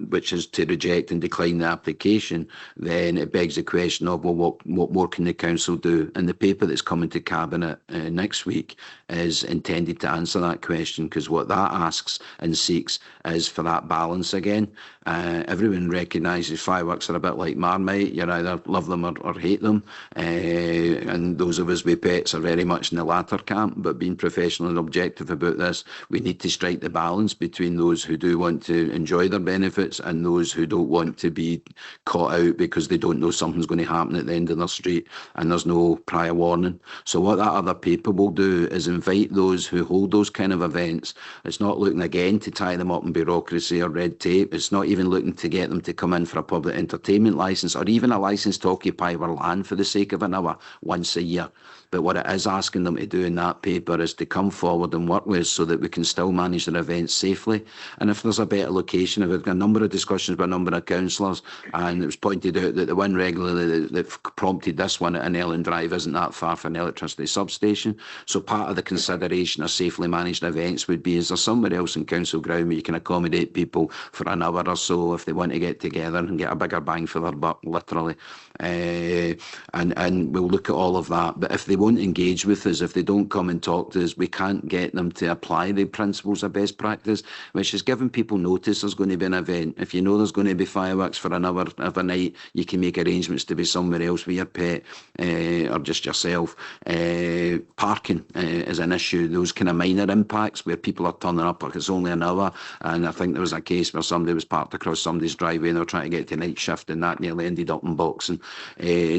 which is to reject and decline the application, then it begs the question of, well, what more can the council do? And the paper that's coming to Cabinet next week is intended to answer that question, because what that asks and seeks is for that balance again. Everyone recognises fireworks are a bit like Marmite. You either love them or hate them. And those of us with pets are very much in the latter camp. But being professional and objective about this, we need to strike the balance between those who do want to enjoy their benefits and those who don't want to be caught out because they don't know something's going to happen at the end of their street and there's no prior warning. So what that other paper will do is invite those who hold those kind of events. It's not looking again to tie them up in bureaucracy or red tape. It's not even looking to get them to come in for a public entertainment licence or even a licence to occupy our land for the sake of an hour once a year. But what it is asking them to do in that paper is to come forward and work with us so that we can still manage their events safely. And if there's a better location, I've had a number of discussions with a number of councillors, and it was pointed out that the one regularly that prompted this one at an Ellen Drive isn't that far from an electricity substation. So part of the consideration of safely managed events would be, is there somewhere else in council ground where you can accommodate people for an hour or so if they want to get together and get a bigger bang for their buck, literally. And we'll look at all of that. But if they won't engage with us, if they don't come and talk to us, we can't get them to apply the principles of best practice, which is giving people notice there's going to be an event. If you know there's going to be fireworks for an hour of a night, you can make arrangements to be somewhere else with your pet or just yourself. Parking is an issue. Those kind of minor impacts where people are turning up like it's only an hour. And I think there was a case where somebody was parked across somebody's driveway and they were trying to get to night shift, and that nearly ended up in boxing.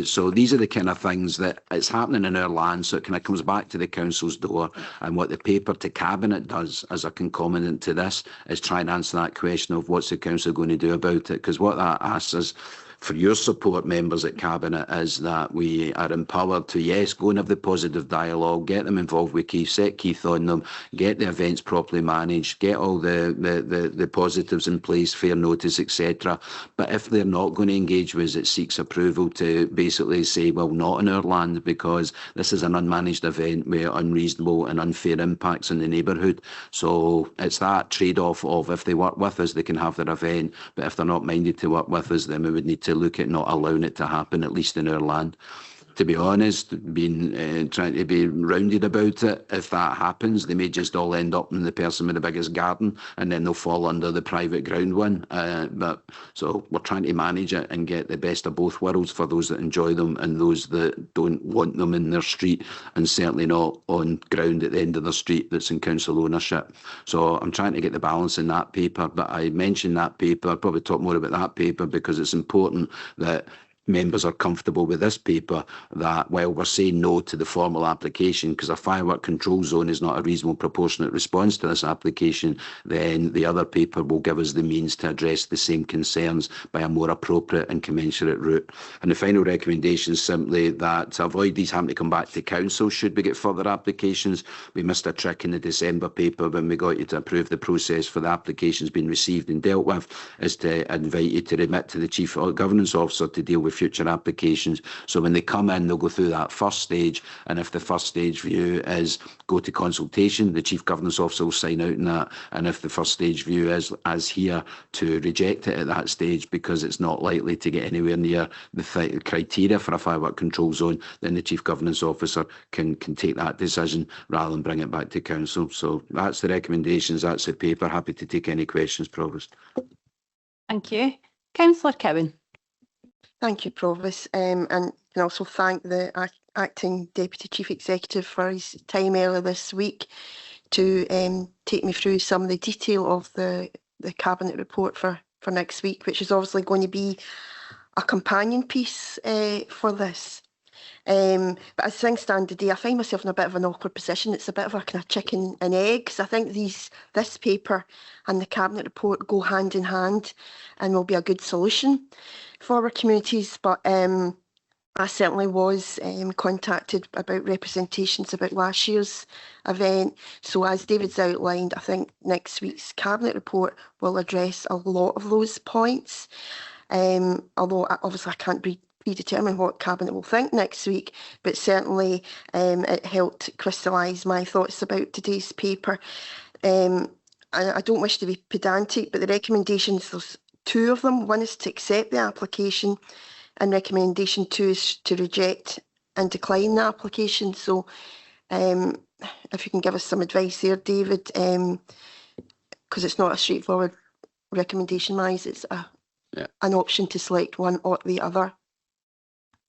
So these are the kind of things that it's happening in our land, so it kind of comes back to the council's door. And what the paper to Cabinet does as a concomitant to this is try and answer that question of what's the council going to do about it, because what that asks is for your support, members at Cabinet, is that we are empowered to, yes, go and have the positive dialogue, get them involved with Keith, set Keith on them, get the events properly managed, get all the positives in place, fair notice, etc. But if they're not going to engage with us, it seeks approval to basically say, well, not in our land, because this is an unmanaged event with unreasonable and unfair impacts in the neighbourhood. So it's that trade-off of, if they work with us, they can have their event, but if they're not minded to work with us, then we would need to look at not allowing it to happen, at least in our land. To be honest, being trying to be rounded about it, if that happens, they may just all end up in the person with the biggest garden, and then they'll fall under the private ground one. But so we're trying to manage it and get the best of both worlds for those that enjoy them and those that don't want them in their street, and certainly not on ground at the end of the street that's in council ownership. So I'm trying to get the balance in that paper, but I mentioned that paper, I'll probably talk more about that paper because it's important that members are comfortable with this paper, that while we're saying no to the formal application, because a firework control zone is not a reasonable proportionate response to this application, then the other paper will give us the means to address the same concerns by a more appropriate and commensurate route. And the final recommendation is simply that to avoid these having to come back to council should we get further applications. We missed a trick in the December paper when we got you to approve the process for the applications being received and dealt with, is to invite you to remit to the Chief Governance Officer to deal with future applications. So when they come in, they'll go through that first stage, and if the first stage view is go to consultation, the Chief Governance Officer will sign out on that. And if the first stage view is, as here, to reject it at that stage because it's not likely to get anywhere near the criteria for a firework control zone, then the Chief Governance Officer can take that decision rather than bring it back to council. So that's the recommendations, that's the paper. Happy to take any questions, Provost. Thank you. Councillor Cowan. Thank you, Provost, and can also thank the Acting Deputy Chief Executive for his time earlier this week to take me through some of the detail of the Cabinet report for next week, which is obviously going to be a companion piece for this. But as things stand today, I find myself in a bit of an awkward position. It's a bit of a kind of chicken and egg, because I think this paper and the Cabinet report go hand in hand and will be a good solution for our communities. But I certainly was contacted about representations about last year's event. So as David's outlined, I think next week's Cabinet report will address a lot of those points. Although obviously I can't read predetermine what Cabinet will think next week, but certainly it helped crystallise my thoughts about today's paper. I don't wish to be pedantic, but the recommendations, there's two of them. One is to accept the application, and recommendation 2 is to reject and decline the application. So if you can give us some advice there, David, because it's not a straightforward recommendation wise, it's an option to select one or the other.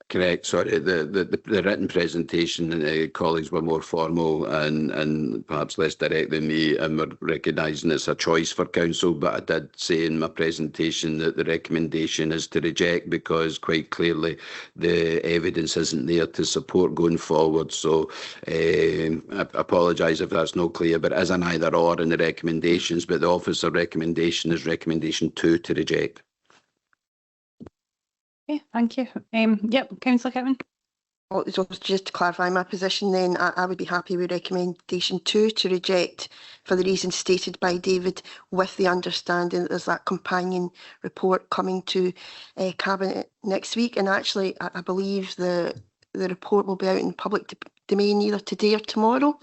Correct. Sorry, the written presentation, colleagues were more formal and perhaps less direct than me, and we're recognising it's a choice for council. But I did say in my presentation that the recommendation is to reject because quite clearly the evidence isn't there to support going forward. So I apologise if that's not clear, but it is an either or in the recommendations. But the officer recommendation is recommendation 2 to reject. Okay, thank you. Yep, Councillor Kevin. Well, so just to clarify my position then, I would be happy with recommendation 2 to reject for the reasons stated by David, with the understanding that there's that companion report coming to Cabinet next week. And actually, I believe the report will be out in public domain either today or tomorrow.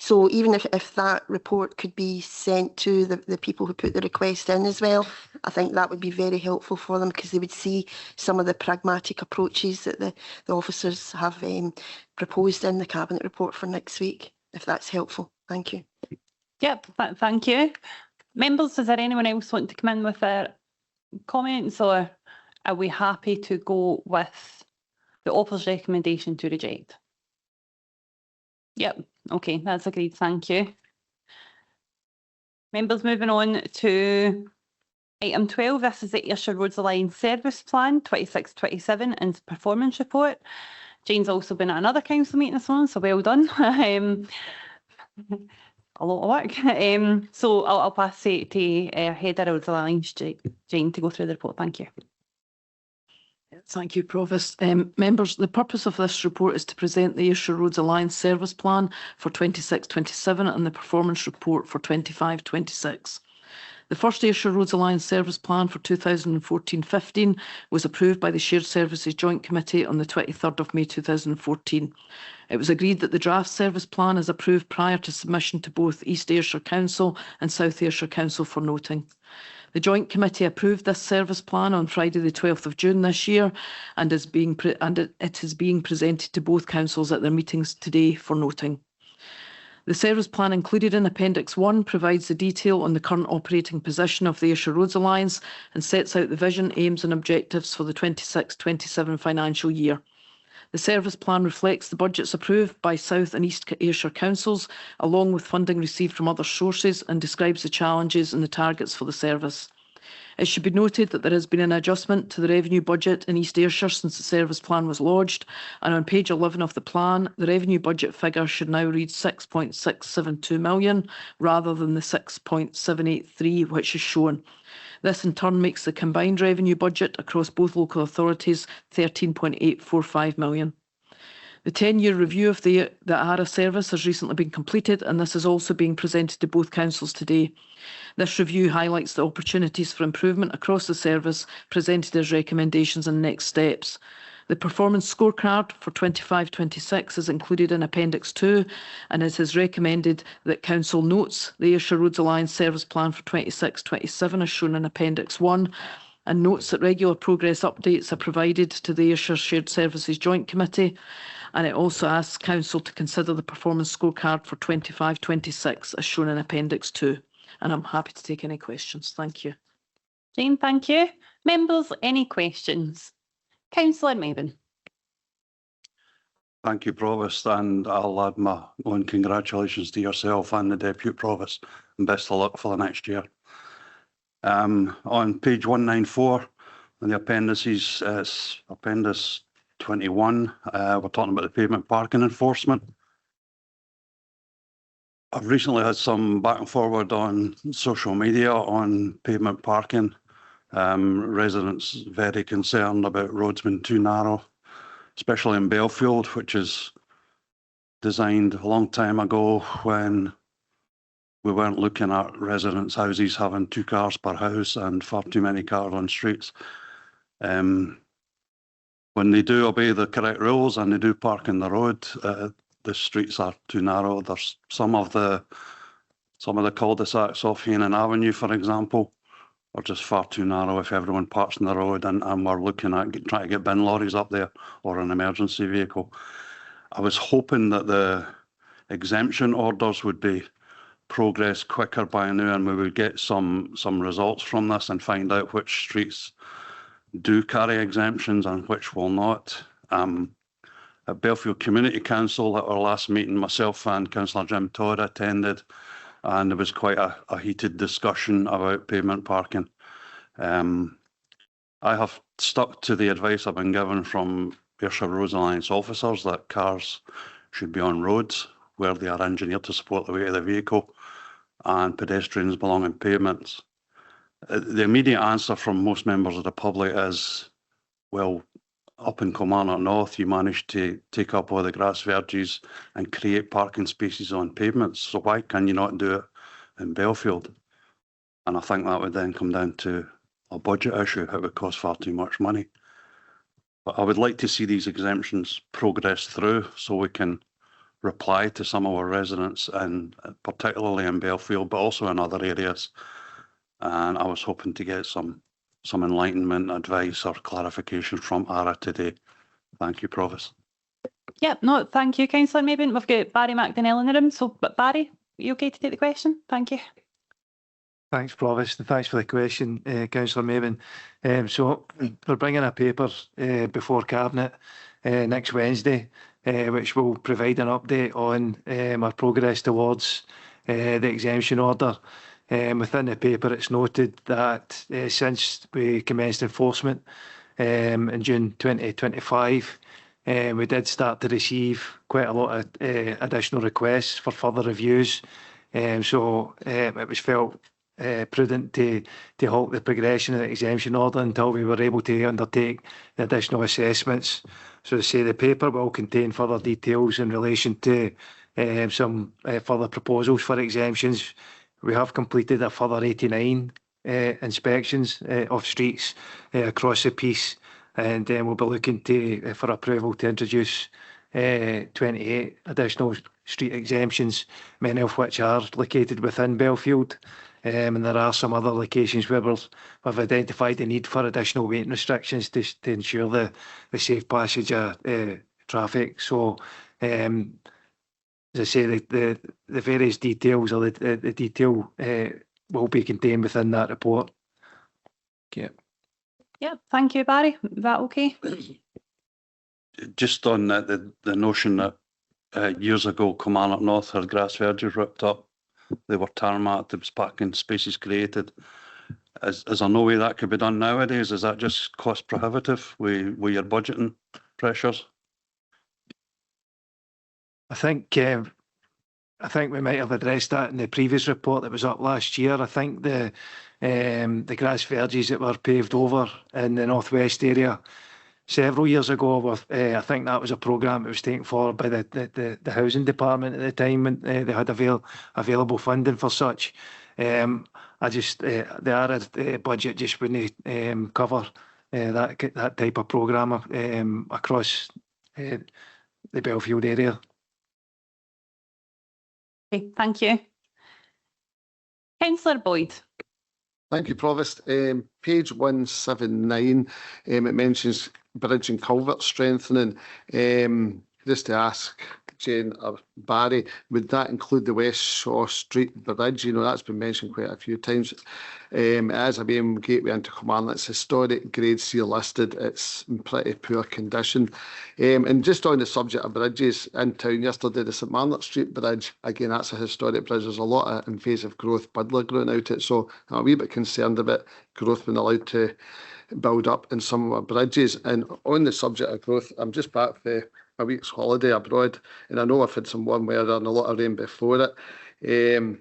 So even if that report could be sent to the people who put the request in as well, I think that would be very helpful for them, because they would see some of the pragmatic approaches that the officers have proposed in the Cabinet report for next week, if that's helpful. Thank you. Yep, thank you. Members, is there anyone else want to come in with their comments, or are we happy to go with the officer's recommendation to reject? Yep, okay, that's agreed, thank you. Members, moving on to item 12, this is the Ayrshire Roads Alliance Service Plan 26-27 and performance report. Jane's also been at another council meeting this morning, so well done. A lot of work. So I'll pass it to Head of Roads Alliance, Jane, to go through the report. Thank you. Thank you, Provost. Members, the purpose of this report is to present the Ayrshire Roads Alliance Service Plan for 26-27 and the performance report for 25-26. The first Ayrshire Roads Alliance Service Plan for 2014-15 was approved by the Shared Services Joint Committee on the 23rd of May 2014. It was agreed that the draft service plan is approved prior to submission to both East Ayrshire Council and South Ayrshire Council for noting. The Joint Committee approved this service plan on Friday the 12th of June this year, and it is being presented to both councils at their meetings today for noting. The service plan included in Appendix 1 provides the detail on the current operating position of the Ayrshire Roads Alliance and sets out the vision, aims and objectives for the 26-27 financial year. The service plan reflects the budgets approved by South and East Ayrshire councils, along with funding received from other sources, and describes the challenges and the targets for the service. It should be noted that there has been an adjustment to the revenue budget in East Ayrshire since the service plan was lodged, and on page 11 of the plan, the revenue budget figure should now read 6.672 million rather than the 6.783 which is shown. This in turn makes the combined revenue budget across both local authorities 13.845 million. The 10-year review of the ARA service has recently been completed, and this is also being presented to both councils today. This review highlights the opportunities for improvement across the service, presented as recommendations and next steps. The performance scorecard for 25-26 is included in Appendix 2, and it is recommended that Council notes the Ayrshire Roads Alliance Service Plan for 26-27 as shown in Appendix 1, and notes that regular progress updates are provided to the Ayrshire Shared Services Joint Committee, and it also asks Council to consider the performance scorecard for 25-26 as shown in Appendix 2. And I'm happy to take any questions. Thank you. Jane, thank you. Members, any questions? Councillor Mabon. Thank you, Provost, and I'll add my own congratulations to yourself and the Deputy Provost, and best of luck for the next year. On page 194, in the appendices, it's Appendix 21, we're talking about the pavement parking enforcement. I've recently had some back and forward on social media on pavement parking. Residents very concerned about roads being too narrow, especially in Belfield, which is designed a long time ago when we weren't looking at residents' houses having 2 cars per house and far too many cars on streets. when they do obey the correct rules and they do park in the road, the streets are too narrow. There's some of the cul-de-sacs off Heenan Avenue, for example, are just far too narrow if everyone parks in the road, and we're looking at trying to get bin lorries up there or an emergency vehicle. I was hoping that the exemption orders would be progressed quicker by now, and we would get some results from this and find out which streets do carry exemptions and which will not. At Belfield Community Council, at our last meeting, myself and Councillor Jim Todd attended, and there was quite a heated discussion about pavement parking. I have stuck to the advice I've been given from Ayrshire Roads Alliance officers that cars should be on roads where they are engineered to support the weight of the vehicle, and pedestrians belong on pavements. The immediate answer from most members of the public is, well, up in Kilmarnock North, you managed to take up all the grass verges and create parking spaces on pavements. So why can you not do it in Belfield? And I think that would then come down to a budget issue. It would cost far too much money. But I would like to see these exemptions progress through so we can reply to some of our residents, and particularly in Belfield, but also in other areas. And I was hoping to get some enlightenment, advice or clarification from Ara today. Thank you, Provost. Yep, no, thank you, Councillor Mabin. We've got Barry McDonnell in the room. So, but Barry, are you okay to take the question? Thank you. Thanks, Provost, and thanks for the question, Councillor Mabin. So we're bringing a paper before Cabinet next Wednesday, which will provide an update on our progress towards the exemption order. Within the paper, it's noted that since we commenced enforcement in June 2025, we did start to receive quite a lot of additional requests for further reviews. So it was felt prudent to halt the progression of the exemption order until we were able to undertake the additional assessments. So to say, the paper will contain further details in relation to some further proposals for exemptions. We have completed a further 89 inspections of streets across the piece, and we'll be looking for approval to introduce 28 additional street exemptions, many of which are located within Belfield. And there are some other locations where we've identified the need for additional weight restrictions to ensure the safe passage of traffic. So, as I say, the various details or the detail will be contained within that report. Yeah. Yeah, thank you, Barry. Is that okay? Just on the notion that years ago, Kilmarnock North had grass verges ripped up. They were tarmac, there was parking spaces created. Is there no way that could be done nowadays? Is that just cost prohibitive with your budgeting pressures? I think we might have addressed that in the previous report that was up last year. I think the grass verges that were paved over in the northwest area several years ago, I think that was a programme that was taken forward by the housing department at the time, and they had available funding for such. The ARA budget just wouldn't cover that type of programme across the Belfield area. Okay, thank you. Councillor Boyd. Thank you, Provost. Page 179, it mentions bridge and culvert strengthening. Just to ask Jane or Barry, would that include the West Shaw Street Bridge? You know, that's been mentioned quite a few times. As a main gateway into Kilmarnock, it's historic, grade C listed, it's in pretty poor condition. And just on the subject of bridges in town yesterday, the St Margaret Street Bridge, again, that's a historic bridge. There's a lot of invasive growth, buddler growing out it, so I'm a wee bit concerned about growth being allowed to build up in some of our bridges. And on the subject of growth, I'm just back for a week's holiday abroad, and I know I've had some warm weather and a lot of rain before it,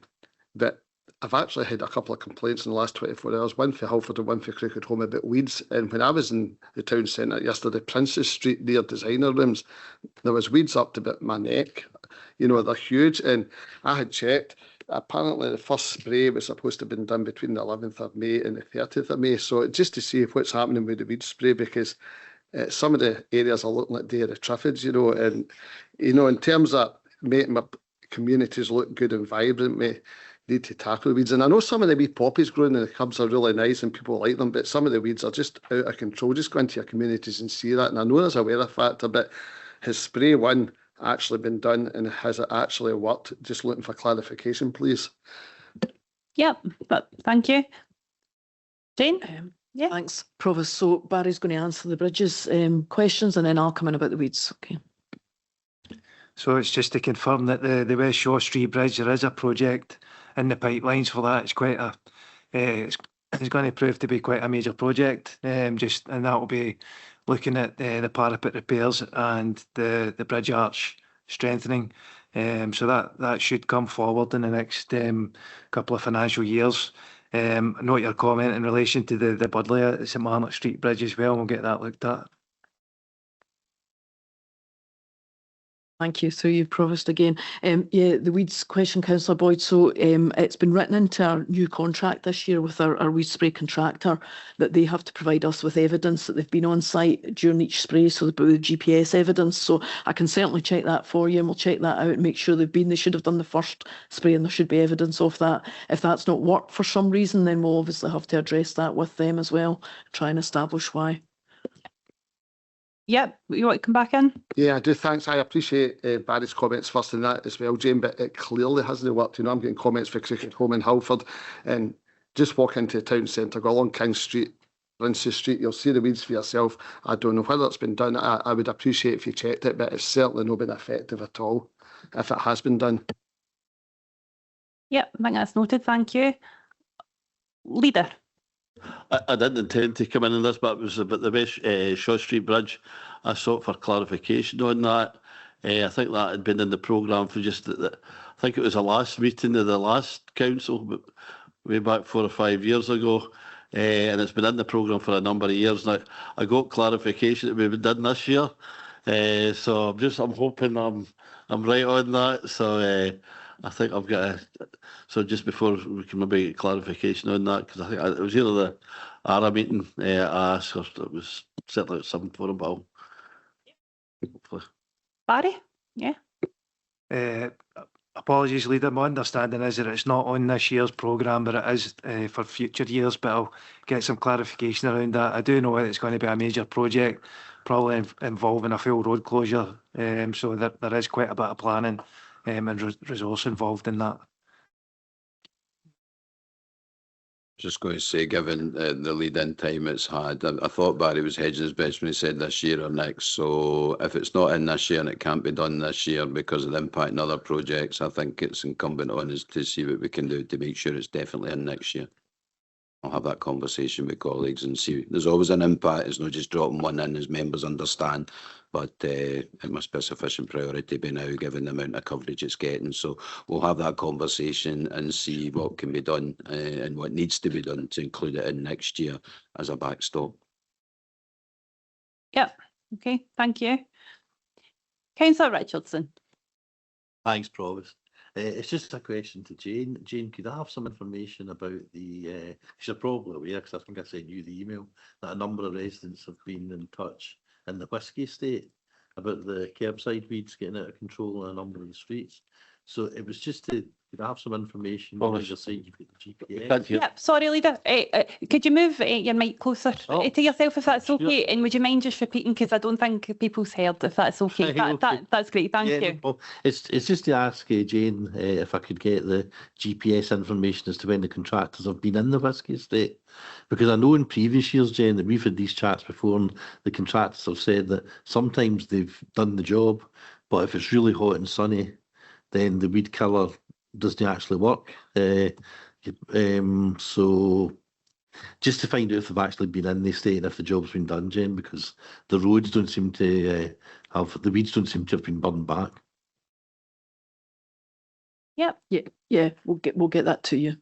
but I've actually had a couple of complaints in the last 24 hours, one for Halford and one for Crooked Home about weeds. And when I was in the town centre yesterday, Princess Street near Designer Rooms, there was weeds up to about my neck. You know, they're huge, and I had checked. Apparently the first spray was supposed to have been done between the 11th of May and the 30th of May. So just to see what's happening with the weed spray, because some of the areas are looking like Dare of Triffids, and, in terms of making my communities look good and vibrant, we need to tackle the weeds. And I know some of the wee poppies growing in the cubs are really nice and people like them, but some of the weeds are just out of control. Just go into your communities and see that. And I know there's a weather factor, but has spray one actually been done and has it actually worked? Just looking for clarification, please. Yep, but thank you. Jane? Yeah. Thanks, Provost. So Barry's going to answer the bridges questions and then I'll come in about the weeds. Okay. So it's just to confirm that the West Shaw Street Bridge, there is a project in the pipelines for that. It's quite a, it's going to prove to be quite a major project. And that will be looking at the parapet repairs and the bridge arch strengthening. So that should come forward in the next couple of financial years. Note your comment in relation to the Budley at St Margaret Street Bridge as well. We'll get that looked at. Thank you. Through you, Provost, again. Yeah, the weeds question, Councillor Boyd. So it's been written into our new contract this year with our weed spray contractor that they have to provide us with evidence that they've been on site during each spray, so the GPS evidence. So I can certainly check that for you and we'll check that out and make sure they've been. They should have done the first spray and there should be evidence of that. If that's not worked for some reason, then we'll obviously have to address that with them as well, try and establish why. Yep, you want to come back in? Yeah, I do. Thanks. I appreciate Barry's comments first in that as well, Jane, but it clearly hasn't worked. I'm getting comments for Cricket Home in Halford, and just walk into the town centre, go along King Street, Princess Street, you'll see the weeds for yourself. I don't know whether it's been done. I would appreciate if you checked it, but it's certainly not been effective at all if it has been done. Yep, I think that's noted. Thank you. Leader. I didn't intend to come in on this, but it was about the West Shaw Street Bridge. I sought for clarification on that. I think that had been in the programme for just, I think it was the last meeting of the last council, but way back 4 or 5 years ago. And it's been in the programme for a number of years now. I got clarification that we've been done this year. So I'm hoping I'm right on that. So I think I've got so just before we can maybe get clarification on that, because I think it was either the ARA meeting I asked, or it was certainly at some forum, but hopefully. Barry? Yeah. Apologies, Leader. My understanding is that it's not on this year's programme, but it is for future years, but I'll get some clarification around that. I do know that it's going to be a major project, probably involving a full road closure, so there is quite a bit of planning and resource involved in that. Just going to say, given the lead-in time it's had, I thought Barry was hedging his bets when he said this year or next. So if it's not in this year and it can't be done this year because of the impact in other projects, I think it's incumbent on us to see what we can do to make sure it's definitely in next year. I'll have that conversation with colleagues and see. There's always an impact. It's not just dropping one in, as members understand, but it must be a sufficient priority by now, given the amount of coverage it's getting. So we'll have that conversation and see what can be done and what needs to be done to include it in next year as a backstop. Yep. Okay. Thank you. Councillor Richardson. Thanks, Provost. It's just a question to Jane. Jane, could I have some information about the, she's probably aware, because I think I sent you the email, that a number of residents have been in touch in the Whisky estate about the curbside weeds getting out of control in a number of the streets. So it was just to, could I have some information? Because you're saying you've got the GPS. Yep, sorry, Leader. Could you move your mic closer to yourself, if that's okay? And would you mind just repeating, because I don't think people's heard, if that's okay. That's great, thank you. No, it's just to ask Jane if I could get the GPS information as to when the contractors have been in the Whisky estate. Because I know in previous years, Jane, that we've had these chats before and the contractors have said that sometimes they've done the job, but if it's really hot and sunny, then the weed killer doesn't actually work. So just to find out if they've actually been in the estate and if the job's been done, Jane, because the roads don't seem to the weeds don't seem to have been burned back. Yep. Yeah, we'll get that to you.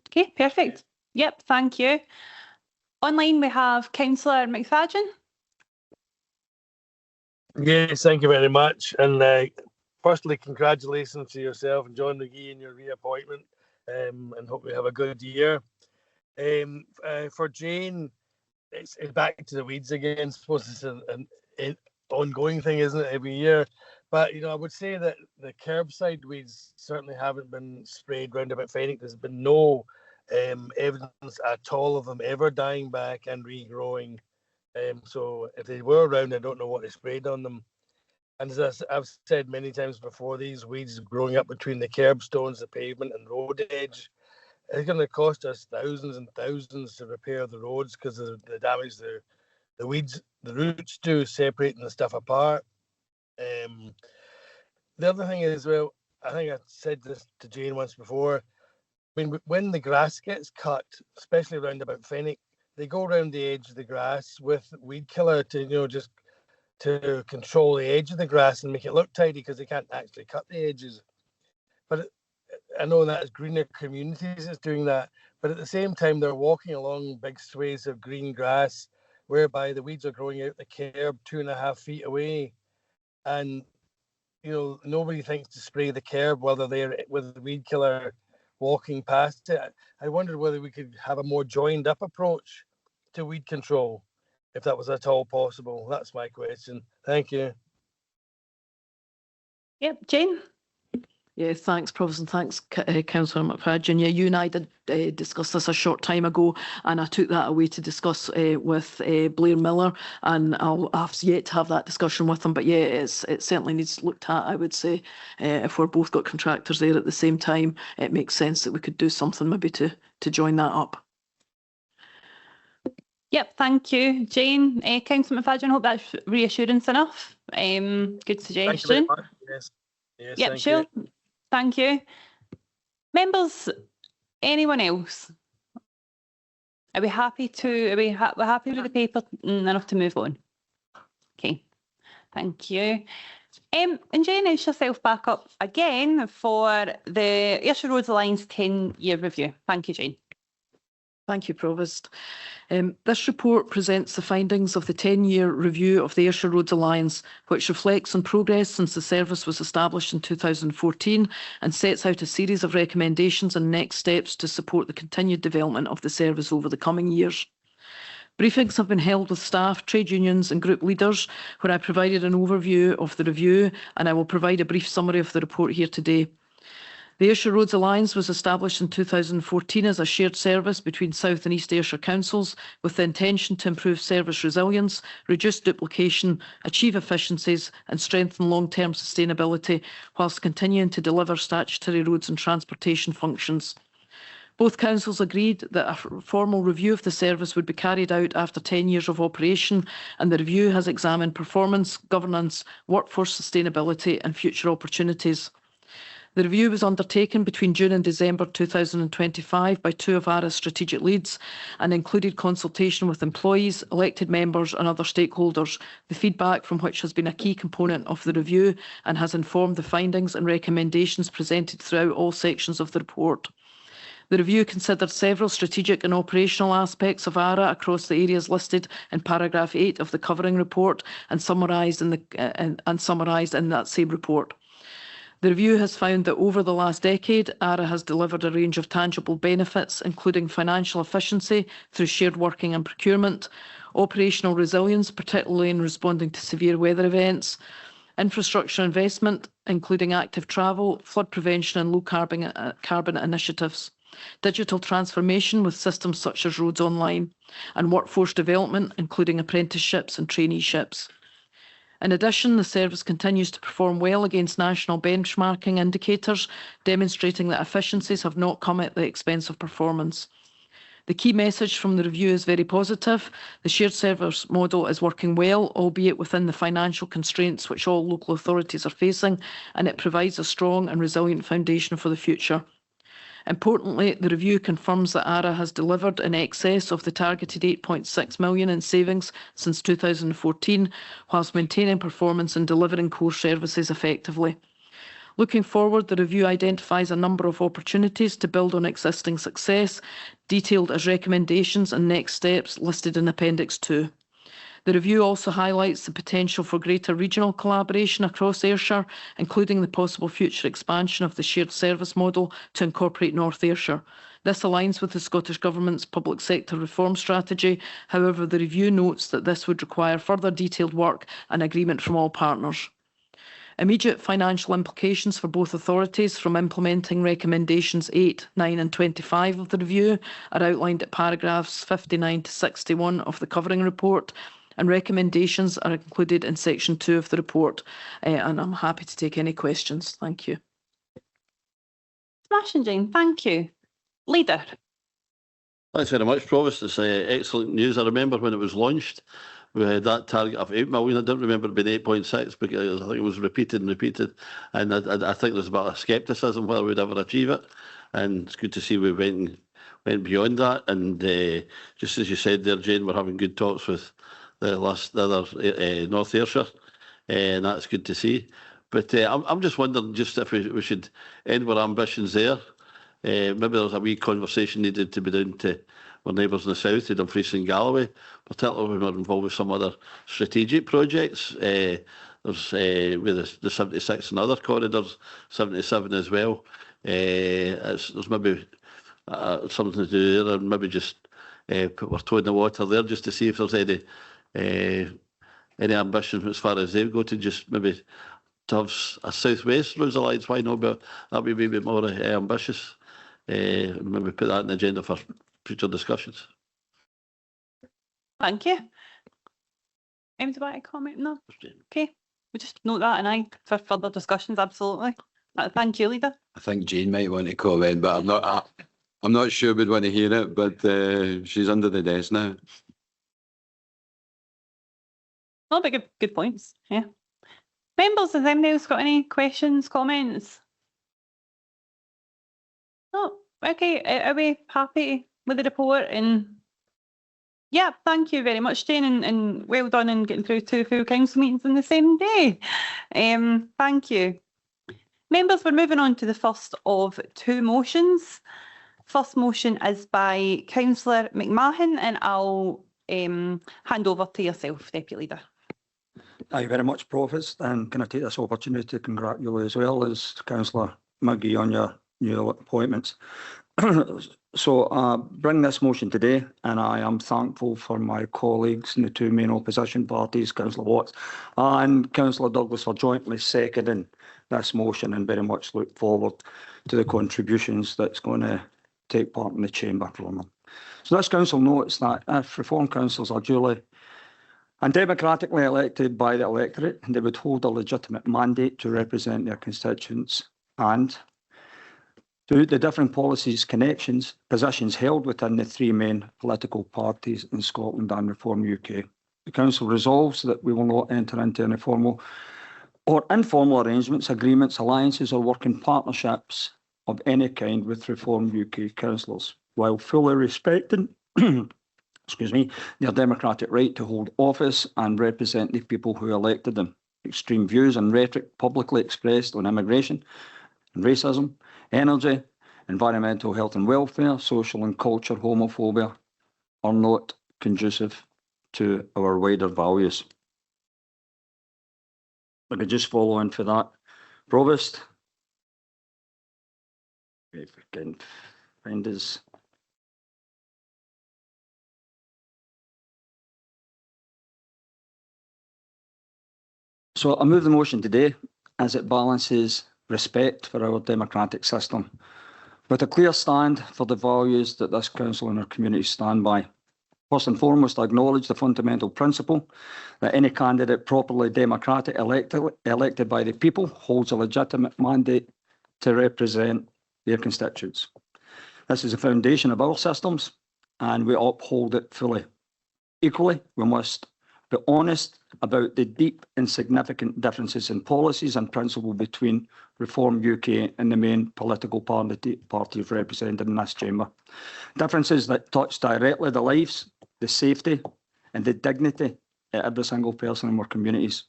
Okay, perfect. Yep, thank you. Online we have Councillor McFadden. Yes, thank you very much. And firstly, congratulations to yourself and John McGee in your reappointment, and hope we have a good year. For Jane, it's back to the weeds again. I suppose it's an ongoing thing, isn't it, every year? But, I would say that the curbside weeds certainly haven't been sprayed round about Fenwick. There's been no evidence at all of them ever dying back and regrowing. So if they were around, I don't know what they sprayed on them. And as I've said many times before, these weeds growing up between the curbstones, the pavement and road edge, it's going to cost us thousands and thousands to repair the roads because of the damage the weeds, the roots do, separating the stuff apart. The other thing is, well, I think I said this to Jane once before. I mean, when the grass gets cut, especially around about Fenwick, they go around the edge of the grass with weed killer to, just to control the edge of the grass and make it look tidy because they can't actually cut the edges. But I know that as greener communities is doing that, but at the same time they're walking along big swathes of green grass whereby the weeds are growing out the curb 2.5 feet away, and nobody thinks to spray the curb while they're there with the weed killer walking past it. I wondered whether we could have a more joined up approach to weed control, if that was at all possible. That's my question. Thank you. Yep, Jane. Yeah, thanks, Provost, and thanks, Councillor McFadden. Yeah, you and I did discuss this a short time ago, and I took that away to discuss with Blair Miller, and I've yet to have that discussion with him. But yeah, it certainly needs looked at, I would say. If we're both got contractors there at the same time, it makes sense that we could do something maybe to join that up. Yep, thank you, Jane. Councillor McFadden, hope that's reassurance enough. Good suggestion. Thank you very much. Yes, yep, thank sure. you. Thank you. Members, anyone else? Are we happy to, we're happy with the paper enough to move on? Okay, thank you. And Jane, is yourself back up again for the Ayrshire Roads Alliance 10-year review. Thank you, Jane. Thank you, Provost. This report presents the findings of the 10-year review of the Ayrshire Roads Alliance, which reflects on progress since the service was established in 2014 and sets out a series of recommendations and next steps to support the continued development of the service over the coming years. Briefings have been held with staff, trade unions and group leaders, where I provided an overview of the review, and I will provide a brief summary of the report here today. The Ayrshire Roads Alliance was established in 2014 as a shared service between South and East Ayrshire councils with the intention to improve service resilience, reduce duplication, achieve efficiencies and strengthen long-term sustainability whilst continuing to deliver statutory roads and transportation functions. Both councils agreed that a formal review of the service would be carried out after 10 years of operation, and the review has examined performance, governance, workforce sustainability and future opportunities. The review was undertaken between June and December 2025 by two of ARA's strategic leads and included consultation with employees, elected members and other stakeholders, the feedback from which has been a key component of the review and has informed the findings and recommendations presented throughout all sections of the report. The review considered several strategic and operational aspects of ARA across the areas listed in paragraph 8 of the covering report and summarised in that same report. The review has found that over the last decade, ARA has delivered a range of tangible benefits, including financial efficiency through shared working and procurement, operational resilience, particularly in responding to severe weather events, infrastructure investment, including active travel, flood prevention and low carbon initiatives, digital transformation with systems such as Roads Online, and workforce development, including apprenticeships and traineeships. In addition, the service continues to perform well against national benchmarking indicators, demonstrating that efficiencies have not come at the expense of performance. The key message from the review is very positive. The shared service model is working well, albeit within the financial constraints which all local authorities are facing, and it provides a strong and resilient foundation for the future. Importantly, the review confirms that ARA has delivered in excess of the targeted 8.6 million in savings since 2014, whilst maintaining performance and delivering core services effectively. Looking forward, the review identifies a number of opportunities to build on existing success, detailed as recommendations and next steps listed in Appendix 2. The review also highlights the potential for greater regional collaboration across Ayrshire, including the possible future expansion of the shared service model to incorporate North Ayrshire. This aligns with the Scottish Government's public sector reform strategy. However, the review notes that this would require further detailed work and agreement from all partners. Immediate financial implications for both authorities from implementing recommendations 8, 9 and 25 of the review are outlined at paragraphs 59 to 61 of the covering report, and recommendations are included in section 2 of the report. And I'm happy to take any questions. Thank you. Smashing, Jane. Thank you. Leader. Thanks very much, Provost. It's excellent news. I remember when it was launched, we had that target of 8 million. I don't remember it being 8.6 because I think it was repeated and repeated. And I think there's a bit of scepticism whether we'd ever achieve it. And it's good to see we went beyond that. And just as you said there, Jane, we're having good talks with the other North Ayrshire. And that's good to see. But I'm just wondering just if we should end our ambitions there. Maybe there's a wee conversation needed to be done to our neighbours in the south, to Dumfries and Galloway, particularly when we're involved with some other strategic projects. There's with the 76 and other corridors, 77 as well. There's maybe something to do there, and maybe just put our toe in the water there just to see if there's any ambition as far as they go to just maybe to have a southwest roads alliance. Why not? But that would be a bit more ambitious. Maybe put that on the agenda for future discussions. Thank you. Anybody want to comment? No? Okay. We'll just note that and for further discussions, absolutely. Thank you, Leader. I think Jane might want to comment, but I'm not sure we'd want to hear it, but she's under the desk now. Oh, but good points. Yeah. Members, has anybody else got any questions, comments? No. Okay. Are we happy with the report? And yeah, thank you very much, Jane, and well done in getting through 2 full council meetings in the same day. Thank you. Members, we're moving on to the first of 2 motions. First motion is by Councillor McMahon, and I'll hand over to yourself, Deputy Leader. Thank you very much, Provost, and can I take this opportunity to congratulate you as well as Councillor McGee on your new appointments. So bring this motion today, and I am thankful for my colleagues in the 2 main opposition parties, Councillor Watts and Councillor Douglas, for jointly seconding this motion, and very much look forward to the contributions that's going to take part in the chamber from them. So this council notes that if reform councils are duly and democratically elected by the electorate, they would hold a legitimate mandate to represent their constituents, and through the different policies, connections, positions held within the 3 main political parties in Scotland and Reform UK. The council resolves that we will not enter into any formal or informal arrangements, agreements, alliances or working partnerships of any kind with Reform UK councillors, while fully respecting their democratic right to hold office and represent the people who elected them. Extreme views and rhetoric publicly expressed on immigration and racism, energy, environmental health and welfare, social and culture, homophobia are not conducive to our wider values. I could just follow in for that. Provost, if we can find his. So I move the motion today as it balances respect for our democratic system with a clear stand for the values that this council and our community stand by. First and foremost, I acknowledge the fundamental principle that any candidate properly democratically elected by the people holds a legitimate mandate to represent their constituents. This is the foundation of our systems, and we uphold it fully. Equally, we must be honest about the deep and significant differences in policies and principle between Reform UK and the main political parties represented in this chamber. Differences that touch directly the lives, the safety and the dignity of every single person in our communities.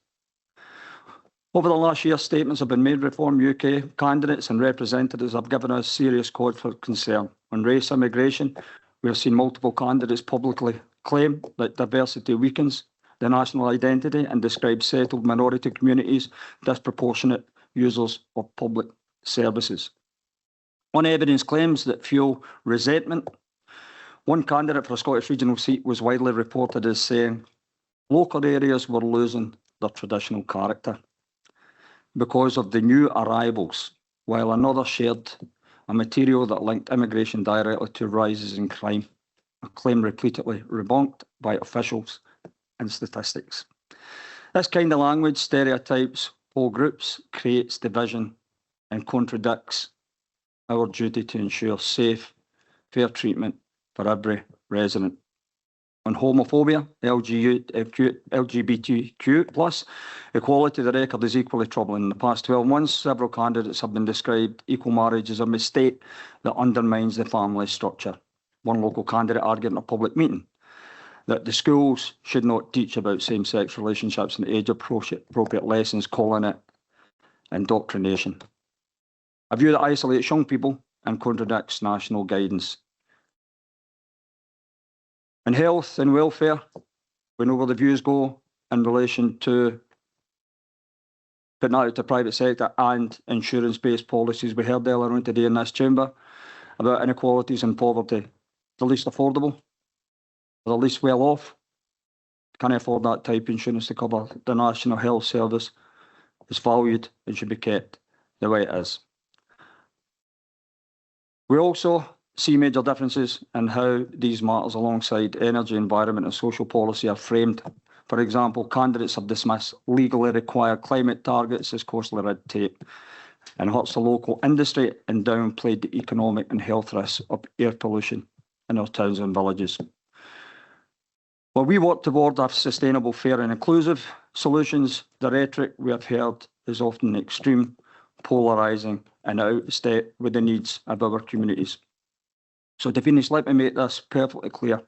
Over the last year, statements have been made. Reform UK candidates and representatives have given us serious cause for concern. On race immigration, we have seen multiple candidates publicly claim that diversity weakens the national identity and describe settled minority communities disproportionate users of public services. Unevidenced claims that fuel resentment. One candidate for a Scottish regional seat was widely reported as saying local areas were losing their traditional character because of the new arrivals, while another shared a material that linked immigration directly to rises in crime, a claim repeatedly rebunked by officials and statistics. This kind of language stereotypes whole groups, creates division and contradicts our duty to ensure safe, fair treatment for every resident. On homophobia, LGBTQ+, equality, the record is equally troubling. In the past 12 months, several candidates have been described equal marriage as a mistake that undermines the family structure. One local candidate argued in a public meeting that the schools should not teach about same-sex relationships and age-appropriate lessons, calling it indoctrination. A view that isolates young people and contradicts national guidance. In health and welfare, we know where the views go in relation to putting that out to the private sector and insurance-based policies. We heard earlier on today in this chamber about inequalities and poverty. The least affordable, the least well off, can't afford that type of insurance to cover the National Health Service. Is valued and should be kept the way it is. We also see major differences in how these matters alongside energy, environment and social policy are framed. For example, candidates have dismissed legally required climate targets as costly red tape and hurts the local industry and downplayed the economic and health risks of air pollution in our towns and villages. While we work toward our sustainable, fair and inclusive solutions, the rhetoric we have heard is often extreme, polarising and out of step with the needs of our communities. So to finish, let me make this perfectly clear.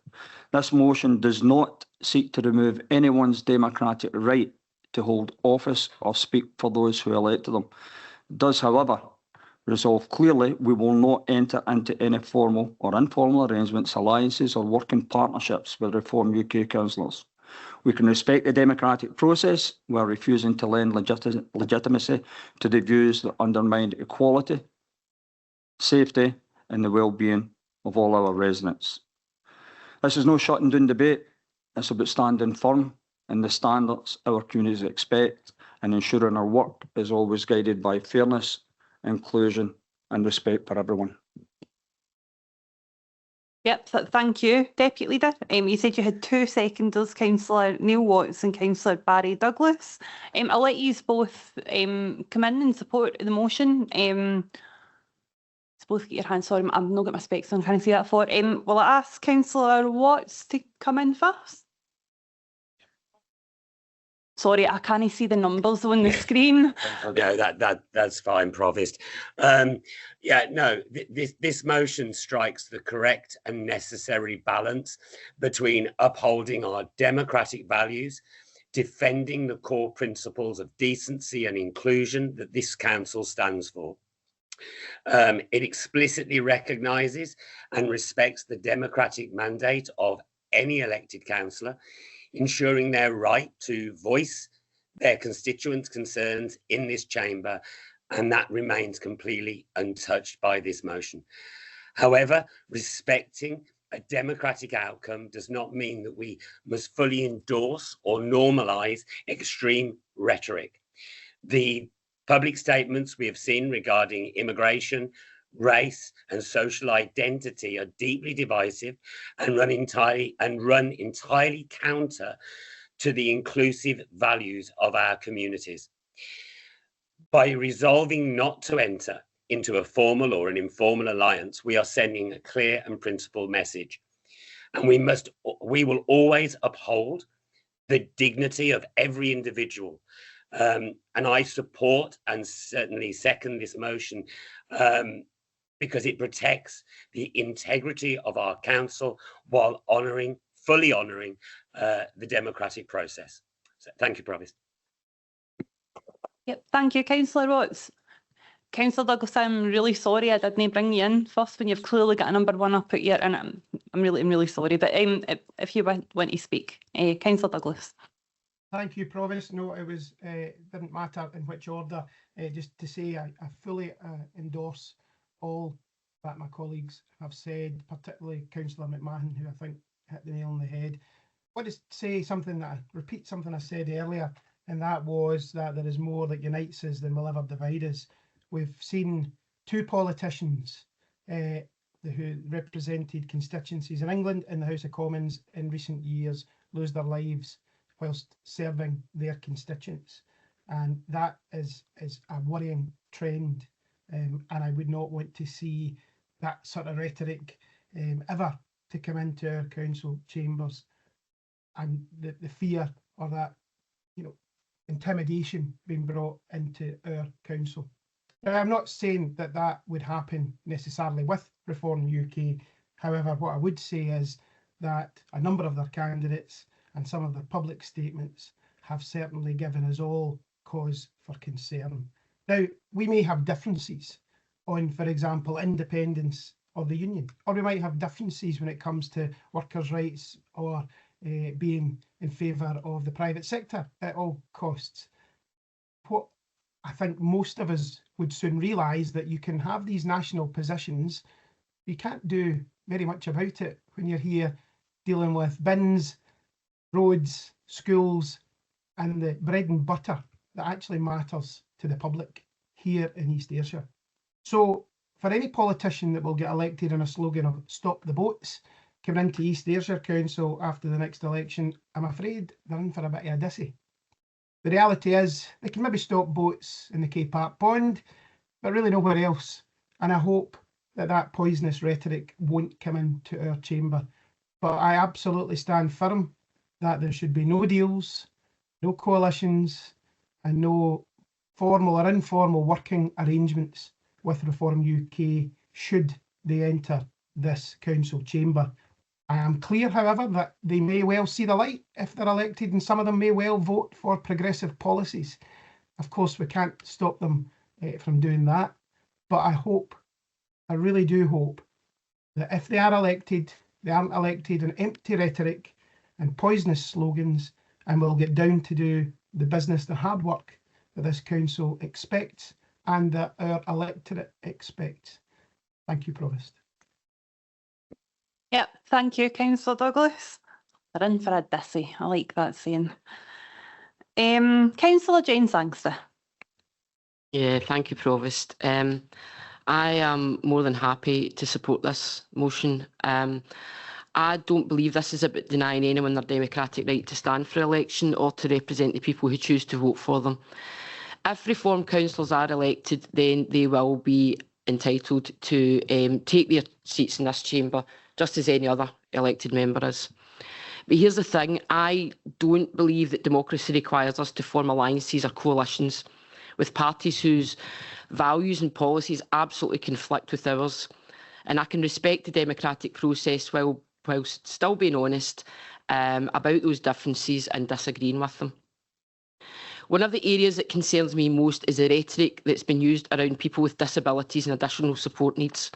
This motion does not seek to remove anyone's democratic right to hold office or speak for those who elected them. It does, however, resolve clearly we will not enter into any formal or informal arrangements, alliances or working partnerships with Reform UK councillors. We can respect the democratic process while refusing to lend legitimacy to the views that undermine equality, safety and the well-being of all our residents. This is no shutting down debate. It's about standing firm in the standards our communities expect and ensuring our work is always guided by fairness, inclusion and respect for everyone. Yep, thank you, Deputy Leader. You said you had two seconders, Councillor Neil Watts and Councillor Barry Douglas. I'll let you both come in and support the motion. Both get your hands, sorry, I've not got my specs on, can I see that for? Will I ask Councillor Watts to come in first? Sorry, I can't see the numbers on the screen. No, that's fine, Provost. Yeah, no, this motion strikes the correct and necessary balance between upholding our democratic values, defending the core principles of decency and inclusion that this council stands for. It explicitly recognises and respects the democratic mandate of any elected councillor, ensuring their right to voice their constituents' concerns in this chamber, and that remains completely untouched by this motion. However, respecting a democratic outcome does not mean that we must fully endorse or normalise extreme rhetoric. The public statements we have seen regarding immigration, race and social identity are deeply divisive and run entirely counter to the inclusive values of our communities. By resolving not to enter into a formal or an informal alliance, we are sending a clear and principled message. And we will always uphold the dignity of every individual. And I support and certainly second this motion because it protects the integrity of our council while fully honouring the democratic process. So, thank you, Provost. Yep, thank you, Councillor Watts. Councillor Douglas, I'm really sorry I didn't bring you in first when you've clearly got a number one up at here, and I'm really sorry. But if you want to speak, Councillor Douglas. Thank you, Provost. No, it was didn't matter in which order. Just to say, I fully endorse all that my colleagues have said, particularly Councillor McMahon, who I think hit the nail on the head. I want to say something repeat something I said earlier, and that was that there is more that unites us than will ever divide us. We've seen two politicians who represented constituencies in England in the House of Commons in recent years lose their lives whilst serving their constituents. And that is a worrying trend. And I would not want to see that sort of rhetoric ever to come into our council chambers, and the fear or that, you know, intimidation being brought into our council. Now, I'm not saying that that would happen necessarily with Reform UK. However, what I would say is that a number of their candidates and some of their public statements have certainly given us all cause for concern. Now, we may have differences on, for example, independence of the union, or we might have differences when it comes to workers' rights or being in favour of the private sector at all costs. What I think most of us would soon realise that you can have these national positions, you can't do very much about it when you're here dealing with bins, roads, schools, and the bread and butter that actually matters to the public here in East Ayrshire. So for any politician that will get elected on a slogan of "Stop the Boats" coming into East Ayrshire Council after the next election, I'm afraid they're in for a bit of a dissy. The reality is they can maybe stop boats in the K Park Pond, but really nowhere else. And I hope that that poisonous rhetoric won't come into our chamber. But I absolutely stand firm that there should be no deals, no coalitions, and no formal or informal working arrangements with Reform UK should they enter this council chamber. I am clear, however, that they may well see the light if they're elected, and some of them may well vote for progressive policies. Of course, we can't stop them from doing that, but I hope, I really do hope, that if they are elected, they aren't elected in empty rhetoric and poisonous slogans, and will get down to do the business, the hard work that this council expects and that our electorate expects. Thank you, Provost. Yep, thank you, Councillor Douglas. They're in for a dissy. I like that saying. Councillor Jane Sangster. Yeah, thank you, Provost. I am more than happy to support this motion. I don't believe this is about denying anyone their democratic right to stand for election or to represent the people who choose to vote for them. If Reform councillors are elected, then they will be entitled to take their seats in this chamber, just as any other elected member is. But here's the thing, I don't believe that democracy requires us to form alliances or coalitions with parties whose values and policies absolutely conflict with ours. And I can respect the democratic process whilst still being honest about those differences and disagreeing with them. One of the areas that concerns me most is the rhetoric that's been used around people with disabilities and additional support needs.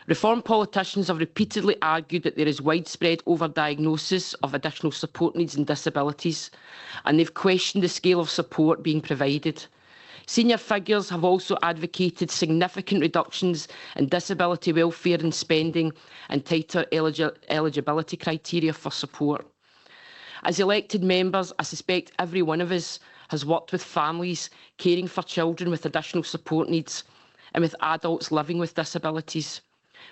Reform politicians have repeatedly argued that there is widespread overdiagnosis of additional support needs and disabilities, and they've questioned the scale of support being provided. Senior figures have also advocated significant reductions in disability welfare and spending and tighter eligibility criteria for support. As elected members, I suspect every one of us has worked with families caring for children with additional support needs and with adults living with disabilities.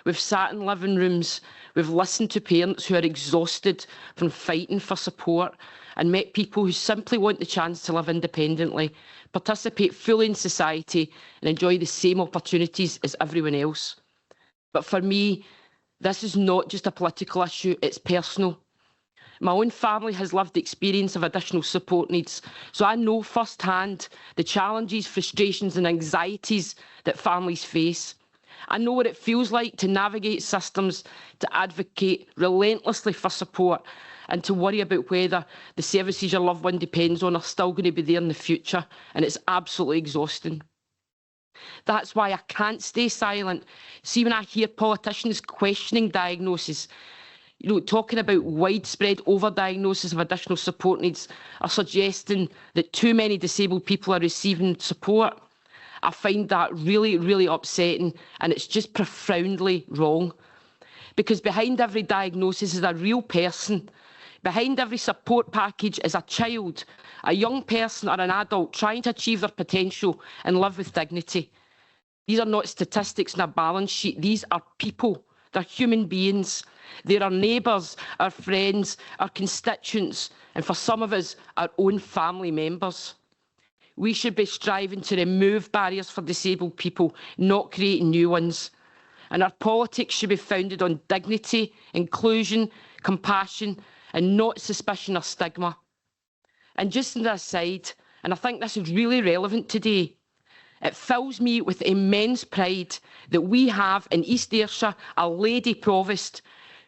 We've sat in living rooms, we've listened to parents who are exhausted from fighting for support and met people who simply want the chance to live independently, participate fully in society and enjoy the same opportunities as everyone else. But for me, this is not just a political issue, it's personal. My own family has lived the experience of additional support needs, so I know firsthand the challenges, frustrations and anxieties that families face. I know what it feels like to navigate systems, to advocate relentlessly for support and to worry about whether the services your loved one depends on are still going to be there in the future, and it's absolutely exhausting. That's why I can't stay silent. See, when I hear politicians questioning diagnosis, talking about widespread overdiagnosis of additional support needs, or suggesting that too many disabled people are receiving support, I find that really, really upsetting, and it's just profoundly wrong. Because behind every diagnosis is a real person. Behind every support package is a child, a young person or an adult trying to achieve their potential and live with dignity. These are not statistics in a balance sheet. These are people. They're human beings. They're our neighbours, our friends, our constituents, and for some of us, our own family members. We should be striving to remove barriers for disabled people, not creating new ones. And our politics should be founded on dignity, inclusion, compassion, and not suspicion or stigma. And just an aside, and I think this is really relevant today, it fills me with immense pride that we have in East Ayrshire a lady provost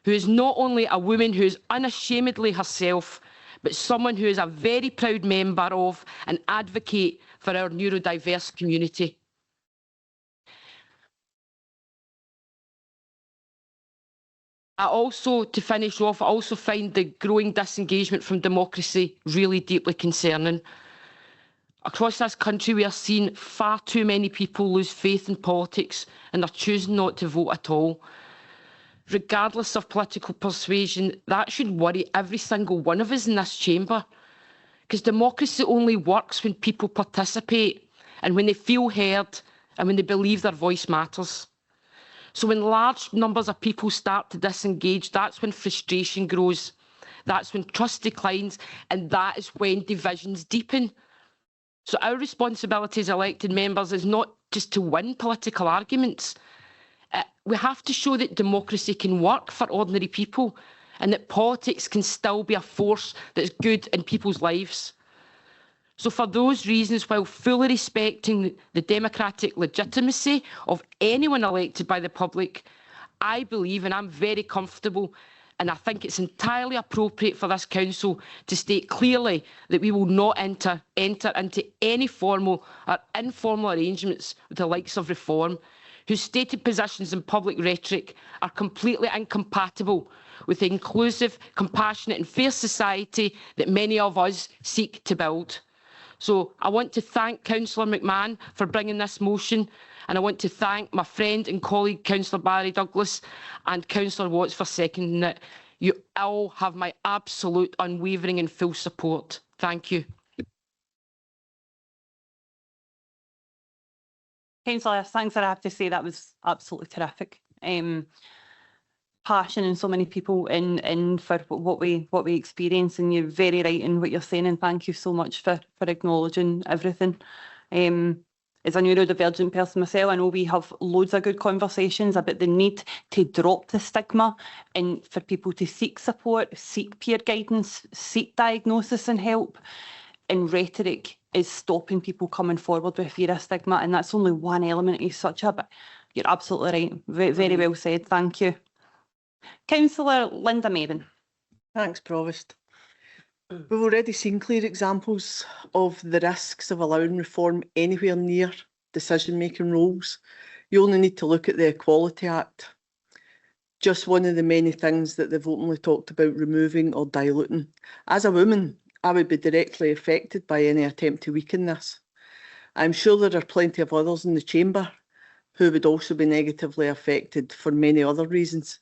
who is not only a woman who is unashamedly herself, but someone who is a very proud member of and advocate for our neurodiverse community. To finish off, I also find the growing disengagement from democracy really deeply concerning. Across this country, we are seeing far too many people lose faith in politics and are choosing not to vote at all. Regardless of political persuasion, that should worry every single one of us in this chamber. Because democracy only works when people participate and when they feel heard and when they believe their voice matters. So when large numbers of people start to disengage, that's when frustration grows, that's when trust declines, and that is when divisions deepen. So our responsibility as elected members is not just to win political arguments. We have to show that democracy can work for ordinary people and that politics can still be a force that's good in people's lives. So for those reasons, while fully respecting the democratic legitimacy of anyone elected by the public, I believe, and I'm very comfortable, and I think it's entirely appropriate for this council to state clearly that we will not enter into any formal or informal arrangements with the likes of Reform, whose stated positions and public rhetoric are completely incompatible with the inclusive, compassionate and fair society that many of us seek to build. So I want to thank Councillor McMahon for bringing this motion, and I want to thank my friend and colleague Councillor Barry Douglas and Councillor Watts for seconding it. You all have my absolute, unwavering and full support. Thank you. Councillor, thanks. I have to say that was absolutely terrific. Passion in so many people in for what we experience, and you're very right in what you're saying, and thank you so much for acknowledging everything. As a neurodivergent person myself, I know we have loads of good conversations about the need to drop the stigma and for people to seek support, seek peer guidance, seek diagnosis and help. And rhetoric is stopping people coming forward with fear of stigma, and that's only one element of such a, but you're absolutely right. Very well said. Thank you. Councillor Linda Maven. Thanks, Provost. We've already seen clear examples of the risks of allowing Reform anywhere near decision-making roles. You only need to look at the Equality Act. Just one of the many things that they've openly talked about removing or diluting. As a woman, I would be directly affected by any attempt to weaken this. I'm sure there are plenty of others in the chamber who would also be negatively affected for many other reasons.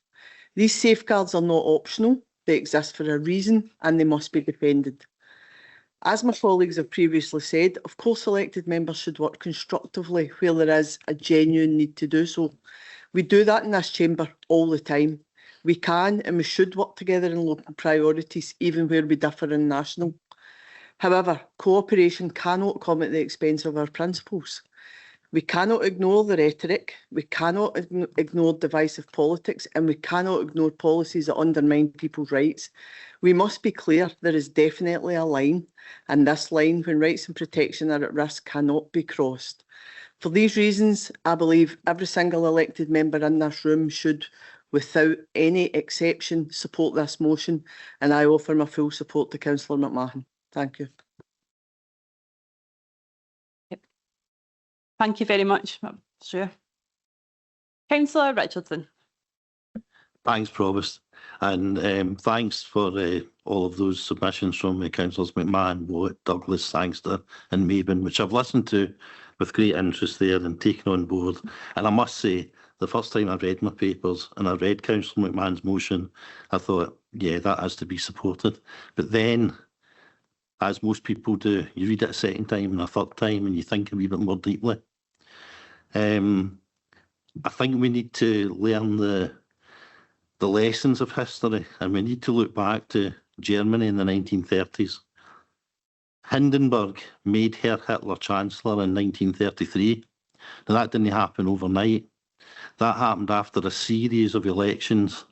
These safeguards are not optional. They exist for a reason and they must be defended. As my colleagues have previously said, of course elected members should work constructively where there is a genuine need to do so. We do that in this chamber all the time. We can and we should work together in local priorities, even where we differ in national. However, cooperation cannot come at the expense of our principles. We cannot ignore the rhetoric, we cannot ignore divisive politics, and we cannot ignore policies that undermine people's rights. We must be clear, there is definitely a line, and this line, when rights and protection are at risk, cannot be crossed. For these reasons, I believe every single elected member in this room should, without any exception, support this motion, and I offer my full support to Councillor McMahon. Thank you. Thank you very much. Sure. Councillor Richardson. Thanks, Provost, and thanks for all of those submissions from Councillors McMahon, Watt, Douglas, Sangster and Maben, which I've listened to with great interest there and taken on board. And I must say, the first time I read my papers and I read Councillor McMahon's motion, I thought, yeah, that has to be supported. But then, as most people do, you read it a second time and a third time and you think a wee bit more deeply. I think we need to learn the lessons of history, and we need to look back to Germany in the 1930s. Hindenburg made Herr Hitler Chancellor in 1933. Now, that didn't happen overnight. That happened after a series of elections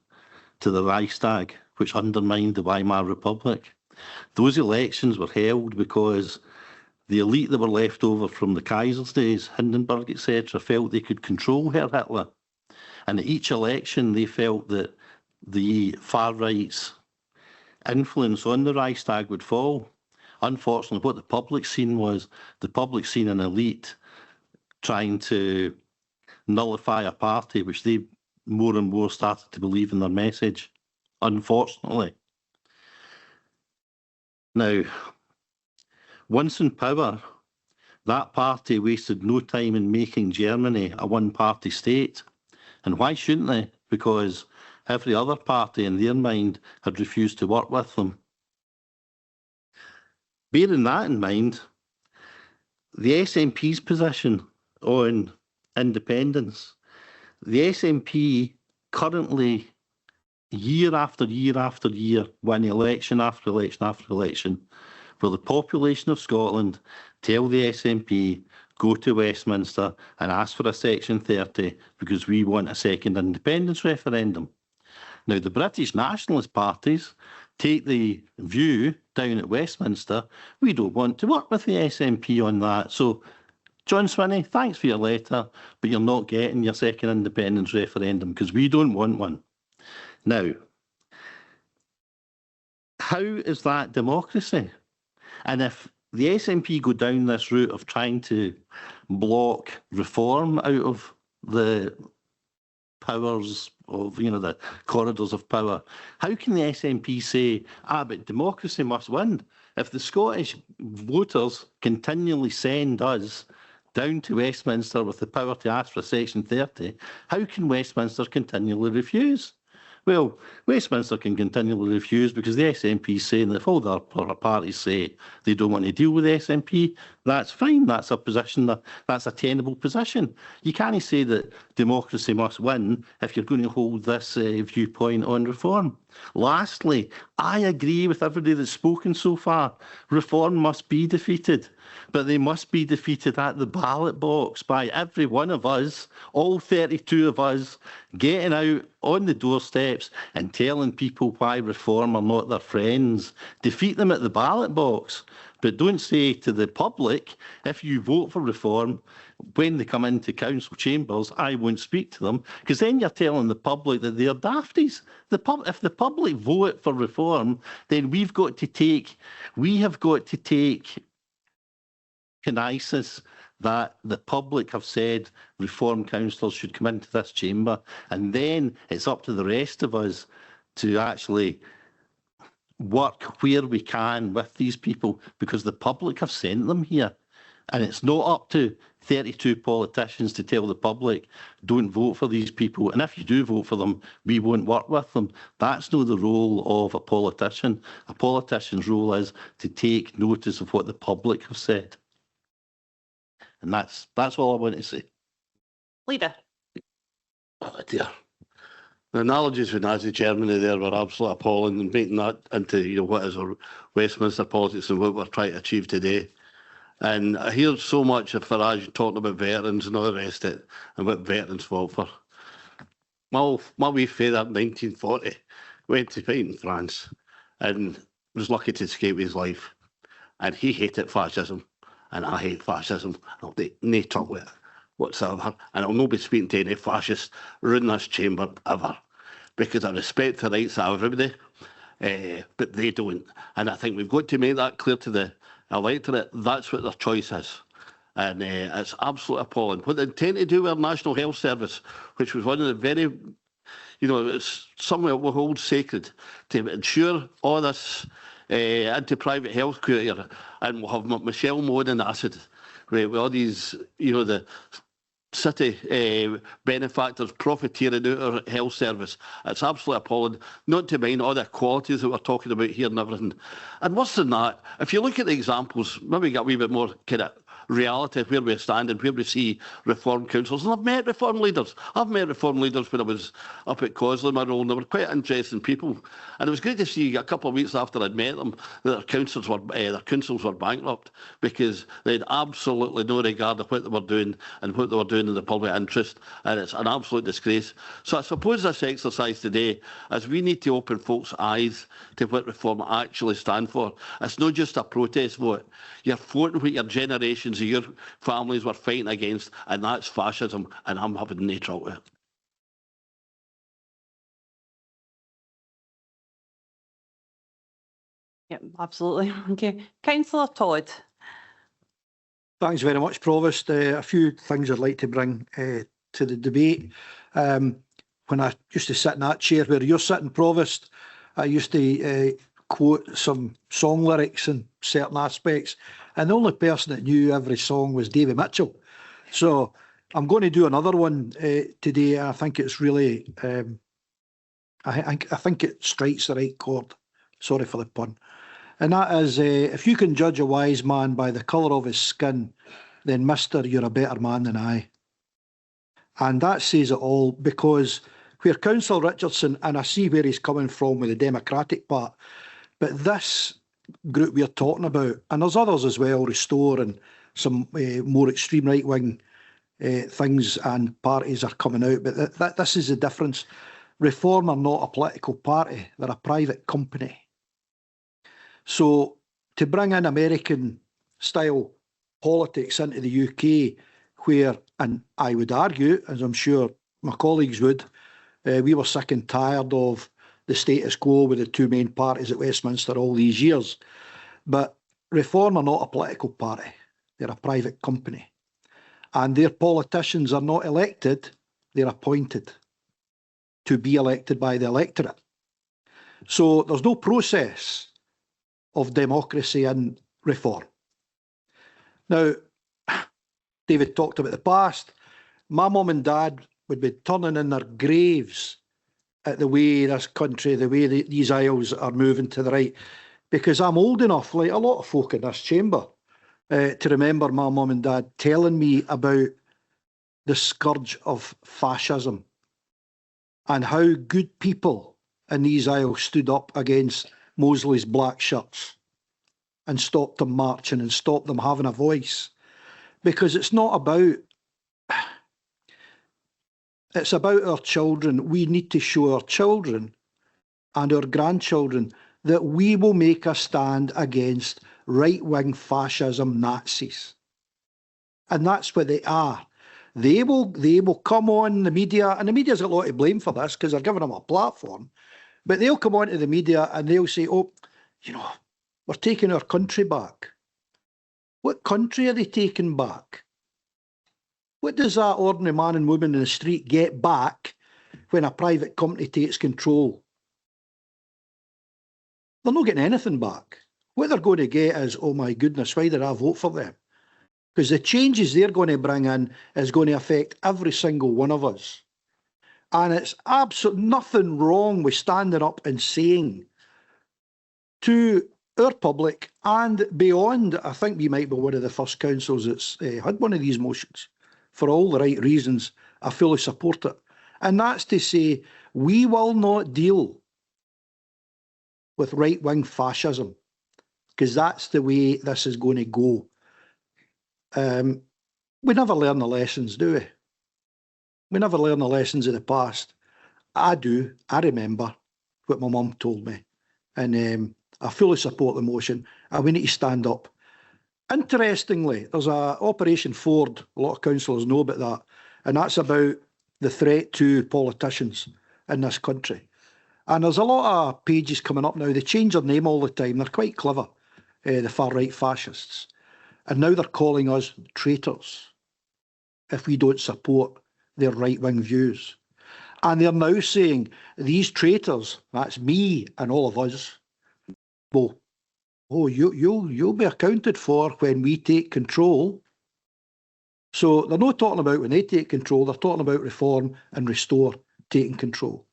to the Reichstag, which undermined the Weimar Republic. Those elections were held because the elite that were left over from the Kaiser's days, Hindenburg, etc., felt they could control Herr Hitler. And at each election, they felt that the far right's influence on the Reichstag would fall. Unfortunately, what the public seen was the public seen an elite trying to nullify a party which they more and more started to believe in their message, unfortunately. Now, once in power, that party wasted no time in making Germany a one-party state. And why shouldn't they? Because every other party in their mind had refused to work with them. Bearing that in mind, the SNP's position on independence, the SNP currently, year after year after year, win election after election after election, where the population of Scotland tell the SNP, go to Westminster and ask for a Section 30 because we want a second independence referendum. Now, the British nationalist parties take the view down at Westminster, we don't want to work with the SNP on that. So, John Swinney, thanks for your letter, but you're not getting your second independence referendum because we don't want one. Now, how is that democracy? And if the SNP go down this route of trying to block reform out of the powers of, the corridors of power, how can the SNP say, but democracy must win? If the Scottish voters continually send us down to Westminster with the power to ask for Section 30, how can Westminster continually refuse? Well, Westminster can continually refuse because the SNP is saying that if all the other parties say they don't want to deal with the SNP, that's fine. That's a position, that's a tenable position. You can't say that democracy must win if you're going to hold this viewpoint on reform. Lastly, I agree with everybody that's spoken so far. Reform must be defeated, but they must be defeated at the ballot box by every one of us, all 32 of us, getting out on the doorsteps and telling people why reform are not their friends. Defeat them at the ballot box, but don't say to the public, if you vote for reform, when they come into council chambers, I won't speak to them, because then you're telling the public that they're dafties. If the public vote for reform, then we have got to take cognizance that the public have said reform councillors should come into this chamber, and then it's up to the rest of us to actually work where we can with these people, because the public have sent them here. And it's not up to 32 politicians to tell the public, don't vote for these people. And if you do vote for them, we won't work with them. That's not the role of a politician. A politician's role is to take notice of what the public have said. And that's all I want to say. Leader. Oh dear. The analogies with Nazi Germany there were absolutely appalling, and making that into what is our Westminster politics and what we're trying to achieve today. And I hear so much of Farage talking about veterans and all the rest of it, and what veterans fought for. My wee father in 1940 went to fight in France and was lucky to escape his life. And he hated fascism, and I hate fascism. I'll take no talk with it whatsoever. And I'll not be speaking to any fascists around this chamber ever, because I respect the rights of everybody, but they don't. And I think we've got to make that clear to the electorate. That's what their choice is. And it's absolutely appalling. What they intend to do with our National Health Service, which was one of the very, it's somewhere we hold sacred, to ensure all this anti-private health care, and we'll have Michelle Maud and acid. right, with all these, you know, the city benefactors profiteering out our health service. It's absolutely appalling, not to mind all the qualities that we're talking about here and everything. And worse than that, if you look at the examples, maybe get a wee bit more kind of reality of where we stand and where we see reform councils. And I've met reform leaders. I've met reform leaders when I was up at Cosley, my role, and they were quite interesting people. And it was great to see a couple of weeks after I'd met them that their councils were bankrupt because they had absolutely no regard of what they were doing and what they were doing in the public interest. And it's an absolute disgrace. So I suppose this exercise today is we need to open folks' eyes to what reform actually stand for. It's not just a protest vote. You're voting what your generations of your families were fighting against, and that's fascism, and I'm having no trouble with it. Yep, absolutely. Okay. Councillor Todd. Thanks very much, Provost. A few things I'd like to bring to the debate. When I used to sit in that chair where you're sitting, Provost, I used to quote some song lyrics in certain aspects, and the only person that knew every song was Davy Mitchell. So I'm going to do another one today. I think it's really, I think it strikes the right chord. Sorry for the pun. And that is, if you can judge a wise man by the colour of his skin, then, mister, you're a better man than I. And that says it all, because where Councillor Richardson, and I see where he's coming from with the democratic part, but this group we're talking about, and there's others as well, Restore and some more extreme right-wing things and parties are coming out, but this is the difference. Reform are not a political party, they're a private company. So to bring in American-style politics into the UK, where, and I would argue, as I'm sure my colleagues would, we were sick and tired of the status quo with the two main parties at Westminster all these years. But Reform are not a political party, they're a private company. And their politicians are not elected, they're appointed to be elected by the electorate. So there's no process of democracy and Reform. Now, David talked about the past. My mum and dad would be turning in their graves at the way this country, the way these isles are moving to the right, because I'm old enough, like a lot of folk in this chamber, to remember my mum and dad telling me about the scourge of fascism and how good people in these isles stood up against Mosley's black shirts and stopped them marching and stopped them having a voice. Because it's not about, it's about our children. We need to show our children and our grandchildren that we will make a stand against right-wing fascism Nazis. And that's what they are. They will come on the media, and the media's got a lot to blame for this because they're giving them a platform, but they'll come onto the media and they'll say, oh, you know, we're taking our country back. What country are they taking back? What does that ordinary man and woman in the street get back when a private company takes control? They're not getting anything back. What they're going to get is, oh my goodness, why did I vote for them? Because the changes they're going to bring in is going to affect every single one of us. And it's absolutely nothing wrong with standing up and saying to our public and beyond, I think we might be one of the first councils that's had one of these motions. For all the right reasons, I fully support it. And that's to say, we will not deal with right-wing fascism, because that's the way this is going to go. We never learn the lessons, do we? We never learn the lessons of the past. I do. I remember what my mum told me. And I fully support the motion, and we need to stand up. Interestingly, there's a Operation Ford, a lot of councillors know about that, and that's about the threat to politicians in this country. And there's a lot of pages coming up now. They change their name all the time. They're quite clever, the far-right fascists. And now they're calling us traitors if we don't support their right-wing views. And they're now saying, these traitors, that's me and all of us, well, oh, you'll be accounted for when we take control. So they're not talking about when they take control, they're talking about reform and restore taking control.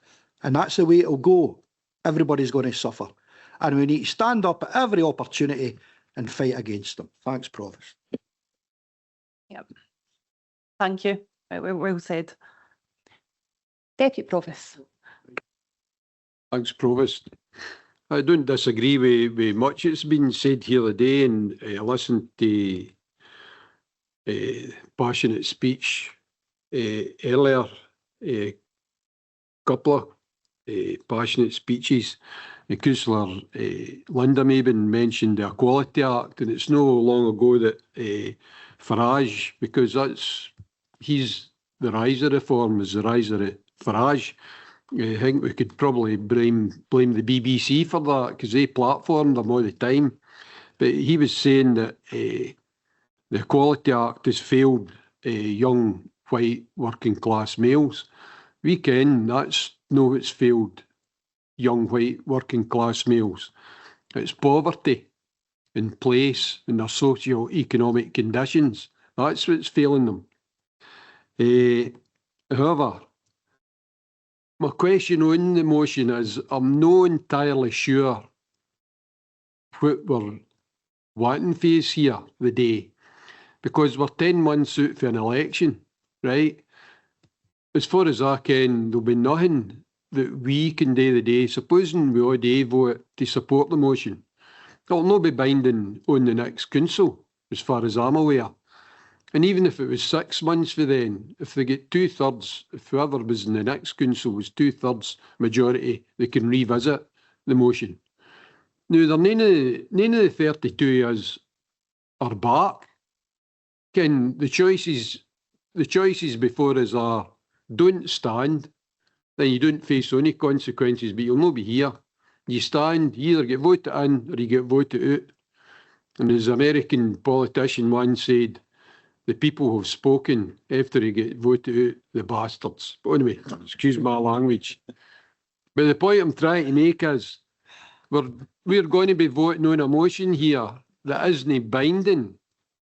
And that's the way it'll go. Everybody's going to suffer. And we need to stand up at every opportunity and fight against them. Thanks, Provost. Yep. Thank you. Well said. Deputy Provost. Thanks, Provost. I don't disagree with much that's been said here today, and I listened to passionate speech earlier, couple of passionate speeches. Councillor Linda Maben mentioned the Equality Act, and it's no long ago that Farage, because he's the rise of reform, is the rise of Farage. I think we could probably blame the BBC for that, because they platformed them all the time. But he was saying that the Equality Act has failed young white working class males. We ken that's no, it's failed young white working class males. It's poverty in place and their socio-economic conditions. That's what's failing them. However, my question on the motion is, I'm not entirely sure what we're wanting face here the day, because we're 10 months out for an election, right? As far as I can, there'll be nothing that we can do the day. Supposing we already vote to support the motion, it'll not be binding on the next council, as far as I'm aware. And even if it was 6 months for then, if they get 2/3, if whoever was in the next council was 2/3 majority, they can revisit the motion. Now, none of the 32 years are back. Ken, the choices before us are don't stand, then you don't face any consequences, but you'll not be here. You stand, you either get voted in or you get voted out. And as American politician once said, the people have spoken after they get voted out, the bastards. But anyway, excuse my language. But the point I'm trying to make is we're going to be voting on a motion here that isn't binding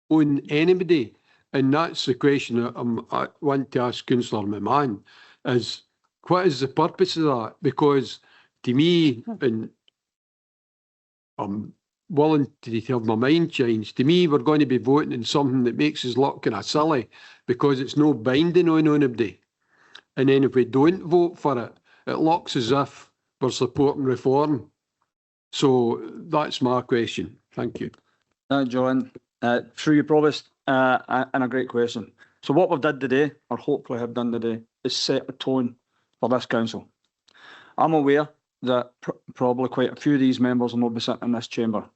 on anybody. And that's the question I want to ask Councillor McMahon, is what is the purpose of that? Because to me, and I'm willing to have my mind changed, to me we're going to be voting on something that makes us look kind of silly because it's no binding on anybody. And then if we don't vote for it, it looks as if we're supporting reform. So that's my question. Thank you. John, through you, Provost, and a great question. So what we've done today, or hopefully have done today, is set a tone for this council. I'm aware that probably quite a few of these members will not be sitting in this chamber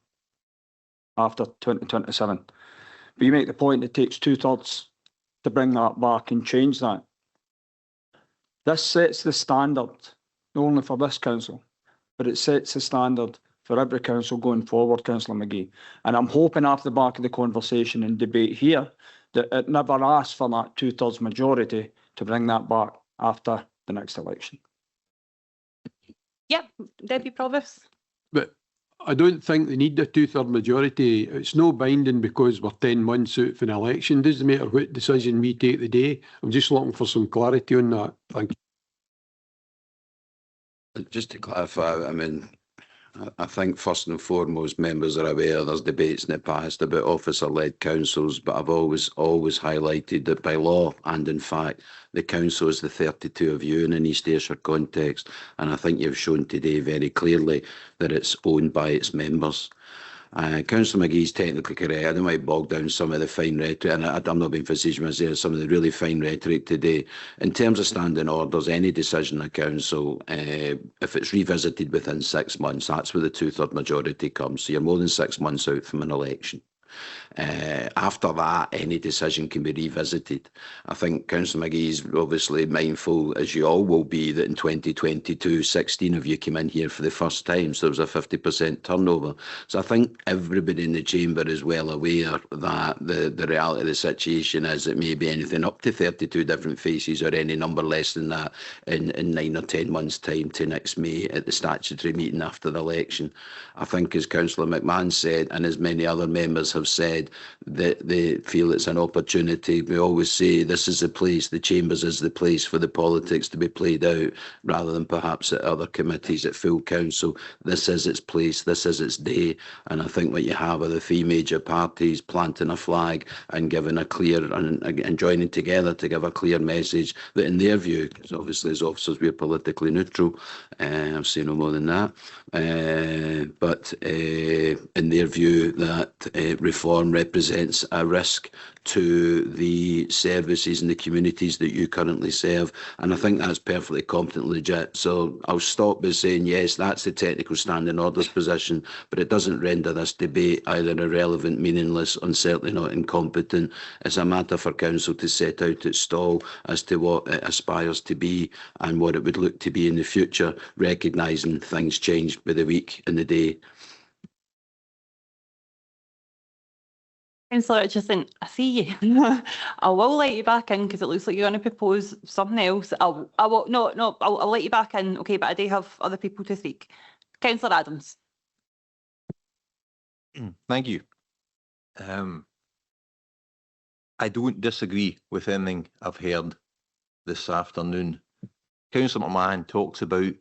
after 2027. But you make the point it takes 2/3 to bring that back and change that. This sets the standard, not only for this council, but it sets the standard for every council going forward, Councillor McGee. And I'm hoping after the back of the conversation and debate here that it never asks for that 2/3 majority to bring that back after the next election. Yep, Deputy Provost. But I don't think they need a 2/3 majority. It's no binding because we're 10 months out for an election. It doesn't matter what decision we take today. I'm just looking for some clarity on that. Thank you. Just to clarify, I mean, I think first and foremost members are aware there's debates in the past about officer-led councils, but I've always highlighted that by law and in fact the council is the 32 of you in an East Ayrshire context, and I think you've shown today very clearly that it's owned by its members. Councillor McGee's technically correct. I don't want to bog down some of the fine rhetoric, and I'm not being facetious when I say some of the really fine rhetoric today. In terms of standing orders, any decision of council, if it's revisited within 6 months, that's where the 2/3 majority comes. So you're more than 6 months out from an election. After that, any decision can be revisited. I think Councillor McGee is obviously mindful, as you all will be, that in 2022, 16 of you came in here for the first time, so there was a 50% turnover. So I think everybody in the chamber is well aware that the reality of the situation is it may be anything up to 32 different faces or any number less than that in 9 or 10 months' time to next May at the statutory meeting after the election. I think, as Councillor McMahon said, and as many other members have have said that they feel it's an opportunity. We always say this is the place, the Chambers is the place for the politics to be played out, rather than perhaps at other committees at full council. This is its place, this is its day, and I think what you have are the three major parties planting a flag and giving a clear, and joining together to give a clear message that in their view, because obviously as officers we're politically neutral, I'll say no more than that, but in their view that reform represents a risk to the services and the communities that you currently serve, and I think that's perfectly competent, legit. So I'll stop by saying yes, that's the technical standing orders position, but it doesn't render this debate either irrelevant, meaningless, and certainly not incompetent. It's a matter for council to set out its stall as to what it aspires to be and what it would look to be in the future, recognising things change by the week and the day. Councillor Richardson, I see you. I will let you back in because it looks like you're going to propose something else. I'll let you back in, okay, but I do have other people to speak. Councillor Adams. Thank you. I don't disagree with anything I've heard this afternoon. Councillor McMahon talks about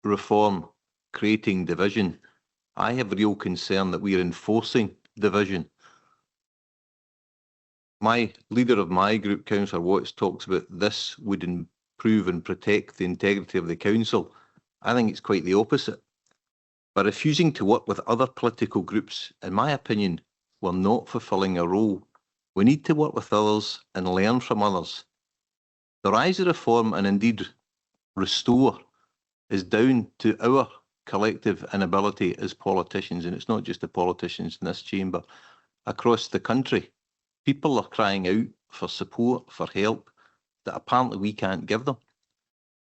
reform creating division. I have real concern that we are enforcing division. My leader of my group, Councillor Watts, talks about this would improve and protect the integrity of the council. I think it's quite the opposite. By refusing to work with other political groups, in my opinion, we're not fulfilling a role. We need to work with others and learn from others. The rise of reform and indeed restore is down to our collective inability as politicians, and it's not just the politicians in this chamber. Across the country, people are crying out for support, for help, that apparently we can't give them.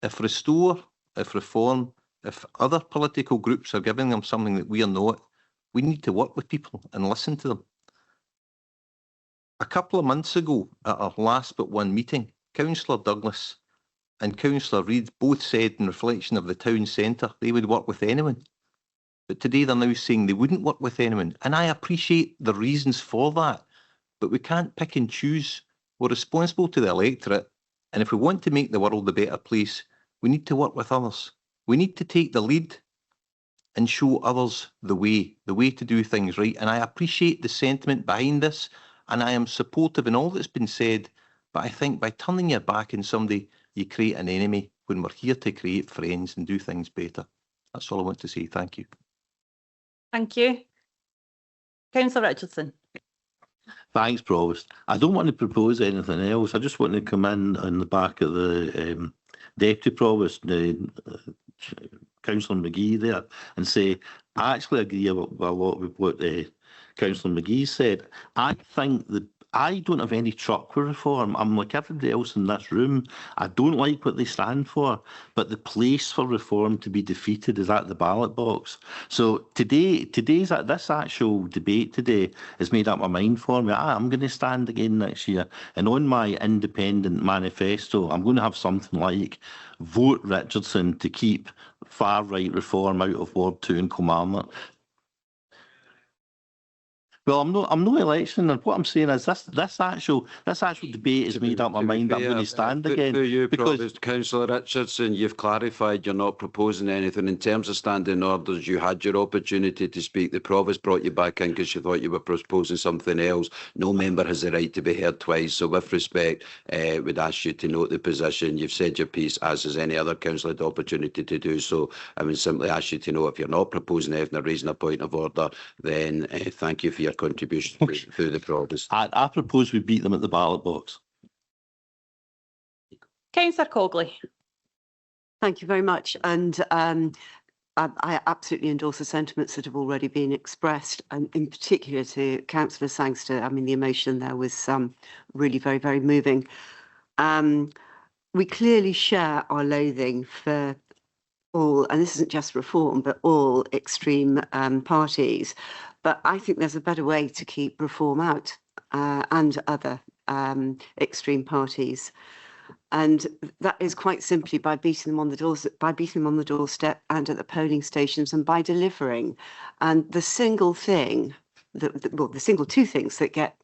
If restore, if reform, if other political groups are giving them something that we are not, we need to work with people and listen to them. A couple of months ago, at our last but one meeting, Councillor Douglas and Councillor Reid both said in reflection of the town centre they would work with anyone. But today they're now saying they wouldn't work with anyone. And I appreciate the reasons for that. But we can't pick and choose. We're responsible to the electorate. And if we want to make the world a better place, we need to work with others. We need to take the lead and show others the way to do things right. And I appreciate the sentiment behind this. And I am supportive in all that's been said. But I think by turning your back on somebody, you create an enemy when we're here to create friends and do things better. That's all I want to say. Thank you. Thank you. Councillor Richardson. Thanks, Provost. I don't want to propose anything else. I just want to come in on the back of the Deputy Provost, Councillor McGee there, and say I actually agree a lot with what Councillor McGee said. I think that I don't have any truck with reform. I'm like everybody else in this room. I don't like what they stand for, but the place for reform to be defeated is at the ballot box. So this actual debate today has made up my mind for me. I'm going to stand again next year, and on my independent manifesto, I'm going to have something like vote Richardson to keep far right reform out of Ward 2 and Kilmarnock. Well, I'm no election, and what I'm saying is this actual debate has made up my mind. I'm going to stand again. For you, because Councillor Richardson, you've clarified you're not proposing anything. In terms of standing orders, you had your opportunity to speak. The Provost brought you back in because you thought you were proposing something else. No member has the right to be heard twice. So with respect, we'd ask you to note the position. You've said your piece, as has any other councillor had the opportunity to do so. I would simply ask you to know if you're not proposing anything or raising a point of order, then thank you for your contribution to the Provost. I propose we beat them at the ballot box. Councillor Cogley. Thank you very much. And I absolutely endorse the sentiments that have already been expressed, and in particular to Councillor Sangster. I mean, the emotion there was really very, very moving. We clearly share our loathing for all, and this isn't just reform, but all extreme parties. But I think there's a better way to keep reform out and other extreme parties. And that is quite simply by beating them on the doorstep and at the polling stations, and by delivering. And the single thing the single two things that get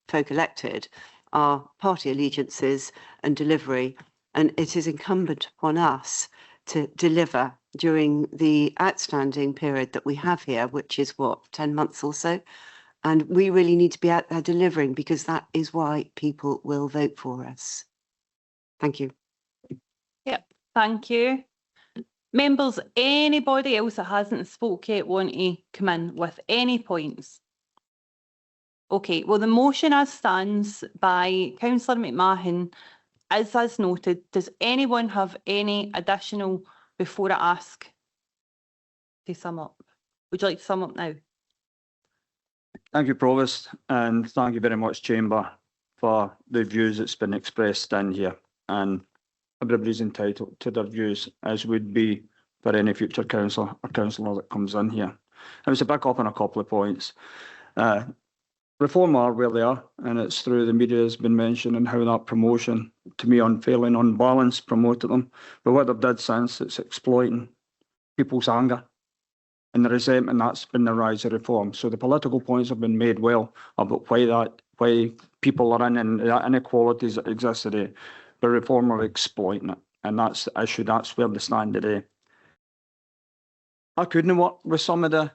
folk elected are party allegiances and delivery. And it is incumbent upon us to deliver during the outstanding period that we have here, which is what, 10 months or so. And we really need to be out there delivering, because that is why people will vote for us. Thank you. Yep, thank you. Members, anybody else that hasn't spoke yet want to come in with any points? Okay, well, the motion as stands by Councillor McMahon is as noted. Does anyone have any additional before I ask to sum up? Would you like to sum up now? Thank you, Provost, and thank you very much, Chamber, for the views that's been expressed in here. And everybody's entitled to their views, as would be for any future councillor or councillor that comes in here. I was to back up on a couple of points. Reform are where they are, and it's through the media has been mentioned and how that promotion, to me, unfairly and unbalanced, promoted them. But what they've done since, it's exploiting people's anger and the resentment. That's been the rise of reform. So the political points have been made well about why people are in and the inequalities that exist today. But reform are exploiting it, and that's the issue. That's where they stand today. I couldn't work with some of the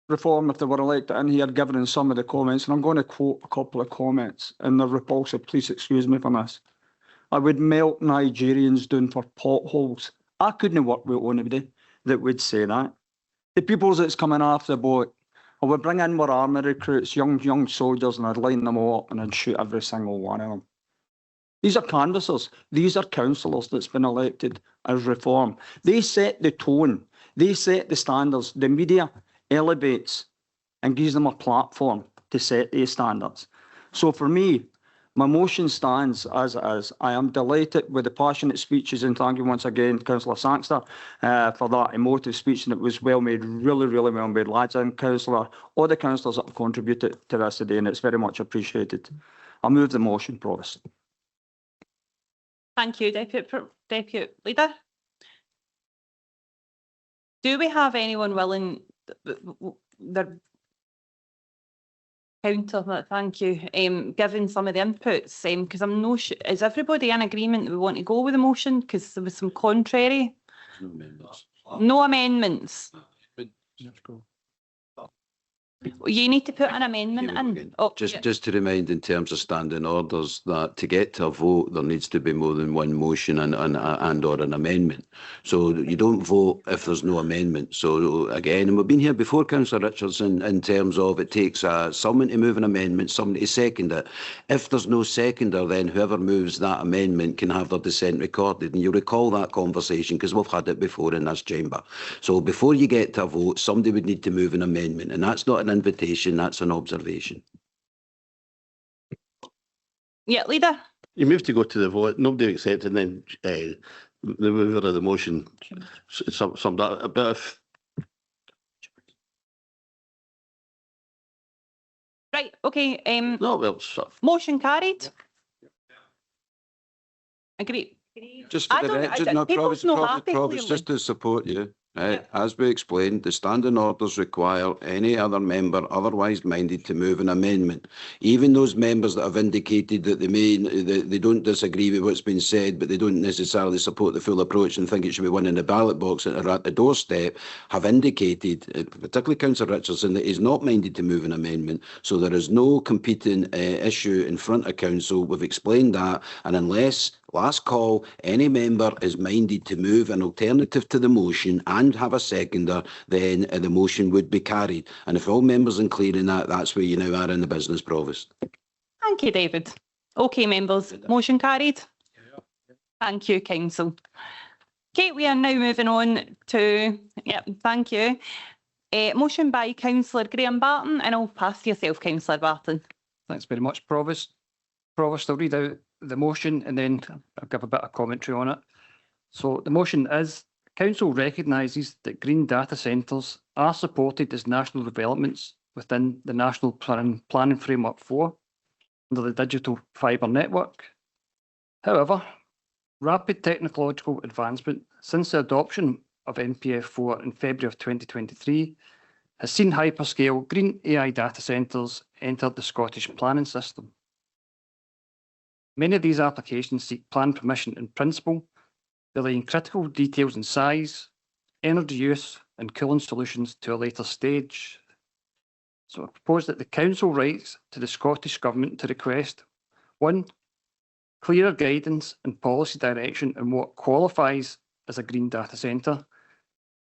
reform if they were elected in here, given some of the comments, and I'm going to quote a couple of comments, and they're repulsive. Please excuse me for this. I would melt Nigerians down for potholes. I couldn't work with anybody that would say that. The peoples that's coming off the boat, I would bring in more army recruits, young soldiers, and I'd line them all up and I'd shoot every single one of them. These are canvassers. These are councillors that's been elected as reform. They set the tone. They set the standards. The media elevates and gives them a platform to set these standards. So for me, my motion stands as it is. I am delighted with the passionate speeches, and thank you once again, Councillor Sangster, for that emotive speech, and it was well made, really well made, lads and Councillor, all the councillors that have contributed to this today, and it's very much appreciated. I move the motion, Provost. Thank you, Deputy Leader. Do we have anyone willing, their counter, thank you, given some of the inputs, because I'm no sure, is everybody in agreement that we want to go with the motion? Because there was some contrary. No amendments. You need to put an amendment in. Oh, just to remind, in terms of standing orders, that to get to a vote, there needs to be more than one motion and or an amendment. So you don't vote if there's no amendment. So again, and we've been here before, Councillor Richardson, in terms of it takes someone to move an amendment, somebody to second it. If there's no seconder, then whoever moves that amendment can have their dissent recorded. And you recall that conversation because we've had it before in this chamber. So before you get to a vote, somebody would need to move an amendment, and that's not an invitation, that's an observation. Yeah, Leader. You move to go to the vote, nobody accepted, and then the mover of the motion summed up a bit of. Right, okay. No, well, motion carried. Agree. Just for the record, no, Provost, just to support you. As we explained, the standing orders require any other member otherwise minded to move an amendment. Even those members that have indicated that they don't disagree with what's been said, but they don't necessarily support the full approach and think it should be one in the ballot box or at the doorstep, have indicated, particularly Councillor Richardson, that he's not minded to move an amendment. So there is no competing issue in front of Council. We've explained that, and unless last call, any member is minded to move an alternative to the motion and have a seconder, then the motion would be carried. And if all members are clear in that, that's where you now are in the business, Provost. Thank you, David. Okay, members, motion carried. Thank you, Council. Okay, we are now moving on to, thank you. Motion by Councillor Graham Barton, and I'll pass to yourself, Councillor Barton. Thanks very much, Provost. Provost, I'll read out the motion and then I'll give a bit of commentary on it. So the motion is: Council recognises that green data centres are supported as national developments within the National Planning Framework 4 under the Digital Fibre Network. However, rapid technological advancement since the adoption of NPF4 in February of 2023 has seen hyperscale green AI data centres enter the Scottish planning system. Many of these applications seek plan permission in principle, delaying critical details in size, energy use and cooling solutions to a later stage. So I propose that the Council writes to the Scottish Government to request 1. Clearer guidance and policy direction on what qualifies as a green data centre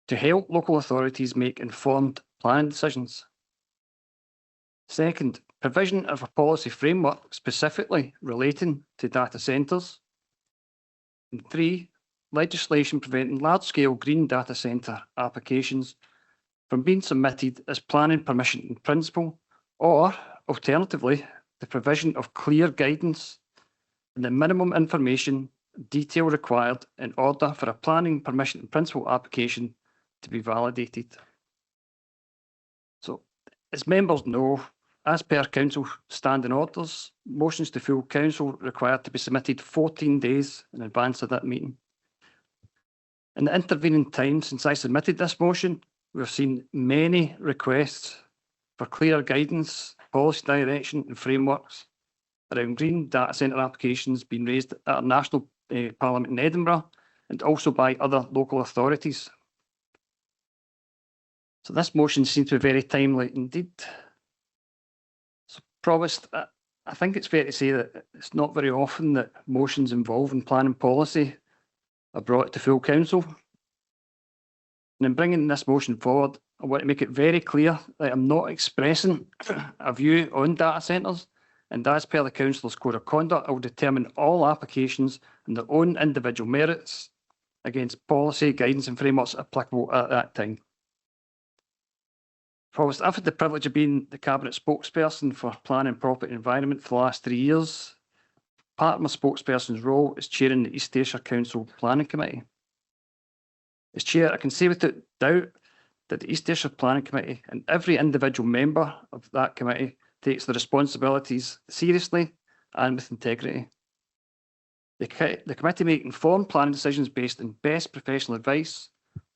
to help local authorities make informed planning decisions. 2. Provision of a policy framework specifically relating to data centres. And 3. Legislation preventing large-scale green data centre applications from being submitted as planning permission in principle, or, alternatively, the provision of clear guidance and the minimum information detail required in order for a planning permission in principle application to be validated. So, as members know, as per Council standing orders, motions to full Council required to be submitted 14 days in advance of that meeting. In the intervening time since I submitted this motion, we've seen many requests for clear guidance, policy direction and frameworks around green data centre applications being raised at our national Parliament in Edinburgh and also by other local authorities. So this motion seems to be very timely indeed. So, Provost, I think it's fair to say that it's not very often that motions involving planning policy are brought to full Council. And in bringing this motion forward, I want to make it very clear that I'm not expressing a view on data centres, and as per the Councillor's Code of Conduct, I will determine all applications on their own individual merits against policy, guidance and frameworks applicable at that time. Provost, I've had the privilege of being the Cabinet spokesperson for Planning, Property and Environment for the last 3 years. Part of my spokesperson's role is chairing the East Ayrshire Council Planning Committee. As chair, I can say without doubt that the East Ayrshire Planning Committee and every individual member of that committee takes their responsibilities seriously and with integrity. The committee make informed planning decisions based on best professional advice,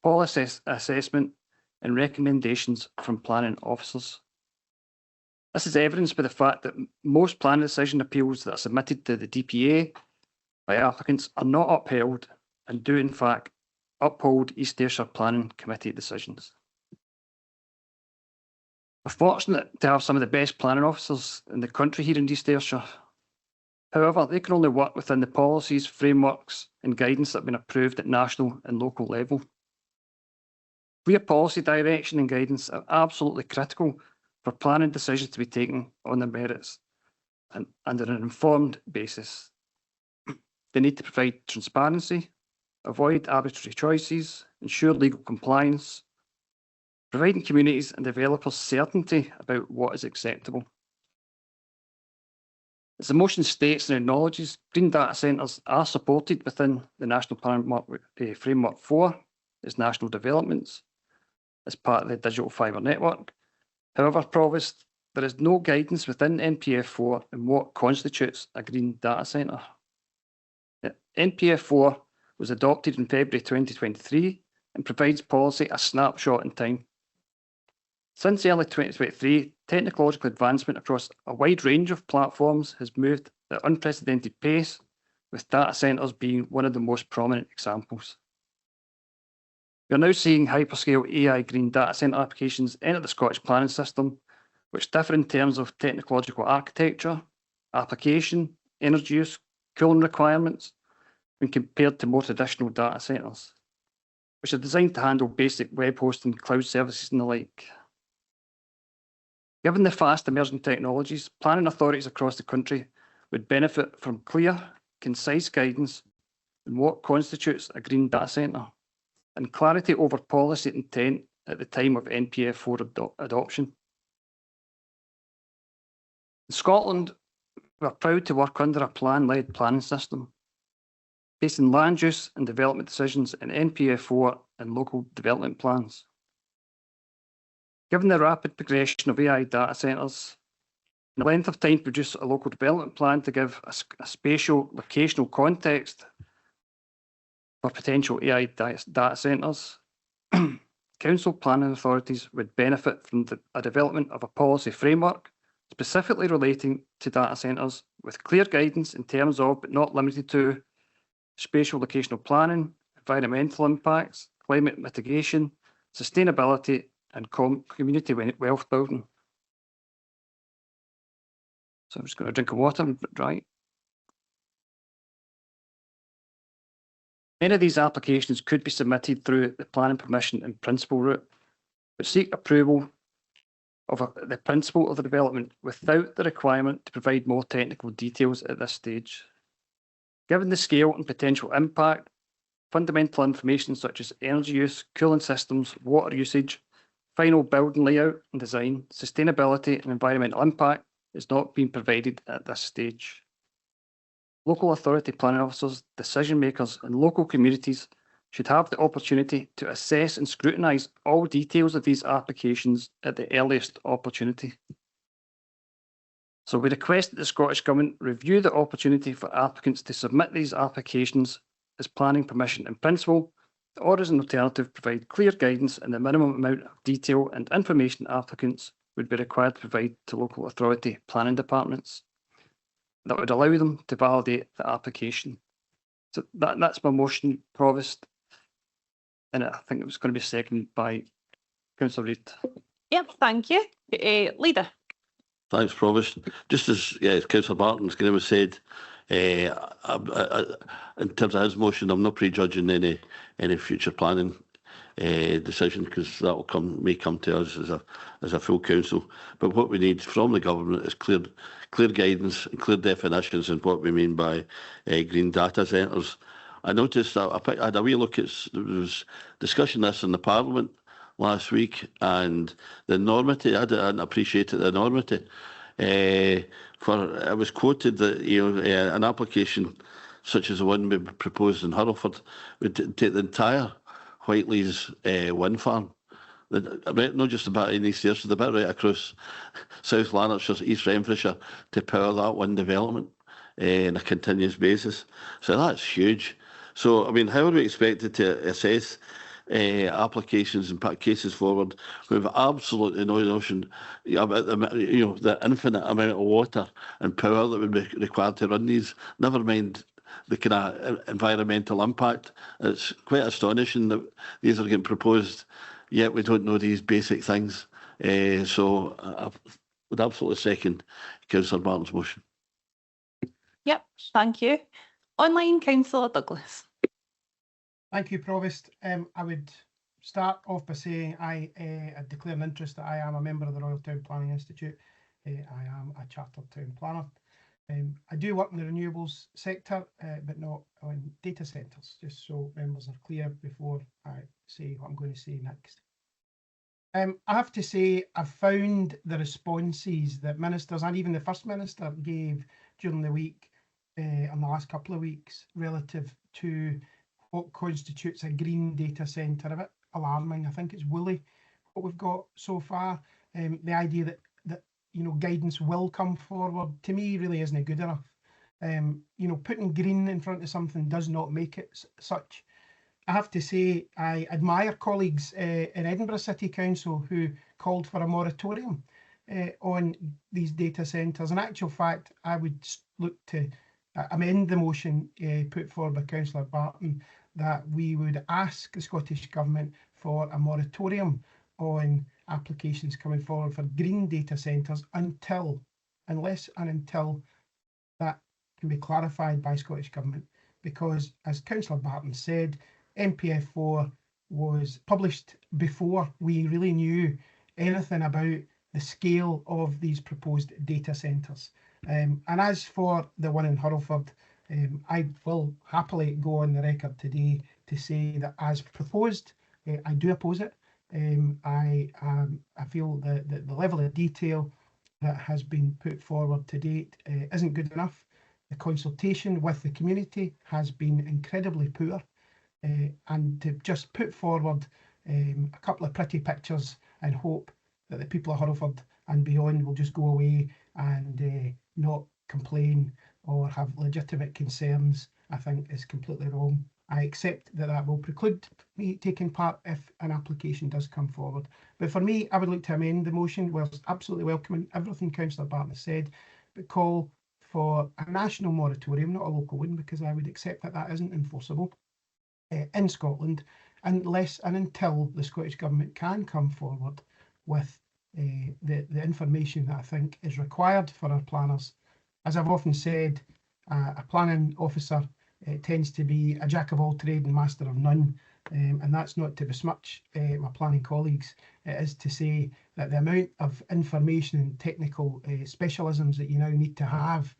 policy assessment and recommendations from planning officers. This is evidenced by the fact that most planning decision appeals that are submitted to the DPA by applicants are not upheld and do in fact uphold East Ayrshire Planning Committee decisions. We're fortunate to have some of the best planning officers in the country here in East Ayrshire. However, they can only work within the policies, frameworks and guidance that have been approved at national and local level. Clear policy direction and guidance are absolutely critical for planning decisions to be taken on their merits and under an informed basis. They need to provide transparency, avoid arbitrary choices, ensure legal compliance, providing communities and developers certainty about what is acceptable. As the motion states and acknowledges, green data centres are supported within the National Planning Framework 4 as national developments as part of the Digital Fibre Network. However, Provost, there is no guidance within NPF 4 on what constitutes a green data centre. NPF 4 was adopted in February 2023 and provides policy a snapshot in time. Since early 2023, technological advancement across a wide range of platforms has moved at unprecedented pace, with data centres being one of the most prominent examples. We are now seeing hyperscale AI green data centre applications enter the Scottish planning system, which differ in terms of technological architecture, application, energy use, cooling requirements, when compared to more traditional data centres, which are designed to handle basic web hosting, cloud services and the like. Given the fast emerging technologies, planning authorities across the country would benefit from clear, concise guidance on what constitutes a green data centre and clarity over policy intent at the time of NPF 4 adoption. In Scotland, we are proud to work under a plan-led planning system, based on land use and development decisions in NPF 4 and local development plans. Given the rapid progression of AI data centres, and the length of time to produce a local development plan to give a spatial, locational context for potential AI data centres, council planning authorities would benefit from a development of a policy framework specifically relating to data centres with clear guidance in terms of, but not limited to, spatial locational planning, environmental impacts, climate mitigation, sustainability and community wealth building. So I'm just going to drink of water, right? Many of these applications could be submitted through the planning permission in principle route, but seek approval of the principle of the development without the requirement to provide more technical details at this stage. Given the scale and potential impact, fundamental information such as energy use, cooling systems, water usage, final building layout and design, sustainability and environmental impact is not being provided at this stage. Local authority planning officers, decision makers and local communities should have the opportunity to assess and scrutinise all details of these applications at the earliest opportunity. So we request that the Scottish Government review the opportunity for applicants to submit these applications as planning permission in principle, or as an alternative provide clear guidance in the minimum amount of detail and information applicants would be required to provide to local authority planning departments. That would allow them to validate the application. So that's my motion, Provost. And I think it was going to be seconded by Councillor Reid. Yep, thank you. Leader. Thanks, Provost. Just as Councillor Barton's going to have said, in terms of his motion, I'm not prejudging any future planning decision because that may come to us as a full council. But what we need from the government is clear guidance and clear definitions in what we mean by green data centres. I noticed that I had a wee look at, there was discussion this in the Parliament last week, and the enormity, I didn't appreciate the enormity. It was quoted that an application such as the one we proposed in Hurlford would take the entire Whiteley's wind farm, not just about in East Ayrshire, the bit right across South Lanarkshire, East Renfrewshire, to power that one development on a continuous basis. So that's huge. So, I mean, how are we expected to assess applications and put cases forward with absolutely no notion about the infinite amount of water and power that would be required to run these, never mind the kind of environmental impact? It's quite astonishing that these are getting proposed, yet we don't know these basic things. So I would absolutely second Councillor Martin's motion. Yep, thank you. Online, Councillor Douglas. Thank you, Provost. I would start off by saying I declare an interest that I am a member of the Royal Town Planning Institute. I am a chartered town planner. I do work in the renewables sector, but not on data centres, just so members are clear before I say what I'm going to say next. I have to say, I've found the responses that ministers and even the First Minister gave during the week, in the last couple of weeks, relative to what constitutes a green data centre, a bit alarming. I think it's woolly what we've got so far. The idea that guidance will come forward, to me, really isn't good enough. Putting green in front of something does not make it such. I have to say, I admire colleagues in Edinburgh City Council who called for a moratorium on these data centres. In actual fact, I would look to amend the motion put forward by Councillor Barton, that we would ask the Scottish Government for a moratorium on applications coming forward for green data centres unless and until that can be clarified by Scottish Government. Because, as Councillor Barton said, MPF4 was published before we really knew anything about the scale of these proposed data centres. And as for the one in Hurlford, I will happily go on the record today to say that as proposed, I do oppose it. I feel that the level of detail that has been put forward to date isn't good enough. The consultation with the community has been incredibly poor. And to just put forward a couple of pretty pictures and hope that the people of Hurlford and beyond will just go away and not complain or have legitimate concerns, I think is completely wrong. I accept that that will preclude me taking part if an application does come forward. But for me, I would like to amend the motion, whilst absolutely welcoming everything Councillor Barton has said, but call for a national moratorium, not a local one, because I would accept that that isn't enforceable in Scotland, unless and until the Scottish Government can come forward with the information that I think is required for our planners. As I've often said, a planning officer tends to be a jack of all trades and master of none, and that's not to besmirch my planning colleagues. It is to say that the amount of information and technical specialisms that you now need to have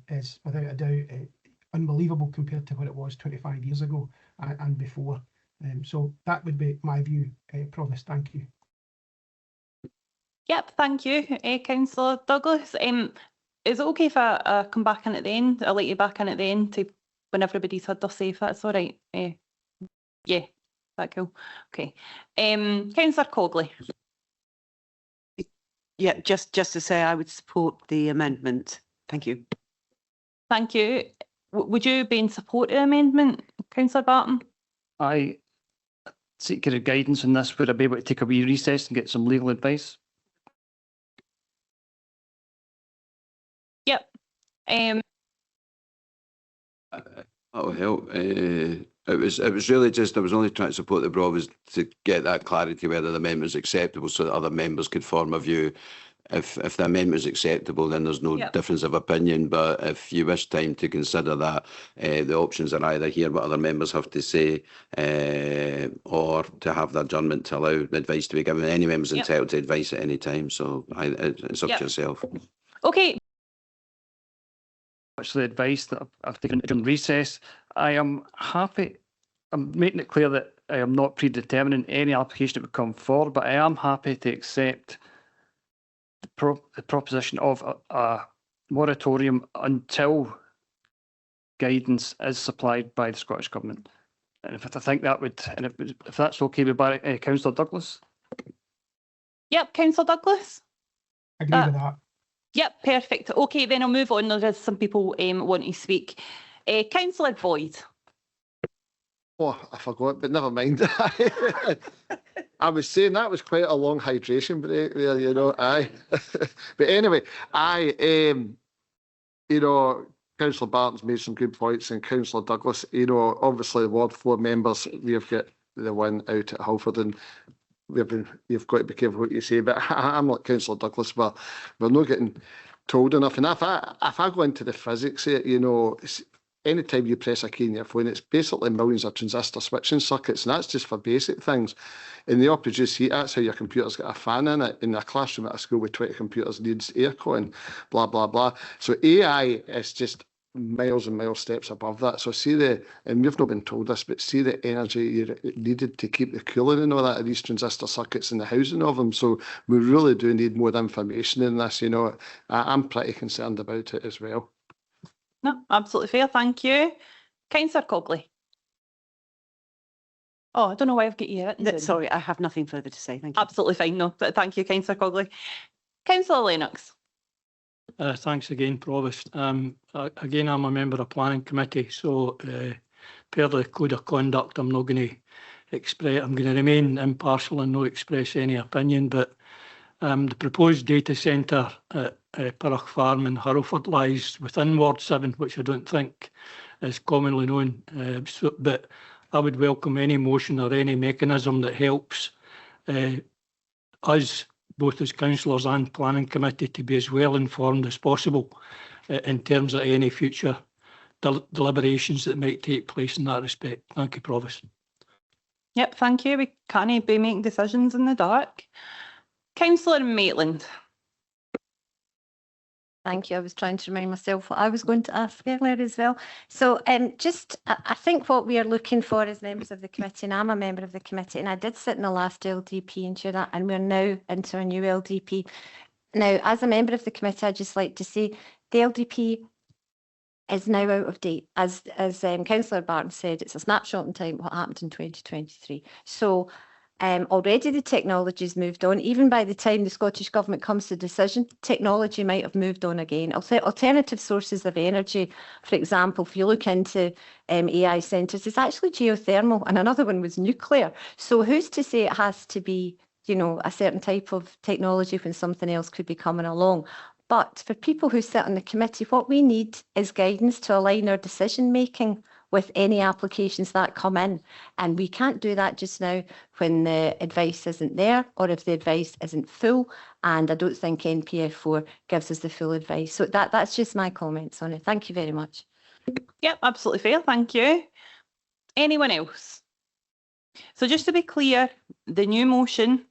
is without a doubt unbelievable compared to what it was 25 years ago and before. So that would be my view, Provost. Thank you. Yep, thank you, Councillor Douglas. Is it okay if I come back in at the end? I'll let you back in at the end to when everybody's had their say, if that's all right. Yeah, that cool. Okay. Councillor Cogley. Yeah, just to say I would support the amendment. Thank you. Thank you. Would you be in support of the amendment, Councillor Barton? I seek your guidance on this. Would I be able to take a wee recess and get some legal advice? Yep. That'll help. It was really just, I was only trying to support the Provost to get that clarity whether the amendment is acceptable so that other members could form a view. If the amendment is acceptable, then there's no difference of opinion. But if you wish time to consider that, the options are either hear what other members have to say, or to have the adjournment to allow advice to be given. Any member's entitled to advice at any time, so it's up to yourself. Okay. Much the advice that I've taken during recess. I am happy. I'm making it clear that I am not predetermining any application that would come forward, but I am happy to accept the proposition of a moratorium until guidance is supplied by the Scottish Government. And if I think that would, and if that's okay with Councillor Douglas. Yep, Councillor Douglas. Agree with that. Yep, perfect. Okay, then I'll move on. There's some people want to speak. Councillor Boyd. Oh, I forgot, but never mind. I was saying that was quite a long hydration break there, you know. Aye. But anyway, you know, Councillor Barton's made some good points, and Councillor Douglas, you know, obviously the Ward 4 members, we've got the one out at Halford, and you've got to be careful what you say, but I'm like Councillor Douglas, we're not getting told enough. And if I go into the physics of it, you know, anytime you press a key in your phone, it's basically millions of transistor switching circuits, and that's just for basic things. In the produce heat, that's how your computer's got a fan in it. In a classroom at a school with 20 computers needs aircon, blah, blah, blah. So AI is just miles and miles steps above that. So see and we've not been told this, but see the energy needed to keep the cooling and all that of these transistor circuits and the housing of them. So we really do need more information in this, you know. I'm pretty concerned about it as well. No, absolutely fair. Thank you. Councillor Cogley. Oh, I don't know why I've got you written. Sorry, I have nothing further to say. Thank you. Absolutely fine. No, thank you, Councillor Cogley. Councillor Lennox. Thanks again, Provost. Again, I'm a member of Planning Committee, so per the Code of Conduct, I'm not going to express. I'm going to remain impartial and not express any opinion. But the proposed data centre at Purrock Farm in Hurlford lies within Ward 7, which I don't think is commonly known. But I would welcome any motion or any mechanism that helps us, both as councillors and planning committee, to be as well informed as possible in terms of any future deliberations that might take place in that respect. Thank you, Provost. Yep, thank you. We can't be making decisions in the dark. Councillor Maitland. Thank you. I was trying to remind myself what I was going to ask earlier as well. So I think what we are looking for as members of the committee, and I'm a member of the committee, and I did sit in the last LDP and share that, and we're now into a new LDP. Now, as a member of the committee, I'd just like to say the LDP is now out of date. As Councillor Barton said, it's a snapshot in time what happened in 2023. So Already the technology's moved on. Even by the time the Scottish Government comes to decision, technology might have moved on again. Alternative sources of energy, for example, if you look into AI centres, it's actually geothermal, and another one was nuclear. So who's to say it has to be, you know, a certain type of technology when something else could be coming along? But for people who sit on the committee, what we need is guidance to align our decision making with any applications that come in. And we can't do that just now when the advice isn't there or if the advice isn't full. And I don't think NPF4 gives us the full advice. So that's just my comments on it. Thank you very much. Yep, absolutely fair. Thank you. Anyone else? So just to be clear, the new motion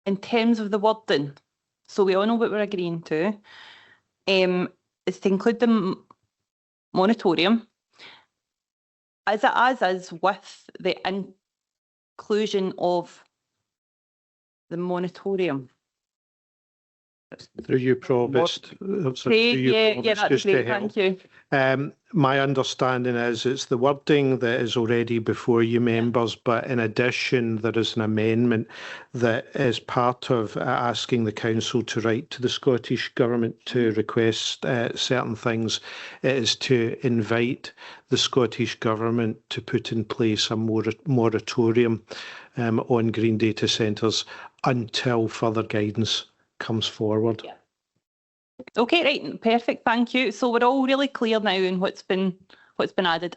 in terms of the wording, so we all know what we're agreeing to, is to include the moratorium as it is with the inclusion of the moratorium. Through you, Provost. Yeah, that's great, thank you. My understanding is it's the wording that is already before you members, but in addition, there is an amendment that is part of asking the council to write to the Scottish Government to request certain things. It is to invite the Scottish Government to put in place a moratorium on green data centres until further guidance comes forward. Yeah. Okay, right, perfect, thank you. So we're all really clear now on what's been added.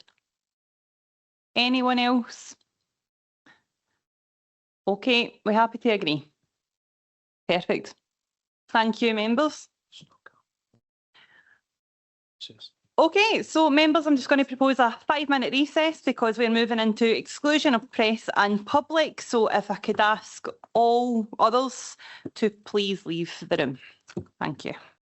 Anyone else? Okay, we're happy to agree. Perfect. Thank you, members. Okay, so members, I'm just going to propose a 5-minute recess because we're moving into exclusion of press and public. So if I could ask all others to please leave the room. Thank you.